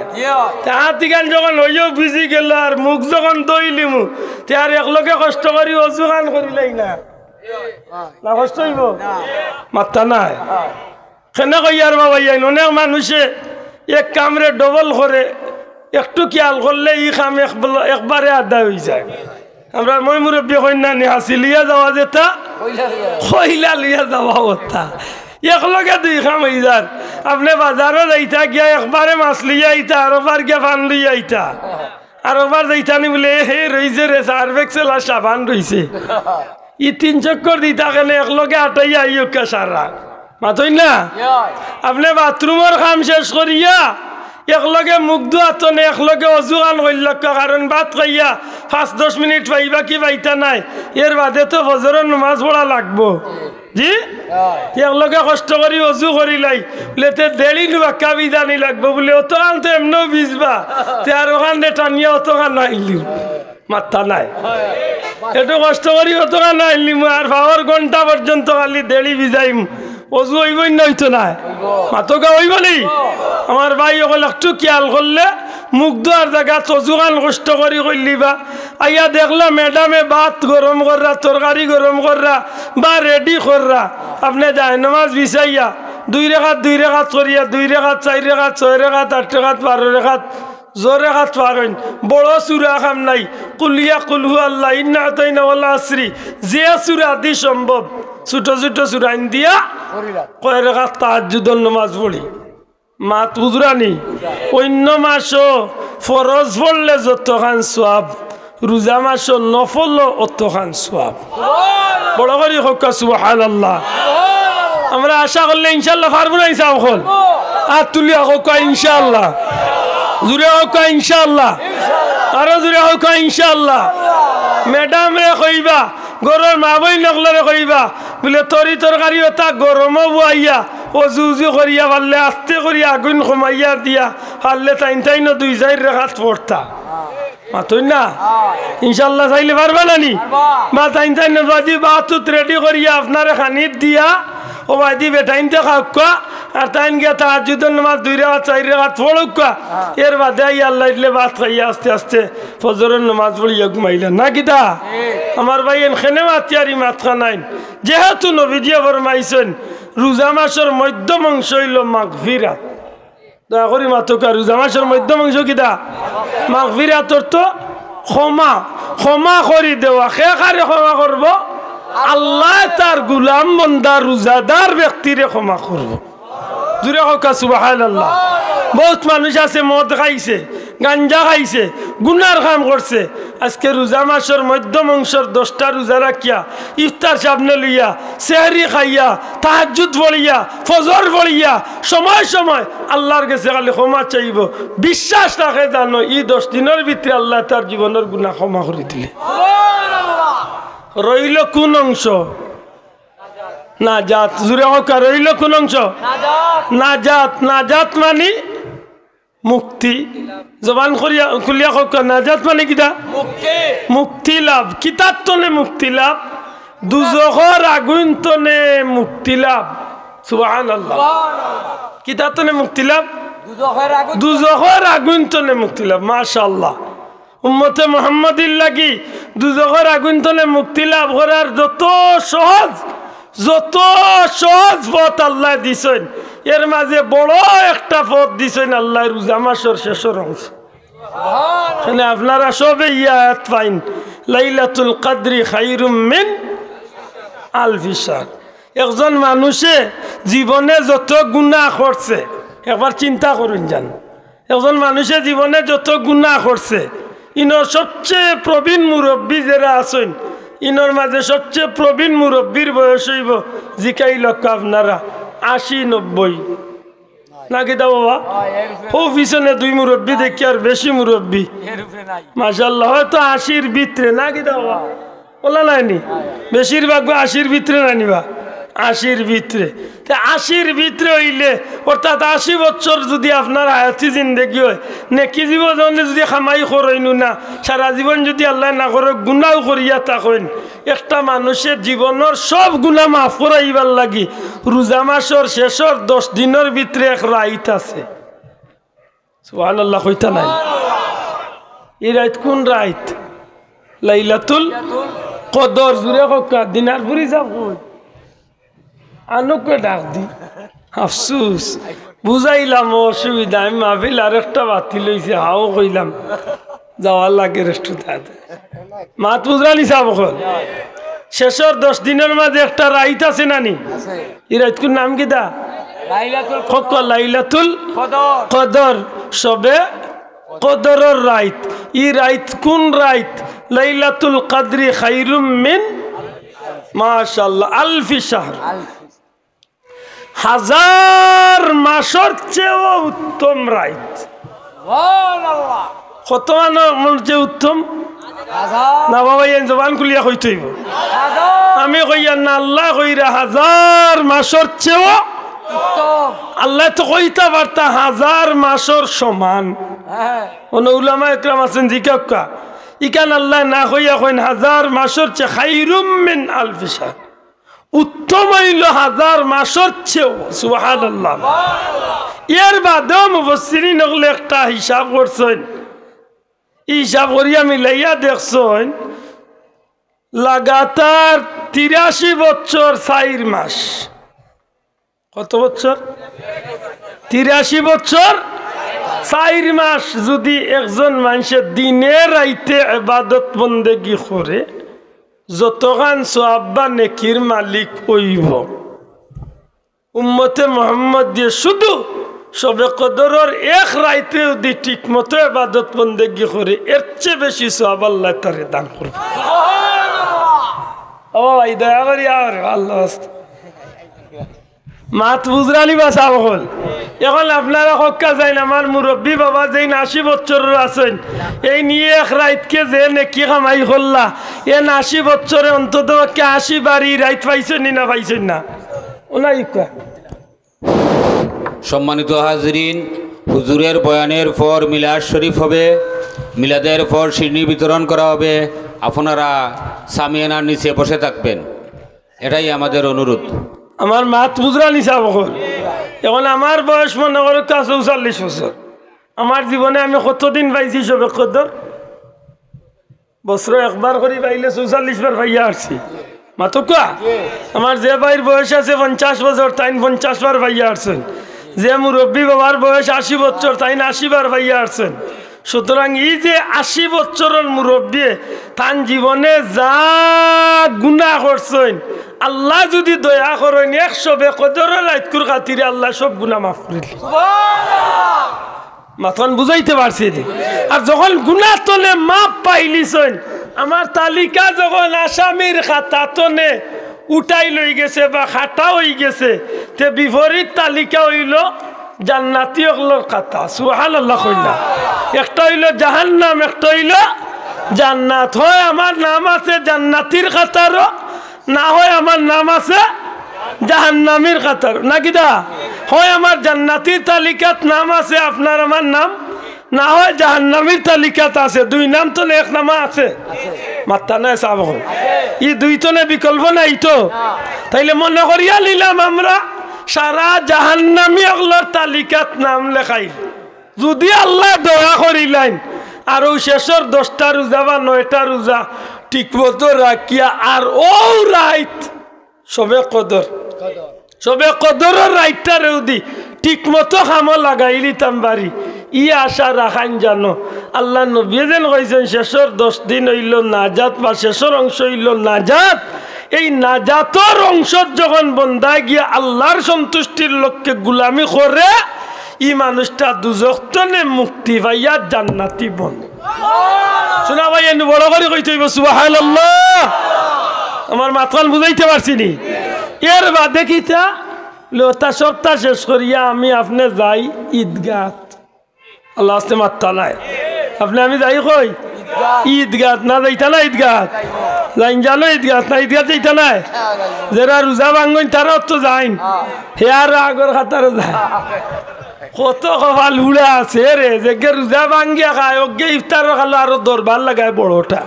হাত গান যখন হইও ভিজি গেল আর মুখ যখন দইলি মুখ তে আর একলগে কষ্ট করি অজু খান করিলাই না কষ্ট হইব মাত্তা নাই কেনে কই আর বাবা অনেক মানুষে এক কামরে ডবল করে একটু খেয়াল করলে ই কাম একবারে আদায় হয়ে যায় আমরা মই মুরব্বী কন্যা নি হাসি লিয়া যাওয়া যেতা খইলা লিয়া যাওয়া হতা একলগে 2 কাম হয়ে যার আপনি বাজারও যাইতা গিয়া একবারে মাছ লিয়া আইতা আরোবার গিয়া পান লিয়া আইতা আরোবার যাইতা নি বলে হে রইছে রে সার্ভেক্সেল আর সাবান রইছে ই 3 চক্কর দিতা কেন একলগে আটাইয়া আইকা সারা মাতই না আপনি বাথরুমের কাম শেষ করিয়া একলগে মুখ ধোয়াতনে একলগে অজু গান করল কারণ ভাত খাইয়া 5-10 মিনিট পাইবা কি পাইতা নাই এর বাদে তো ফজরের নামাজ পড়া লাগবো জি একলগে কষ্ট করি অজু করিলাই বলে দেরি নুবাক্কা বিধানি লাগবো বলে অত গান তো এমনও ভিজবা তে আর ওখানে টানিয়া অত গান আইলি মাত্তা নাই একটু কষ্ট করি অত গান আইলি আর 5 ঘন্টা পর্যন্ত খালি দেরি ভিজাইম অজু হইবই না হইতো না মাতকা হইব নি আমার ভাই ওগুলো একটু খেয়াল করলে মুখ ধোয়ার জায়গা অজু গান কষ্ট করি করলিবা আইয়া দেখলাম ম্যাডামে ভাত গরম কররা তরকারি গরম কররা বা রেডি কররা আপনি যায় নামাজ বিছাইয়া 2 রেখাত করিয়া 2 রেখাত 4 রেখাত 6 রেখাত 8 রেখাত 12 রেখাত জোরে হাত পারেন বড় সুরা খাম নাই কুলিয়া কুলহু আল্লাহ ইন্না আতাইনা ওয়াল আসরি যে সুরা দি সম্ভব ছোট ছোট সুরা দিয়া কয় রাকাত তাহাজ্জুদের নামাজ পড়ি মাত বুজরানি অন্য মাসও ফরজ পড়লে যতখান সওয়াব রোজা মাসও নফল অতখান সওয়াব বড় করে হোক সুবহানাল্লাহ আমরা আশা করলে ইনশাআল্লাহ পারবো না হিসাব হল আর তুলিয়া হোক ইনশাআল্লাহ জুড়ে হোক ইনশাআল্লাহ আরো জুড়ে হোক ইনশাআল্লাহ ম্যাডাম রে কইবা গরর মা বই নকলরে কইবা বলে তরি তরকারি ওটা গরমও বুয়াইয়া অজু উজু করিয়া পারলে আস্তে করিয়া আগুন কমাইয়া দিয়া পারলে তাইন 2-4 রেখাত পড়তা মাতই না ইনশাআল্লাহ চাইলে পারবা নানি বা তাইন বাজি বাতুত রেডি করিয়া আপনারে খানিত দিয়া ও বাদি বেটাইনতে খাওয়া আর তাইন গিয়া তাহাজ্জুদের নামাজ 2 রেখাত 4 রেখাত পড়ুকা এর বাদে আল্লাহ ইল্লে ভাত খাইয়া আস্তে আস্তে ফজরের নামাজ পড়িয়া ঘুমাইলেন না কিতা আমার ভাই এখানে মাতিয়ারি মাত খানাইন যেহেতু নবীজি ফরমাইছেন রোজা মাসের মধ্যম অংশ হইল মাগফিরাত দয়া করি মাতকা রোজা মাসের মধ্যম অংশ কিতা মাগফিরাতর তো ক্ষমা করি দেওয়া কে কারে ক্ষমা করব আল্লাহ তার গুলাম বন্দা রোজাদার ব্যক্তিরে ক্ষমা করব জুড়ে হোক সুবহানাল্লাহ বহুত মানুষ আছে মদ খাইছে গাঞ্জা খাইছে গুনার কাম করছে আজকে রোজা মাসের মধ্যম অংশের 10টা রোজা রাখিয়া ইফতার সামনে লইয়া সেহরি খাইয়া তাহাজ্জুদ পড়িয়া ফজর পড়িয়া সময় সময় আল্লাহর কাছে খালি ক্ষমা চাইব বিশ্বাস রাখে জানো এই 10 দিনের ভিতরে আল্লাহ তার জীবনের গুনাহ ক্ষমা করে দিলে রইল কোন অংশ নাজাত জুড়ে হোক আর রইল কোন অংশ নাজাত নাজাত মানে মুক্তি জবান খুলিয়া হোক নাজাত মানে কিতা মুক্তি লাভ কিতার তনে মুক্তি লাভ দুজখর আগুন তনে মুক্তি লাভ সুবহানাল্লাহ কিতার তনে মুক্তি লাভ দুজখর আগুন তনে মুক্তি লাভ মাশাআল্লাহ উম্মতে মুহাম্মাদির লাগি দুজখর আগুন তনে মুক্তি লাভ করার যত সহজ পথ আল্লাহ দিছেন এর মাঝে বড় একটা পথ দিছেন আল্লাহ রোজা মাসের শেষের অংশ এখানে আপনারা সবে ইয়াত পাইন লাইলাতুল কদরি খায়রুম মিন আলফি শাহর একজন মানুষে জীবনে যত গুনাহ করছে একবার চিন্তা করুন যান একজন মানুষে জীবনে যত গুনাহ করছে ইনোর সবচেয়ে প্রবীণ মুরব্বী যারা আছেন ইনোর মাঝে সবচেয়ে প্রবীণ মুরব্বীর বয়স হইব জিকাই লক্ষ আপনারা ৮০-৯০ নাকি দা বাবা খুব পিছনে দুই মুরব্বী দেখি আর বেশি মুরব্বী মাশাআল্লাহ হয়তো ৮০-র ভিতরে নাকি দা বাবা বলা নাইনি বেশিরভাগ ৮০-র ভিতরে নানিবা ৮০-র ভিতরে ৮০-র ভিতরে হইলে অর্থাৎ ৮০ বছর যদি আপনার হায়াতি জিন্দগি হয় নেকি জীবনে যদি খামাই করেন না সারা জীবন যদি আল্লাহ না করে গুনাও করিয়া থাকেন একটা মানুষের জীবনের সব গুনাহ মাফ করাইবার লাগি রোজা মাসের শেষের ১০ দিনের ভিতরে এক রাইত আছে সুবহানাল্লাহ কইতা নাই এই রাইত কোন রাইত লাইলাতুল কদর জুড়ে কা দিনারপুরি যাব আনুকে ডাক দি আফসুস বুঝাইলাম অসুবিধা আমি মাহফিল আর একটা বাতিল হয়েছে হাও কইলাম যাওয়ার লাগে রেস্টুরেন্ট মাত বুঝরানি সাহেব শেষের ১০ দিনের মাঝে একটা রাইত আছে নানি এই রাইতকুর নাম কি দা লাইলাতুল কদর সবে কদরের রাইত এই রাইত কোন রাইত লাইলাতুল কদরি খায়রুম মিন মাশাআল্লাহ আলফি শাহর ১০০০ মাসের চেয়েও উত্তম রাইত কত মানুষ যে উত্তম না বাবা এই জবান খুলিয়া কইতে হইব আমি কইয়া না আল্লাহ কইরা ১০০০ মাসের চেয়েও আল্লাহ তো কইতা পারতা ১০০০ মাসের সমান উলামা ইকরাম আছেন জিকাক্কা ইকান আল্লাহ না কইয়া কইন ১০০০ মাসের চেয়ে খায়রুম মিন আলফি শাহর উত্তম হইল ১০০০ মাসের চেয়েও সুবহানাল্লাহ এর বাদেও মুফাসসিরিন ওগুলো একটা হিসাব করছেন হিসাব করিয়া মিলাইয়া দেখছেন লাগাতার ৮৩ বছর ৪ মাস কত বছর ৮৩ বছর ৪ মাস যদি একজন মানুষের দিনে রাইতে ইবাদত বন্দেগি করে যতখান সওয়াব বা নেকির মালিক হইব উম্মতে মুহাম্মদ দিয়ে শুধু সবে কদরের এক রাইতে যদি ঠিক মতো ইবাদত বন্দেগি করে এর চেয়ে বেশি সওয়াব আল্লাহ তারে দান করবে ও ভাই দয়া করি আর আল্লাহ মাত বুঝরানি বাসা হল এখন আপনারা হক্কা যাইন আমার মুরব্বী বাবা যেই ৮০ বছরের আছেন এই নিয়ে এক রাইতকে যে নেকি কামাই করলা এ ৮০ বছরে অন্তত ৮০ বাড়ি রাইত পাইছেন না পাইছেন না ওনাই সম্মানিত হাজরিন হুজুরের বয়ানের পর মিলাদ শরীফ হবে মিলাদের পর শিরনি বিতরণ করা হবে আপনারা সামিয়ানার নিচে বসে থাকবেন এটাই আমাদের অনুরোধ আমার মাত বুঝরা নিশা বকল এখন আমার বয়স মনে করো ৪৪ বছর আমার জীবনে আমি কতদিন পাইছি সবে কদর বছর একবার করে পাইলে ৪৪ বার পাইয়া আসছি মাতো কা আমার যে ভাইয়ের বয়স আছে ৫০ বছর তাই ৫০ বার পাইয়া আসছেন যে মুরব্বী বাবার বয়স ৮০ বছর তাই ৮০ বার পাইয়া আসছেন সুতরাং এই যে ৮০ বছরের মুরব্বী তান জীবনে যা গুনাহ করছেন আল্লাহ যদি দয়া করেন ১০০ বেকদরের রাইতকুর খাতিরে আল্লাহ সব গুনাহ মাফ করে দিলেন মাতন বুঝাইতে পারছি আর যখন গুনাহ তলে মাপ পাইলিছেন আমার তালিকা যখন আসামির খাতা তনে উঠাই লই গেছে বা খাতা হয়ে গেছে তে বিপরীত তালিকা হইল জান্নাতি ওগুলোর খাতা সুবহানাল্লাহ কইনা একটা হইল জাহান্নাম একটা হইল জান্নাত হয় আমার নাম আছে জান্নাতির খাতারও না হয় আমার নাম আছে জাহান্নামীর কাতার নাকি দা হয় আমার জান্নাতির তালিকাত নাম আছে আপনার আমার নাম না হয় জাহান্নামীর তালিকাত আছে দুই নাম তো এক নামা আছে মাত্তা নাই সাব ই দুই তো বিকল্প নাই তো তাইলে মনে করিয়া নিলাম আমরা সারা জাহান্নামী আল্লাহর তালিকাত নাম লেখাই যদি আল্লাহ দয়া করিলেন আর ওই শেষের 10টা রোজা বা 9টা রোজা ঠিক মতো রাখিয়া আর ও রাইট সবে কদরের রাইটটা রেউদি ঠিক মতো খামো লাগাই লিতাম বাড়ি ই আশা রাখান জানো আল্লাহ নবী যেন কইছেন শেষের 10 দিন হইল নাজাত বা শেষের অংশ হইল নাজাত এই নাজাতর অংশ যখন বন্দায় গিয়া আল্লাহর সন্তুষ্টির লক্ষ্যে গুলামি করে ই মানুষটা দুজখতনে মুক্তি পাইয়া জান্নাতি বন শোনা ভাই এনে বড় করে কইতে হইব সুবহানাল্লাহ আমার মাথাল বুঝাইতে পারছি নি এর বাদে কিতা লোটা সপ্তাহ শেষ করিয়া আমি আপনি যাই ঈদগাহ আল্লাহ আস্তে মাত্তা নাই আপনি আমি যাই কই ঈদগাহ না যাইতা না ঈদগাহ লাইন জানো ঈদগাহ না ঈদগাহ যাইতা নাই যারা রোজা ভাঙ্গন তারাও তো যাইন হে আর আগর খাতারও যায় কত কপাল উড়া আছে রে যে রোজা ভাঙ্গিয়া খায় অজ্ঞে ইফতারও খালো আরো দরবার লাগায় বড়টা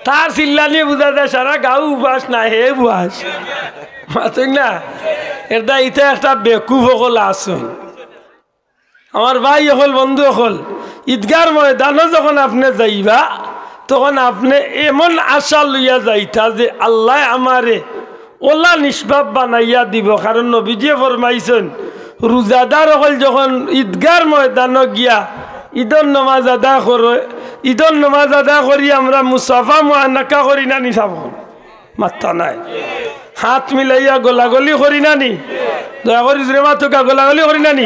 তার চিল্লানি বুঝা যায় সারা গাও উপাস না হে উপাস মাতুক না এটা ইতে একটা বেকুফ হল আসুন আমার ভাই হল বন্ধু হল ঈদগার ময়দানও যখন আপনি যাইবা তখন আপনি এমন আশা লইয়া যাইতা যে আল্লাহ আমারে ওলা নিষ্পাপ বানাইয়া দিব কারণ নবীজি ফরমাইছেন রোজাদার হল যখন ঈদগার ময়দানও গিয়া ঈদর নমাজ আদা করে ঈদর নমাজ আদা করি আমরা মুসাফা মুআনাকা করি না নি সাব মাত্তা নাই হাত মিলাইয়া গোলাগলি করি না নি দয়া করি জুড়ে মাতুকা গোলাগলি করি না নি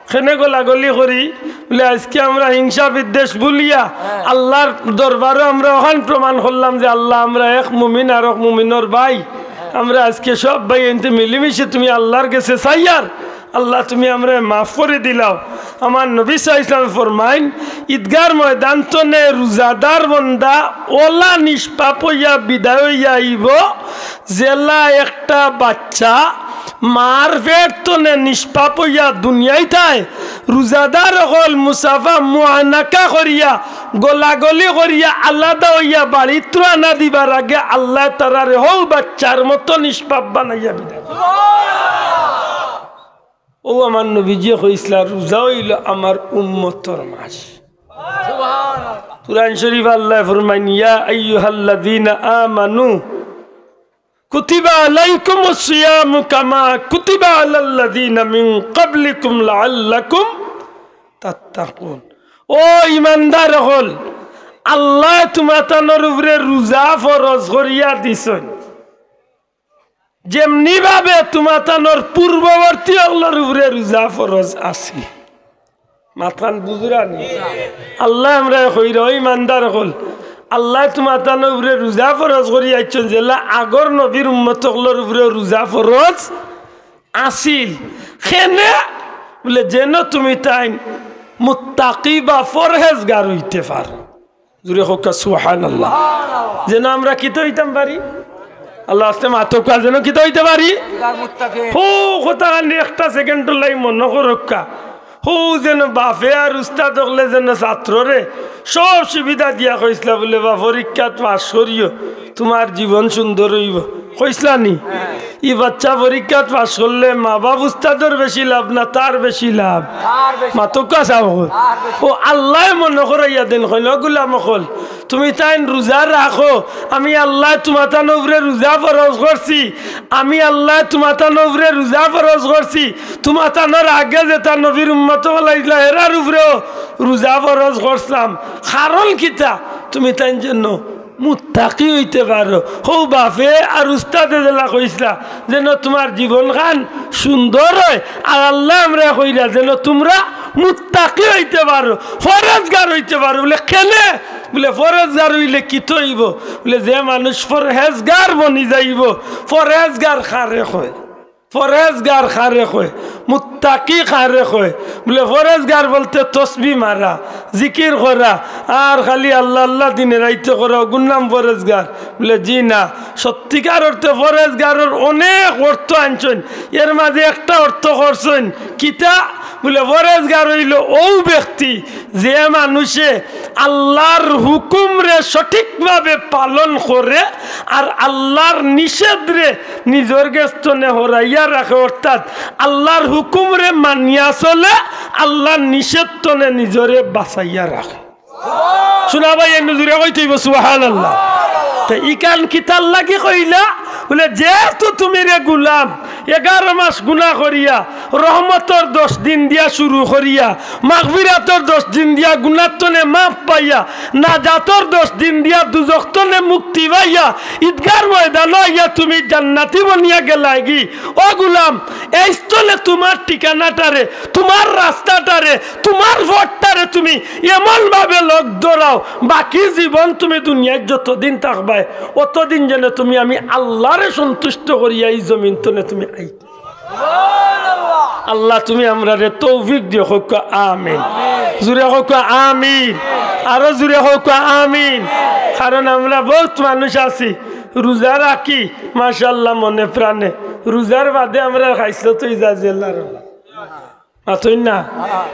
খেনে গোলাগলি করি বলে আজকে আমরা হিংসা বিদ্বেষ ভুলিয়া আল্লাহর দরবারও আমরা ওখান প্রমাণ করলাম যে আল্লাহ আমরা এক মুমিন আর এক মুমিনর ভাই আমরা আজকে সব ভাই এনতে মিলেমিশে তুমি আল্লাহর কাছে চাইয়ার আল্লাহ তুমি আমরা মাফ করে দিলাও আমার নবী সাল্লাল্লাহু আলাইহি ওয়াসাল্লাম ফরমাইন ঈদগার ময়দান তো নে রোজাদার বন্দা ওলা নিষ্পাপ হইয়া বিদায় হইয়া আইব জেলা একটা বাচ্চা মার পেট তো নে নিষ্পাপ হইয়া দুনিয়ায় তাই রোজাদার হল মুসাফা মুআনাকা করিয়া গোলাগলি করিয়া আলাদা হইয়া বাড়িতে আনা দিবার আগে আল্লাহ তারারে হল বাচ্চার মতো নিষ্পাপ বানাইয়া বিদায় ও আমার নবীজি কইসলা রোজা হইল আমার উম্মতর মাস কুরআন শরীফ আল্লাহ ফরমাইন ইয়া আইয়ুহাল্লাযীনা আমানু কুতিবা আলাইকুমুস সিয়ামু কামা কুতিবা আলাল্লাযীনা মিন ক্বাবলিকুম লাআল্লাকুম তাত্তাকুন ও ঈমানদার হল আল্লাহ তোমাদের উপরে রোজা ফরজ করিয়া দিছেন যেমনি ভাবে তোমার পূর্ববর্তী আল্লাহর উপরে রোজা ফরজ আছে মাথান বুঝরানি আল্লাহ আমরা কইর ঈমানদার হল আল্লাহ তোমার উপরে রোজা ফরজ করি আইছেন যেলা আগর নবীর উম্মতগুলোর উপরে রোজা ফরজ আছিল খেনে বলে যেন তুমি তাই মুত্তাকি বা ফরহেজগার হইতে পারো জুড়ে হোক সুবহানাল্লাহ যেন আমরা কি তো হইতাম পারি আল্লাহ আস্তে মাতকা যেন কি তো হইতে পারি হো কথা একটা সেকেন্ড লাই মনে রক্ষা হো যেন বাপে আর উস্তাদ হলে যেন ছাত্ররে সব সুবিধা দিয়া কইসলা বলে বা পরীক্ষাত পাস করিও তোমার জীবন সুন্দর হইব কইসলা নি ই বাচ্চা পরীক্ষাত পাস করলে মা বাপ উস্তাদর বেশি লাভ না তার বেশি লাভ মাতকা চাব ও আল্লাহ মনে করাইয়া দেন কইল গুলাম কল তুমি তাই রোজা রাখো আমি আল্লাহ তোমার উপরে রোজা ফরজ করছি আমি আল্লাহ তোমার উপরে রোজা ফরজ করছি তোমার আগে যে তার নবীর উম্মত বলাইলা এরার উপরেও রোজা ফরজ করছিলাম কারণ কিতা তুমি তাই জন্য মুত্তাকি হইতে পারো হৌ বাপে আর উস্তাদে জেলা কইসলা যেন তোমার জীবন খান সুন্দর হয় আর আল্লাহ আমরা কইরা যেন তোমরা মুত্তাকি হইতে পারো ফরজগার হইতে পারো বলে কেনে বলে ফরজগার হইলে কি হইব বলে যে মানুষ ফরহেজগার বনি যাইব ফরহেজগার খারে কয় ফরহেজগার খারে কয় মুত্তাকি কারে কয় বলে ফরেজগার বলতে তসবি মারা জিকির করা আর খালি আল্লাহ আল্লাহ দিনে রাইতে করা গুন্নাম ফরেজগার বলে জি না সত্যিকার অর্থে ফরেজগারের অনেক অর্থ আনছেন এর মাঝে একটা অর্থ করছেন কিতা বলে ফরেজগার হইল ও ব্যক্তি যে মানুষে আল্লাহর হুকুম রে সঠিকভাবে পালন করে আর আল্লাহর নিষেধ রে নিজের গেস্তনে হরাইয়া রাখে অর্থাৎ আল্লাহর হুকুম রে মানিয়া চলে আল্লাহর নিষেধ তনে নিজরে বাঁচাইয়া রাখে শোনা ভাই এমনি জুড়ে কইতেইব সুবহানাল্লাহ তো ইকান কিতাল লাগি কইলা বলে যেহেতু তুমি রে গুলাম 11 মাস গুনাহ করিয়া রহমতর 10 দিন দিয়া শুরু করিয়া মাগফিরাতর 10 দিন দিয়া গুনাহ তনে মাফ পাইয়া নাজাতর 10 দিন দিয়া দুজখ তনে মুক্তি পাইয়া ঈদগার ময়দান হইয়া তুমি জান্নাতি বনিয়া গেলাগি ও গুলাম এই স্থলে তোমার ঠিকানাটারে তোমার রাস্তাটারে তোমার পথটারে তুমি এমন ভাবে লক ধরাও বাকি জীবন তুমি দুনিয়ায় যতদিন থাকবাই অতদিন যেন তুমি আমি আল্লাহরে সন্তুষ্ট করিয়া এই জমিন তনে তুমি আইতে আল্লাহ তুমি আমরা রে তৌফিক দিও হোক আমিন জুরে হোক আমিন আরো জুরে হোক আমিন কারণ আমরা বহুত মানুষ আছি রোজা রাখি মাশাআল্লাহ মনে প্রাণে রোজার বাদে আমরা খাইছিল তো ইজাজেল্লার আতই না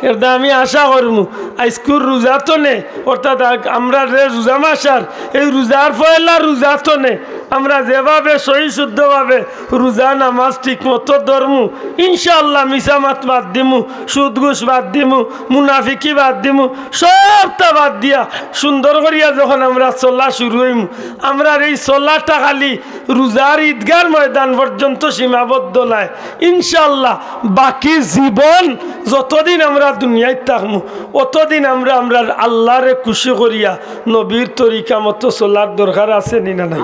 এটা আমি আশা করবো আজকুর রোজা তো নে অর্থাৎ আমরা রে রোজা মাসার এই রোজার পয়লা রোজা তো নে আমরা যেভাবে সহি শুদ্ধভাবে রোজা নামাজ ঠিক মতো ধরমু ইনশাআল্লাহ মিসামাত বাদ দিমু সুদ ঘুষ বাদ দিমু মুনাফিকি বাদ দিমু সবটা বাদ দিয়া সুন্দর করিয়া যখন আমরা চলা শুরু হইমু আমরা এই চলাটা খালি রোজার ঈদগার ময়দান পর্যন্ত সীমাবদ্ধ নাই ইনশাআল্লাহ বাকি জীবন যতদিন আমরা দুনিয়ায় থাকমু অতদিন আমরা আমরা আল্লাহরে খুশি করিয়া নবীর তরিকা মতো চলার দরকার আছে নি না নাই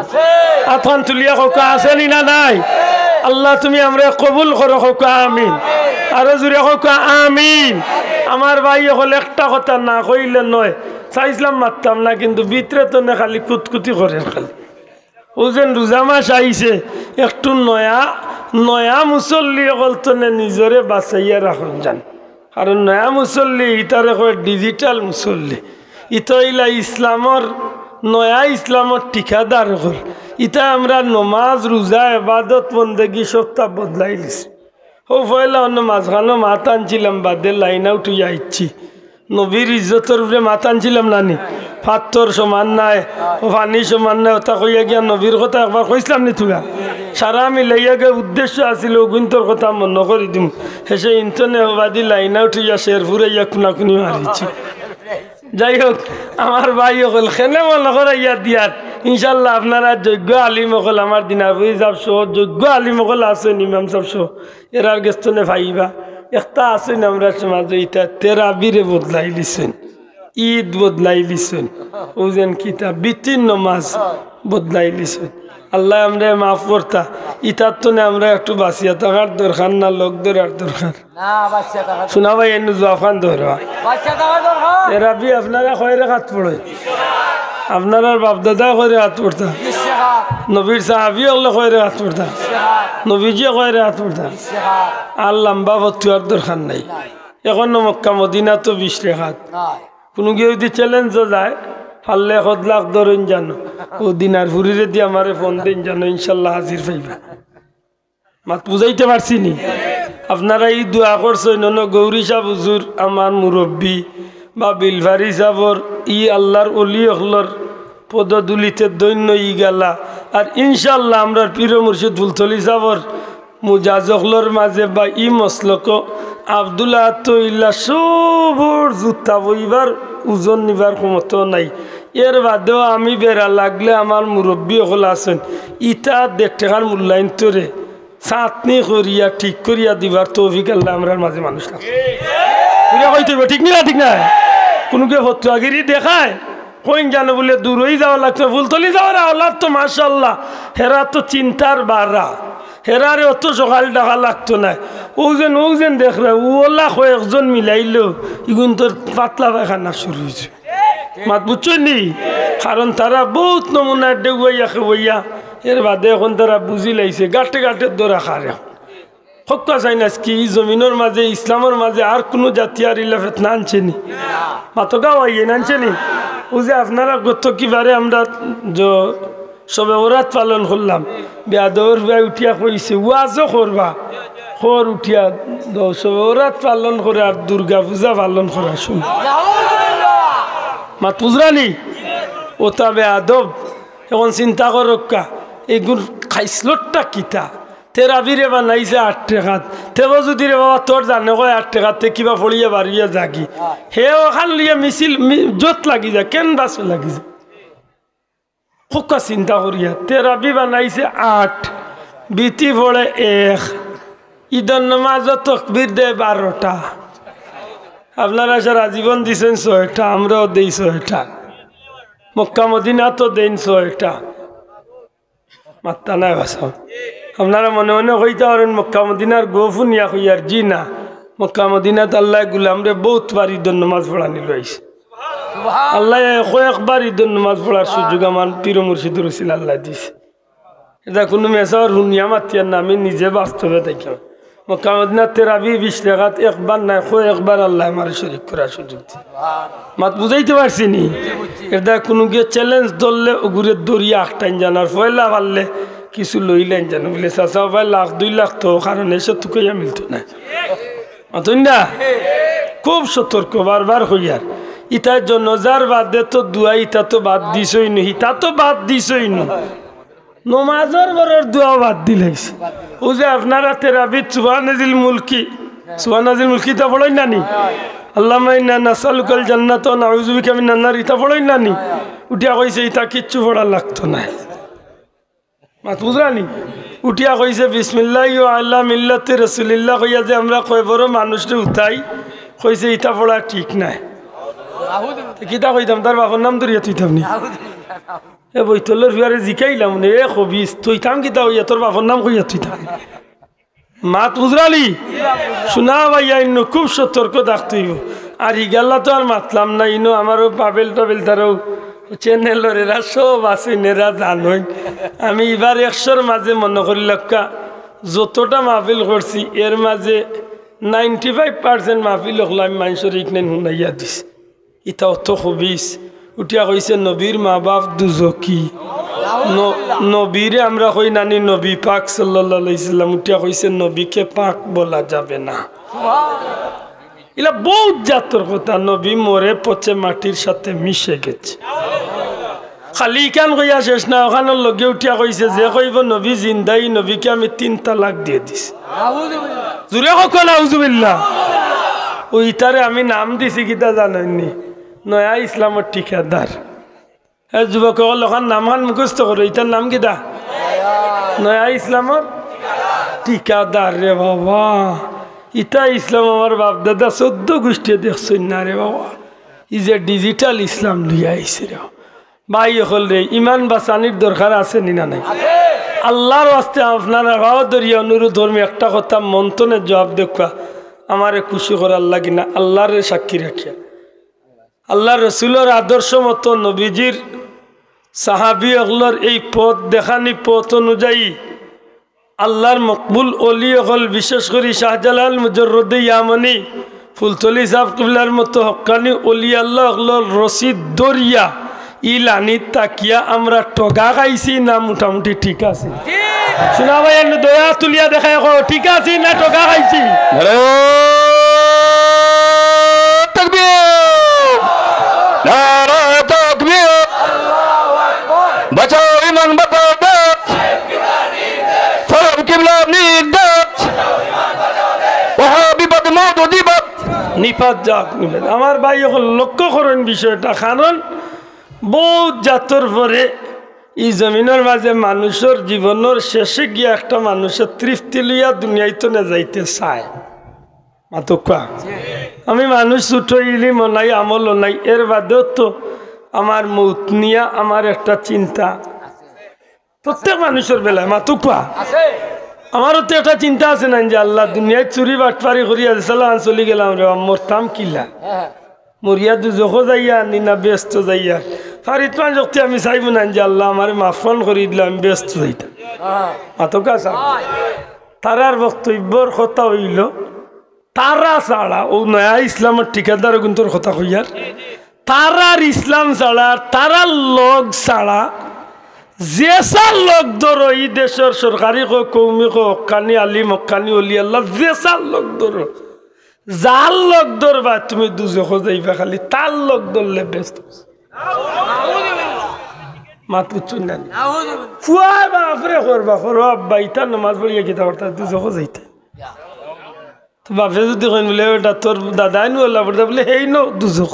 আথান তুলিয়া হোক আছে নি না নাই আল্লাহ তুমি আমরা কবুল করো হোক আমিন আরো জুড়ে হোক আমিন আমার ভাই হলে একটা কথা না কইলে নয় চাইছিলাম মারতাম না কিন্তু ভিতরে তো না খালি কুতকুতি করে খালি ও যেন রোজা মাস আইছে একটু নয়া মুসল্লি অকলতনে নিজরে বাঁচাইয়া রাখুন যান কারণ নয়া মুসল্লি ইতারে কয় ডিজিটাল মুসল্লি ইতা ইলা ইসলামর নয়া ইসলামর ঠিকাদার হল ইতা আমরা নমাজ রোজা এবাদত বন্দেগি সপ্তাহ বদলাই লিছি ও পয়লা অন্য মাঝখানো মাথা আনছিলাম বাদে লাইন আউট হইয়া ইচ্ছি নবীর ইজ্জতের উপরে মাথা আনছিলাম নানি পাথর সমান নাই ও পানি সমান নাই ওটা কইয়া গিয়া নবীর কথা একবার কইসলাম নি তুলা সারা মিলাইয়া গে উদ্দেশ্য আছিল অগুন্তর কথা মনে করে দিম হেসে ইন্তনে বাদি লাইন আউট হইয়া শের ফুরাইয়া খুনাখুনি মারিছি যাই হোক আমার ভাই হল খেলে মনে করাইয়া দিয়ার ইনশাল্লাহ আপনারা যোগ্য আলিম হল আমার দিনারপুরি সাহেব সহ যোগ্য আলিম হল আছেন ইমাম সাহেব সহ এরার গেস্তনে ভাইবা একটা আছেন আমরা সমাজে ইটা তেরাবিরে বদলাই দিছেন ঈদ বদলাই দিছেন ও যেন কিতাব বিতিন নমাজ বদলাই দিছেন আল্লাহ আমরা মাফ করতা ইটার তো আমরা একটু বাঁচিয়া থাকার দরকার না লোক ধরার দরকার শোনা ভাই এনে জোয়াফান ধরা তেরাবি আপনারা খয়রে হাত পড়ে আপনার বাপদাদা করে হাত পড়তা নবীর সাহাবি হলে কয়রে হাত পড়তা নবীজি কয়রে হাত পড়তা আর লম্বা ভর্তুয়ার দরকার নাই এখন মক্কা মদিনা তো 20 রেখাত কোনো কেউ যদি চ্যালেঞ্জও যায় পারলে 1 লাখ ধরেন জানো ও দিনার ফুরিরে দিয়ে আমার ফোন দিন জানো ইনশাল্লাহ হাজির পাইবা মাত বুঝাইতে পারছি নি আপনারা এই দোয়া করছেন গৌরী সাহ হুজুর আমার মুরব্বী বা বিলভারি সাহর ই আল্লাহর অলি হলর পদদুলিতে দৈন্য ই গেলা আর ইনশাল্লাহ আমরা পীর মুর্শিদ ফুলতলি সাহর মুজাজকলর মাঝে বা ই মসলক আবদুল্লাহ তৈলা সবর জুতা বইবার ওজন নিবার ক্ষমতা নাই এর বাদেও আমি বেড়া লাগলে আমার মুরব্বী হল আছেন ইটা 1.5 টাকার মূল্যায়ন তোরে চাটনি করিয়া ঠিক করিয়া দিবার তৌফিক আল্লাহ আমরার মাঝে মানুষ ঠিক না ঠিক না কোনো কেউ ফতুয়াগিরি দেখায় কইন জানো বলে দূরই যাওয়া লাগতো ফুলতলি যাওয়ার আওলাদ তো মাশাল্লাহ হেরা তো চিন্তার বাড়া হেরারে অত সকাল ডাকা লাগতো না ও যেন দেখ রে ওলা কয়েকজন মিলাইলো ইগুন তোর পাতলা পায়খানা শুরু হয়েছে মাত বুঝছো নি কারণ তারা বহুত নমুনার ডেগুয়াইয়া খেবইয়া এর বাদে এখন তারা বুঝি লাইছে গাঁটে গাঁটে দৌড়া খারে হক্কা চাই না কি জমিনের মাঝে ইসলামের মাঝে আর কোনো জাতি আর ইলাফেত না আনছেনি মাতকাও আইয়ে না আনছেনি ও যে আপনারা গত কিবারে আমরা সবে ওরাত পালন করলাম বেয়াদর ভাই উঠিয়া কইছে ওয়াজও করবা খর উঠিয়া সবে ওরাত পালন করে আর দুর্গা পূজা পালন করা শুন মাত বুঝরানি ওটা বেয়াদব এখন চিন্তা করক্কা এগুর খাইসলটা কিতা তেরাবিরে বানাইছে 8 টাকাত তেও যদি রে বাবা তোর জানে কয় 8 টাকাতে কিবা ফড়িয়ে বাড়িয়ে জাগি হে ওখান লিয়ে মিছিল জোত লাগি যায় কেন বাস লাগি যায় খুব চিন্তা করিয়া তেরাবি বানাইছে 8 বিতি পড়ে 1 ঈদের নামাজ তকবীর দেয় 12টা আপনারা সারা জীবন দিছেন 6টা আমরাও দেই 6টা মক্কা মদিনা তো দেন 6টা মাত্তা নাই বাসা আপনারা মনে মনে কইতে পারেন মক্কা মদিনার গোফুনিয়া কইয়ার জি না মক্কা মদিনাত আল্লাহ গুলামরে বহুত বার ঈদের নামাজ পড়ানি লইছে আল্লাহ কয়েকবার ঈদের নামাজ পড়ার সুযোগ আমার পীর মুর্শিদ রসিল আল্লাহ দিছে এটা কোনো মেসার হুনিয়া মাতিয়ার না আমি নিজে বাস্তবে দেখলাম মক্কা মদিনার তেরাবি 20 টাকাত একবার নাই কয়েকবার আল্লাহ আমার শরীক করার সুযোগ দিছে মাত বুঝাইতে পারছি নি এটা কোনো গিয়ে চ্যালেঞ্জ ধরলে ওগুলো দরিয়া আখটাইন জানার ফয়লা পারলে কিছু লইলেন জানো বলে চাচা ভাই 1 2 লাখ তো কারণ এসে তুকাইয়া মিলতো না অতন না খুব সতর্ক বারবার হইয়ার ইটা জনজার বাদে তো দুয়া ইটা তো বাদ দিছই নি ইটা তো বাদ দিছই নি নমাজের বরের দুয়া বাদ দিলাইছে ও যে আপনারা তেরাবিত সুবহানাজিল মুলকি তা পড়ই না নি আল্লাহুম্মা ইন্না নাসআলুকাল জান্নাতা ওয়া নাউযু বিকা মিনান নার ইটা পড়ই না নি উঠিয়া কইছে ইটা কিচ্ছু পড়া লাগতো না বুঝলানি উঠিয়া কইছে বিসমিল্লাহ আল্লাহ মিল্লাতে রসুলিল্লাহ কইয়া যে আমরা কয় বড় মানুষটা উঠাই কইছে ইটা পড়া ঠিক নাই কিতা কইতাম তার বাবার নাম ধরিয়া তুইতাম নি এ বইতলের হুয়ারে জিকাইলাম নে এ কবিস তুইতাম কিতা হইয়া তোর বাবার নাম কইয়া তুইতাম মাত বুঝরালি শোনা ভাইয়া ইন্ন খুব সতর্ক থাকতেইব আর ইগাল্লা তো আর মাতলাম না ইনো আমারও পাবেল টাবেল তারও চ্যানেলের এরা সব আছেন এরা জানই আমি এবার 100-র মাঝে মনে করি লক্কা যতটা মাহফিল করছি এর মাঝে 95% মাহফিল হল আমি মানুষের ইকনে শুনাইয়া দিছি ইটা অত হবিস উঠিয়া কইছে নবীর মা বাপ দুজকি নবীরে আমরা কই নানি নবী পাক সাল্লাল্লাহু আলাইহি সাল্লাম উঠিয়া কইছে নবীকে পাক বলা যাবে না এলা বহুত জাতর কথা নবী মরে পচে মাটির সাথে মিশে গেছে খালি কান কইয়া শেষ না ওখানের লগে উঠিয়া কইছে যে কইব নবী জিন্দাই নবীকে আমি 3 তালাক দিয়ে দিছি জুরে কখন আউযুবিল্লাহ ওই তারে আমি নাম দিছি কিতা জানেননি নয়া ইসলামের ঠিকাদার হ্যাঁ যুবক ওখান নামখান মুখস্থ করো ইটার নাম কিতা নয়া ইসলামের ঠিকাদার রে বাবা ইটা ইসলাম আমার বাপ দাদা 14 গোষ্ঠী দেখছেন না রে বাবা ই যে ডিজিটাল ইসলাম লিয়ে আইছে রে ভাই হল রে ইমান বাঁচানির দরকার আছে না নাই আল্লাহর ওয়াস্তে আপনারা ভাও দরিয়া অনুরোধ ধর্মী একটা কথা মন্থনের জবাব দেখা আমারে খুশি করার লাগি না আল্লাহরে সাক্ষী রাখিয়া আল্লাহ রসুলের আদর্শ মতো নবীজির সাহাবি অগলর এই পথ দেখানি পথ অনুযায়ী আল্লাহর মকবুল অলি হল বিশেষ করে শাহজালাল মুজররদে ইয়ামানি ফুলতলি সাহেব কিবলার মতো হক্কানি অলি আল্লাহ অগলর রশিদ দরিয়া ইলানি তাকিয়া আমরা টগা খাইছি না মোটামুটি ঠিক আছে শোনা ভাই দয়া তুলিয়া দেখায় ঠিক আছে না টগা খাইছি बचाओ ईमान बचाओ देश सब किबला निर्देश वहाँ विपद मौत दिबत নিপাত যাক নিপাত আমার ভাই এখন লক্ষ্য করেন বিষয়টা কারণ বহুত জাতর পরে এই জমিনের মাঝে মানুষের জীবনের শেষে গিয়ে একটা মানুষের তৃপ্তি লইয়া দুনিয়ায় তো না যাইতে চায় মাতকা আমি মানুষ ছুটো ইলিম নাই আমল নাই এর বাদেও তো আমার মৌত নিয়া আমার একটা চিন্তা প্রত্যেক মানুষের বেলায় মাতুকা আমারও তো একটা চিন্তা আছে না যে আল্লাহ দুনিয়ায় চুরি বাটপারি করিয়া সালাম চলি গেলাম রে মরতাম কিলা মরিয়া দুজখো যাইয়া নি না ব্যস্ত যাইয়া ফারিতমান যখন আমি চাইব না যে আল্লাহ আমার মাফন করি দিলে আমি ব্যস্ত যাইতাম মাতুকা তারার বক্তব্যর কথা হইল তারা ছাড়া ও নয়া ইসলামের ঠিকাদার কিন্তু কথা কইয়ার তারার ইসলাম ছাড়া তারার লোক ছাড়া যেসার লোক ধরো এই দেশের সরকারি হোক কৌমি হোক কানি আলিম হোক কানি অলি আল্লাহ যেসার লোক ধরো যার লোক ধরবা তুমি দুজখ যাইবা খালি তার লোক ধরলে ব্যস্ত মাতু চুন ফুয়াই বাপরে করবা করো আব্বা ইতা নামাজ পড়িয়া কিতা করতা দুজখ যাইতে তো বাপে যদি কইন বলে ওটা তোর দাদাই নো আল্লাহ পড়তা বলে হেই নো দুজখ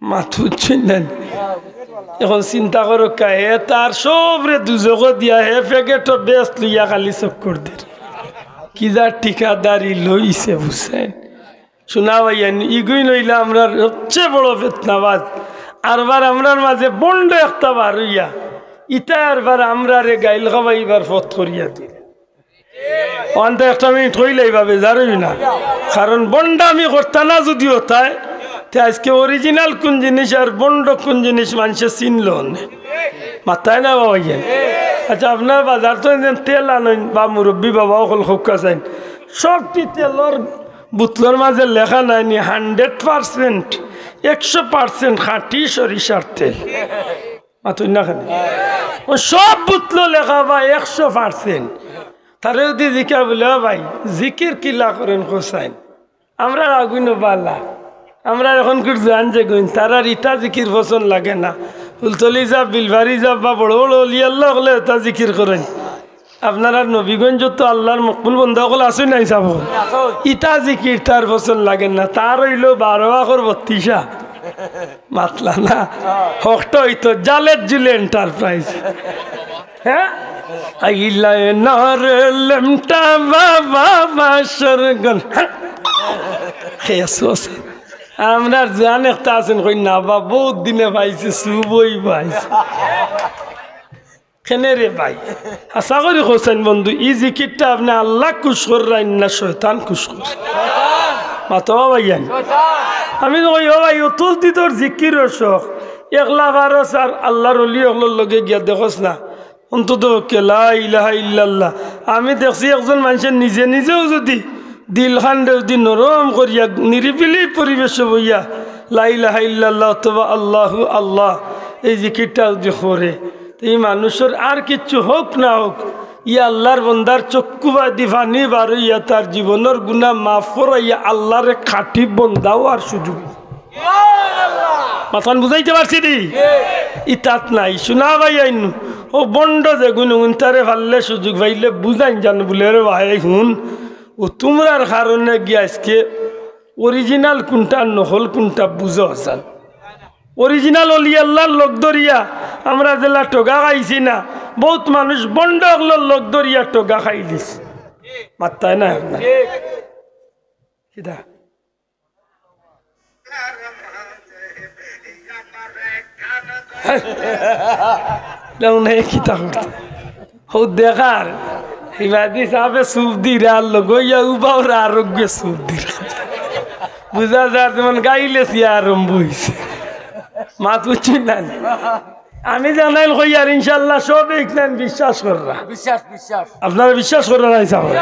মাথু চুন এখন চিন্তা করো হে তার সবরে দুজখ দিয়া হে প্যাকেটও বেস্ট লইয়া খালি চক্কর দের কি যা ঠিকাদারি লইছে বুঝছেন শোনা ভাইয়া ইগুই লইলে আমরা সবচেয়ে বড় ফেতনাবাজ আরবার আমরার মাঝে বন্ড একটা বার হইয়া ইটা আরবার আমরা রে গাইল খাবাইবার ফত করিয়া দিল অন্ত একটা মিনিট হইলেই ভাবে জারই না কারণ বন্ড আমি করতা না যদিও তাই আজকে অরিজিনাল কোন জিনিস আর বন্ড কোন জিনিস মানুষের চিনল মাথায় না বাবা আচ্ছা আপনার বাজার তো তেল আনেন বা মুরব্বী বাবা অকল খোকা চাইন সবটি তেলর বোতলের মাঝে লেখা নাইনি 100% 100% খাঁটি সরিষার তেল মাতুই না খানি ও সব বোতল লেখা বা 100%। তারে যদি জিকা বলে ভাই জিকির কিলা করেন খোসাইন আমরা আগুন বালা আমরা এখন জান যে গইন তারা ইটা জিকির পছন্দ লাগে না ফুলতলি যাব বিলবাড়ি যাব বা বড় বড় অলি আল্লাহ হলে তা জিকির করেন আপনারা নবীগঞ্জ তো আল্লাহর মকবুল বন্ধ হলে আসুন নাই চাব ইটা জিকির তার পছন্দ লাগে না তার হইল 12 আখর 32 মাতলা না হকটা হইতো জালের জুলে এন্টারপ্রাইজ হ্যাঁ আইলা নর লেমটা বাবা বাসর গন খেয়াস আমরা জান একটা আছেন কই না বা বহুত দিনে পাইছে সুবই পাইছে কেনে রে ভাই আশা করি হোসেন বন্ধু ই জিকিরটা আপনি আল্লাহ খুশ করেন না শয়তান খুশ করে মাতো ভাইয়ান আমি তো কই ও ভাই অতুল দি তোর জিকির শখ একলা বারস আর আল্লাহর অলি ওগুলোর লগে গিয়া দেখোস না অন্তত লা ইলাহা ইল্লাল্লাহ আমি দেখছি একজন মানুষের নিজে নিজেও যদি দিল খান্ডে যদি নরম করিয়া নিরিবিলি পরিবেশে বইয়া লা ইলাহা ইল্লাল্লাহ অথবা আল্লাহু আল্লাহ এই জিকিরটা যদি করে এই মানুষের আর কিচ্ছু হোক না হোক ইয়া আল্লাহর বন্দার চক্ষু বা দিফানি বার ইয়া তার জীবনের গুনাহ মাফ করাইয়া আল্লাহরে খাঁটি বন্দাও আর সুযোগ মাথান বুঝাইতে পারছি দি ইতাত নাই শোনা ভাই আইন ও বন্ড যে গুণ তারে ফাললে সুযোগ পাইলে বুঝাইন জান বলে রে ভাই হুন ও তোমরার কারণে গিয়ে আজকে অরিজিনাল কোনটা নহল কোনটা বুঝো হাসান অরিজিনাল অলি আল্লাহর লোক ধরিয়া আমরা জেলা টোগা খাইছি না বহুত মানুষ বন্ড হলোর লোক ধরিয়া টোগা খাই দিস মাত্তায় না কিটা কিতা করতে ও দেখার হিবাদি সাহেবে সুপ দিরা লগইয়া উবাওরা আরোগ্য সুপ দিরা বুঝা যায় যেমন গাইলেছি আরম্ভ হয়েছে মাত বুঝছেন না আমি জানাইল কইয়ার ইনশাল্লাহ সব এখানে বিশ্বাস কররা আপনারা বিশ্বাস করা নাই সাহেব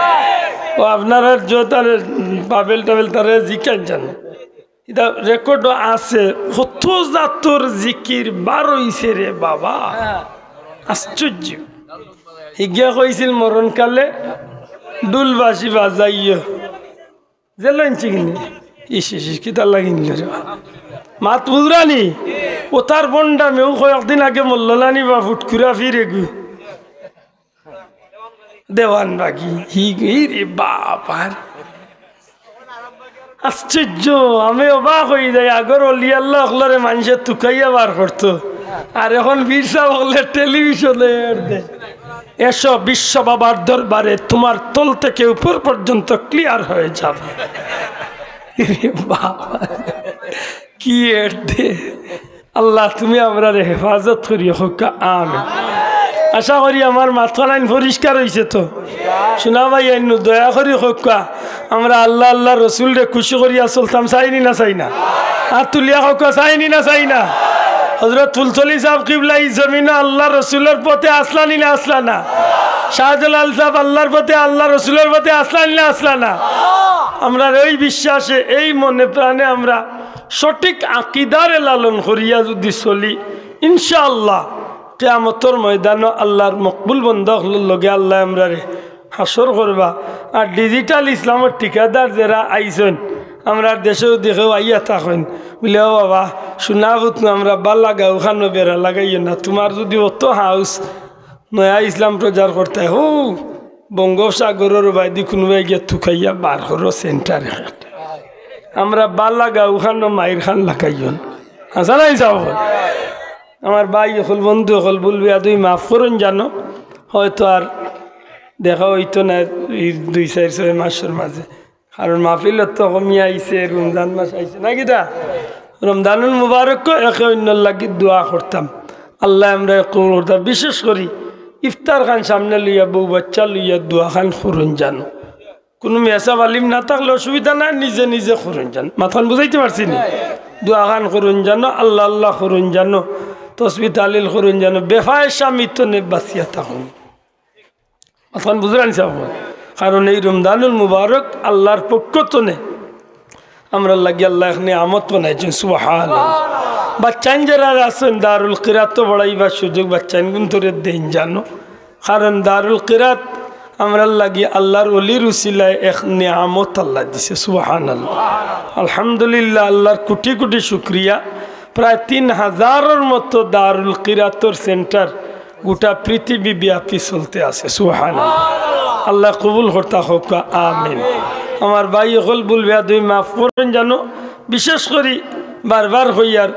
ও আপনারা তার বাবেল টাবেল তারা জিজ্ঞান জানো এটা রেকর্ডও আছে কত জাতর জিকির বার হইছে রে বাবা আশ্চর্য হিগিয়া কইছিল মরণকালে ডুলবাসী বাজাইয় যে লইনছি কিনি ইস কিতা লাগিন মাত বুঝরানি ও তার বন্ডা মেও কয়েকদিন আগে মল্লানি বা ফুটকুরা ফিরে গু দেওয়ান বাকি রে বাবার আশ্চর্য আমি অবাক হয়ে যাই আগর অলি আল্লাহ হলরে মানুষের তুকাইয়া বার করতো আর এখন বীরসা হলে টেলিভিশনে এসো বিশ্ব বাবার দরবারে তোমার তল থেকে উপর পর্যন্ত ক্লিয়ার হয়ে যাবে বাবা কি এর দে আল্লাহ তুমি আমরা হেফাজত করি হোক আমিন আশা করি আমার মাথা লাইন পরিষ্কার হয়েছে তো শোনা ভাই আইন দয়া করি হোক আমরা আল্লাহ আল্লাহ রসুল রে খুশি করিয়া চলতাম চাইনি না চাই না আর তুলিয়া হোক চাইনি না চাই না হজরত ফুলতলি সাহেব কিবলা এই জমিনে আল্লাহ রসুলের পথে আসলানি না আসলা না শাহজালাল সাহেব আল্লাহর পথে আল্লাহ রসুলের পথে আসলান না আসলা না? আমরা এই বিশ্বাসে এই মনে প্রাণে আমরা সঠিক আকিদারে লালন করিয়া যদি চলি ইনশাআল্লাহ কিয়ামতের ময়দানে আল্লাহর মকবুল বন্দাগুলোর লগে আল্লাহ আমরা হাসর করবা। আর ডিজিটাল ইসলামের ঠিকাদার যারা আইসেন আমরা দেশেও দেখেও আইয়া থাকেন বলে ও বাবা শোনাবত আমরা বাল্লা গাউখানো বেড়া লাগাইও না, তোমার যদি অত হাউস নয়া ইসলাম প্রচার করতে হো বঙ্গোপসাগরের বাইদি কোনোবাই গিয়ে থুকাইয়া বার করো সেন্টারে আমরা বাল্লা গাউখানো মায়ের খান লাগাইও না। আসা নাই যাও আমার ভাই হল বন্ধু হল বলবি তুই মাফ করুন জানো, হয়তো আর দেখা হইতো না এই 2-4 মাসের মাঝে, কারণ মাহফিলত তো কমিয়ে আইছে, রমজান মাস আইছে নাকি দা রমজানুল মুবারক একে অন্যর লাগি দোয়া করতাম আল্লাহ আমরা কবুল করতাম। বিশেষ করি ইফতার খান সামনে লইয়া বউ বাচ্চা লইয়া দোয়া খান করুন জানো, কোনো মেসাব আলিম না থাকলে অসুবিধা নাই, নিজে নিজে করুন জানো। মাথান বুঝাইতে পারছি না? দোয়া খান করুন জানো, আল্লাহ আল্লাহ করুন জানো, তসবি তালিল করুন জানো, বেফায় স্বামী তো নে বাঁচিয়া থাকুন। মাথান বুঝলেন সাহেব? কারণ এই রমজানুল মুবারক আল্লাহর পক্ষ তো নে আমরা লাগি আল্লাহ এখানে আমত বানাইছেন সুবহানাল্লাহ। বাচ্চান যারা আছেন দারুল কিরাত তো বড়াইবার সুযোগ বাচ্চান গুন্তরে দেন জানো, কারণ দারুল কিরাত আমরা লাগি আল্লাহর অলির উসিলায় এক নিয়ামত আল্লাহ দিছে সুবহানাল্লাহ। আলহামদুলিল্লাহ, আল্লাহর কোটি কোটি শুক্রিয়া। প্রায় 3000-এর মতো দারুল কিরাতর সেন্টার গোটা পৃথিবী ব্যাপী চলতে আছে সুবহানাল্লাহ। আল্লাহ কবুল করতা হোক, আমিন। আমার ভাই হল বলবে দুই মাফ করেন জানো, বিশেষ করি বারবার হইয়ার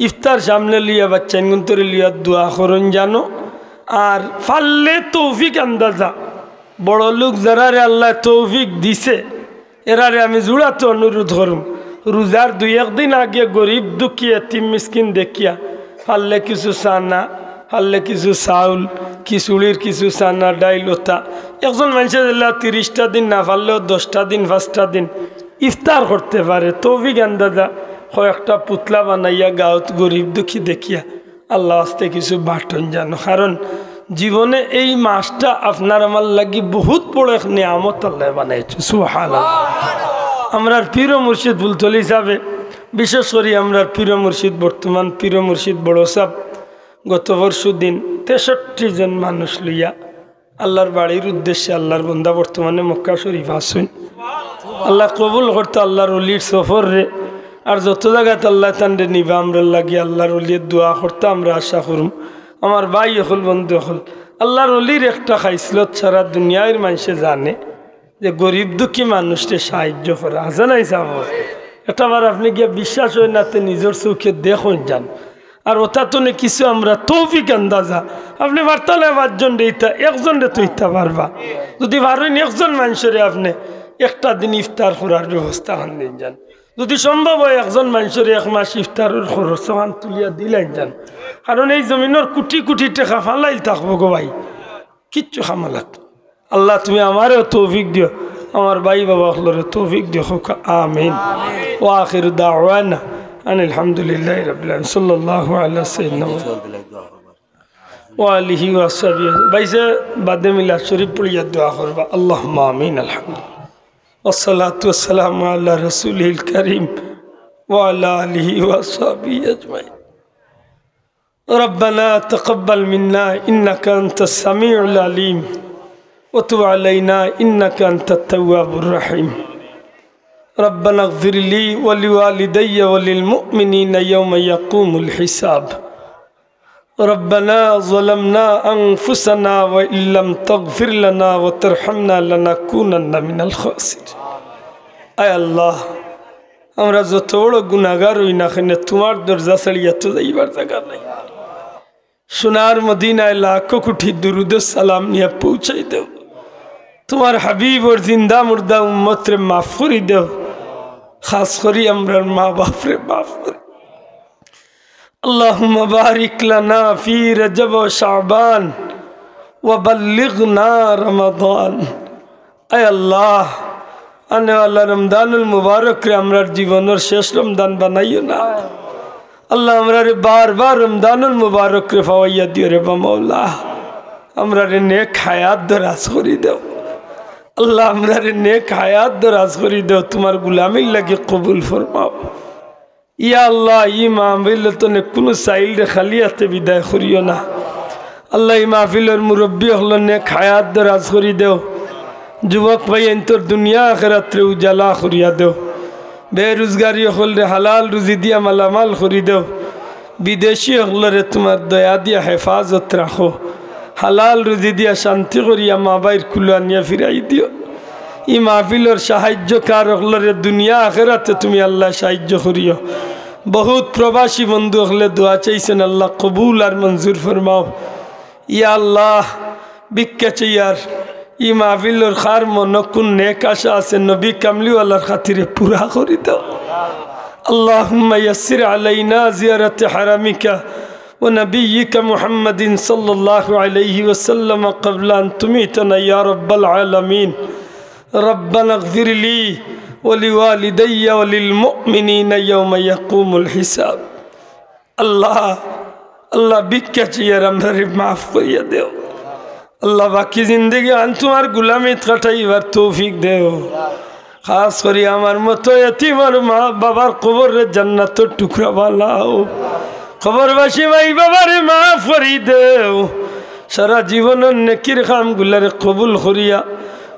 ইফতার সামনে লিয়া বাচ্চান গুন্তরে লিয়া দোয়া করেন জানো। আর ফাললে তৌফিক আন্দাজা বড় লোক যারারে আল্লাহ তৌফিক দিছে এরারে আমি জোড়াতে অনুরোধ করুম, রোজার 2-1 দিন আগে গরিব দুঃখী এতিম মিসকিন দেখিয়া ফাললে কিছু চানা, ফাললে কিছু চাউল, খিচুড়ির কিছু চানা ডাইল ওতা একজন মানুষের 30টা দিন না পারলেও 10টা দিন 5টা দিন ইফতার করতে পারে। তৌফিক আন্দাজা কয়েকটা পুতলা বানাইয়া গাঁত গরিব দুঃখী দেখিয়া আল্লাহ আস্তে কিছু বাটন জানো, কারণ জীবনে এই মাসটা আপনার আমার লাগি বহুত বড় এক নিয়ামত আল্লাহ বানাইছে সুবহানাল্লাহ। আমরার পীর মুর্শিদ বুলতলি হিসাবে বিশেষ করে আমরার পীর মুর্শিদ বর্তমান পীর মুর্শিদ বড় সাহেব গত পরশু দিন 63 জন মানুষ লইয়া আল্লাহর বাড়ির উদ্দেশ্যে আল্লাহর বন্দা বর্তমানে মক্কা শরীফ আসুন। আল্লাহ কবুল করতে আল্লাহর অলির সফর রে, আর যত জায়গাতে আল্লাহ তান্ডে নিবা আমরা লাগি আল্লাহর অলির দোয়া করতে আমরা আশা করুম। আমার ভাই হল বন্ধু হল আল্লাহর অলির একটা খাইসলত সারা দুনিয়ার মানুষে জানে যে গরিব দুঃখী মানুষকে সাহায্য করা আছে নাই সাহ। এটাবার আপনি গিয়ে বিশ্বাস হয় না নিজের চোখে দেখুন যান। আর ওটা তো কিছু আমরা তৌফিক আন্দাজা আপনি বার্তালে 5 জন দিতা 1 জন রে তৈতা পারবা, যদি পারেন 1 জন মানুষের আপনি একটা দিন ইফতার করার ব্যবস্থা আনেন যান, যদি সম্ভব হয় 1 জন মানুষের 1 মাস ইফতারের খরচ তুলিয়া দিলেন যান। কারণ এই জমিনের কোটি কোটি টাকা ফালাই থাকবো গো ভাই, কিচ্ছু খামা লাগতো। আল্লাহ তুমি আমারও তৌফিক দিও, আমার ভাই বাবা হলরে তৌফিক দিও, আমিন। ওয়া আখিরু দাওয়ানা আলহামদুলিল্লাহি রাব্বিল আলামিন সাল্লাল্লাহু আলা সাইয়্যিদিনা ওয়া আলিহি ওয়া সাহবিহি। ভাইসে বাদে মিলাদ শরীফ পড়িয়া দোয়া করবা, আল্লাহুম্মা আমিন। আলহামদুলিল্লাহ ওয়াসসালাতু ওয়াসসালামু আলা রাসূলিল কারীম ওয়া আলা আলিহি ওয়া সাহবিহি আজমাইন। ربنا تقبل منا إنك أنت السميع العليم وتب علينا إنك أنت التواب الرحيم. ربنا اغفر لي ولوالدي وللمؤمنين يوم يقوم الحساب. ربنا ظلمنا أنفسنا وإن لم تغفر لنا وترحمنا لنكونن من الخاسرين. أي الله আমরা যত বড় গুনাহগার হই না কেন তোমার দরজা ছাড়িয়া তো যাইবার জায়গা নাই। সোনার মদিনায় লাখো কোটি দুরুদ সালাম নিয়ে পৌঁছাই দেও, তোমার হাবিব ওর জিন্দা মুর্দা উম্মত রে মাফ করি দেও, খাস করি আমরার মা বাপ রে মাফ করি। আল্লাহুম্মা বারিক লানা ফি রজব ওয়া শাবান ওয়া বাল্লিগনা রমাদান। আয় আল্লাহ আনে ওয়ালা রমজানুল মুবারক রে আমরার জীবনের শেষ রমজান বানাইও না। আল্লাহ আমরা রে বারবার রমজানুল মুবারক রে ফাওয়াইয়া দিও রে বা মওলা। আমরা রে নেক হায়াত দরাজ করি দেও আল্লাহ আমরা রে নেক হায়াত দরাজ করি দেও তোমার গুলামির লাগে কবুল ফরমাও ইয়া আল্লাহ ই মাহফিল তো নে কোনো সাইল রে খালি হাতে বিদায় করিও না আল্লাহ ই মাহফিলের মুরব্বী হল নেক হায়াত দরাজ করি দেও যুবক ভাই তোর দুনিয়া আখিরাতে উজালা করিয়া দেও বেরোজগারি হল রে হালাল রুজি দিয়া মালামাল করি দেও বিদেশি হলরে তোমার দয়া দিয়া হেফাজত রাখো হালাল রুজি দিয়া শান্তি করিয়া মা বাইর কুলো আনিয়া ফিরাই দিও ই মাহফিলর সাহায্যকার হলরে দুনিয়া আখিরাতে তুমি আল্লাহ সাহায্য করিও বহুত প্রবাসী বন্ধু হলে দোয়া চাইছেন আল্লাহ কবুল আর মঞ্জুর ফরমাও ইয়া আল্লাহ ভিক্ষা চাইয়ার ই মাহফিলর খার মনকুন নেক আশা আছে নবী কামলিওয়ালার খাতিরে পুরা করি দাও اللهم يسر علينا زيارة حرمك ونبيك محمد صلى الله عليه وسلم قبل أن تميتنا يا رب العالمين ربنا اغفر لي ولوالدي وللمؤمنين يوم يقوم الحساب الله بك يا رب معف করিয়া দেও আল্লাহ বাকি জিন্দেগি আন তোমার গোলামি কাটাইবার তৌফিক দেও খাস করি আমার মতো এতিম আর মা বাবার কবরের জান্নাতের টুকরা বানাও কবরবাসী ভাই বাবারে মাফ করি দেও সারা জীবনের নেকির কামগুলারে কবুল করিয়া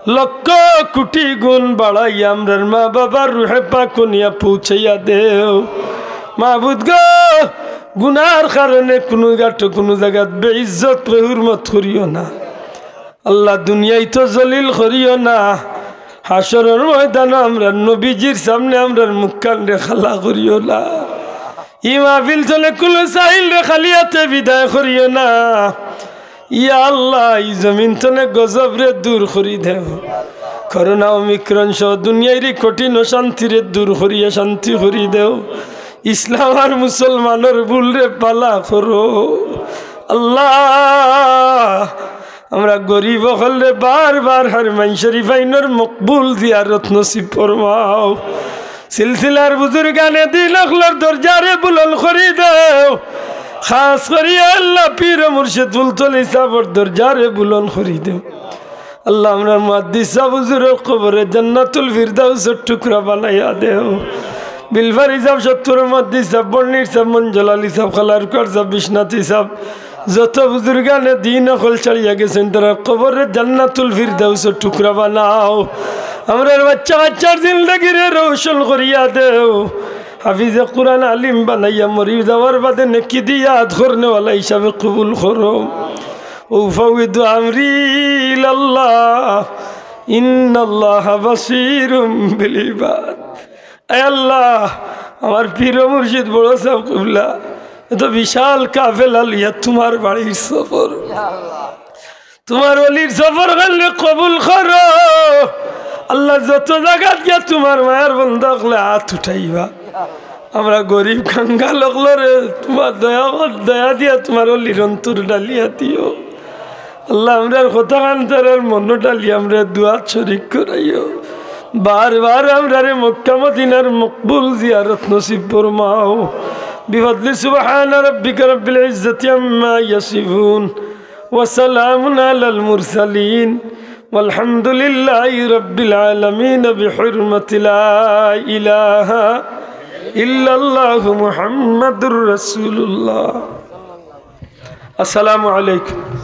লক্ষ কোটি গুণ বাড়াইয়া আমরার মা বাবার রুহে পাক নিয়া পৌঁছাইয়া দেও মাহবুদ গো গুনার কারণে কোনো গাটো কোনো জায়গা বেইজ্জত বেহুরমত করিও না আল্লাহ দুনিয়ায় তো জলিল করিও না হাসরের ময়দানে আমরা নবীজির সামনে আমরা মুখকান রে খালা করিও না ই মাহফিল চলে কুল সাহিল রে খালিয়াতে বিদায় করিও না ইয়া আল্লাহ ই জমিন তনে গজব রে দূর করি দেও করোনা ওমিক্রন সহ দুনিয়ার কঠিন শান্তি রে দূর করিয়া শান্তি করি দেও ইসলাম আর মুসলমানের ভুল রে পালা করো আল্লাহ আমরা গরিব হলে বারবার হারমাইন শরীফ আইনের মকবুল জিয়ারত নসিব ফরমাও সিলসিলার বুজুর্গানে দিল আখলার দরজারে বুলন্দ করি দাও খাস করি আল্লাহ পীর মুর্শিদ বুলতল ইসাবর দরজারে বুলন্দ করি দাও আল্লাহ আমরা মুহাদ্দিস বুজুর্গ কবরে জান্নাতুল ফিরদাউসের টুকরা বানাইয়া দেও বিলফারি সাহেব সত্তর মুহাদ্দিস সাহেব বর্ণির সাহেব মঞ্জুল আলী সাহেব খালারকার সাহেব বিশ্বনাথী সাহেব যত বুজুর্গানে দিন অকল ছাড়িয়া গেছেন তারা কবরের জান্নাতুল ফিরদাউসের টুকরা বানাও আমরা বাচ্চা বাচ্চার জিন্দগিরে রৌশন করিয়া দেও হাফিজে কুরআন আলিম বানাইয়া মরি যাওয়ার বাদে নেকি দিয়া ধরনেওয়ালা হিসাবে কবুল করো উফাউযু আমরি ইলাল্লাহ ইন্নাল্লাহা বাসীরুম বিল ইবাদ আয় আল্লাহ আমার পীর মুর্শিদ বড় সাহেব কিবলা তো বিশাল কাফেলা লিয়া তোমার বাড়ির সফর তোমার ওলির সফর করলে কবুল করো আল্লাহ যত জায়গা গিয়া তোমার মায়ের বন্ধ হলে হাত উঠাইবা আমরা গরিব কাঙ্গাল রে তোমার দয়া দিয়া তোমার ওলির অন্তর ডালিয়া দিও আল্লাহ আমরার কথা কান্তার মন ডালিয়া আমরা দুয়া শরীক করাইও বারবার আমরা রে মক্কা মদিনার মকবুল জিয়ারত নসিব ফরমাও بفضل سبحان ربك رب العزة عما يصفون وسلام على المرسلين والحمد لله رب العالمين بحرمة لا إله إلا الله محمد رسول الله السلام عليكم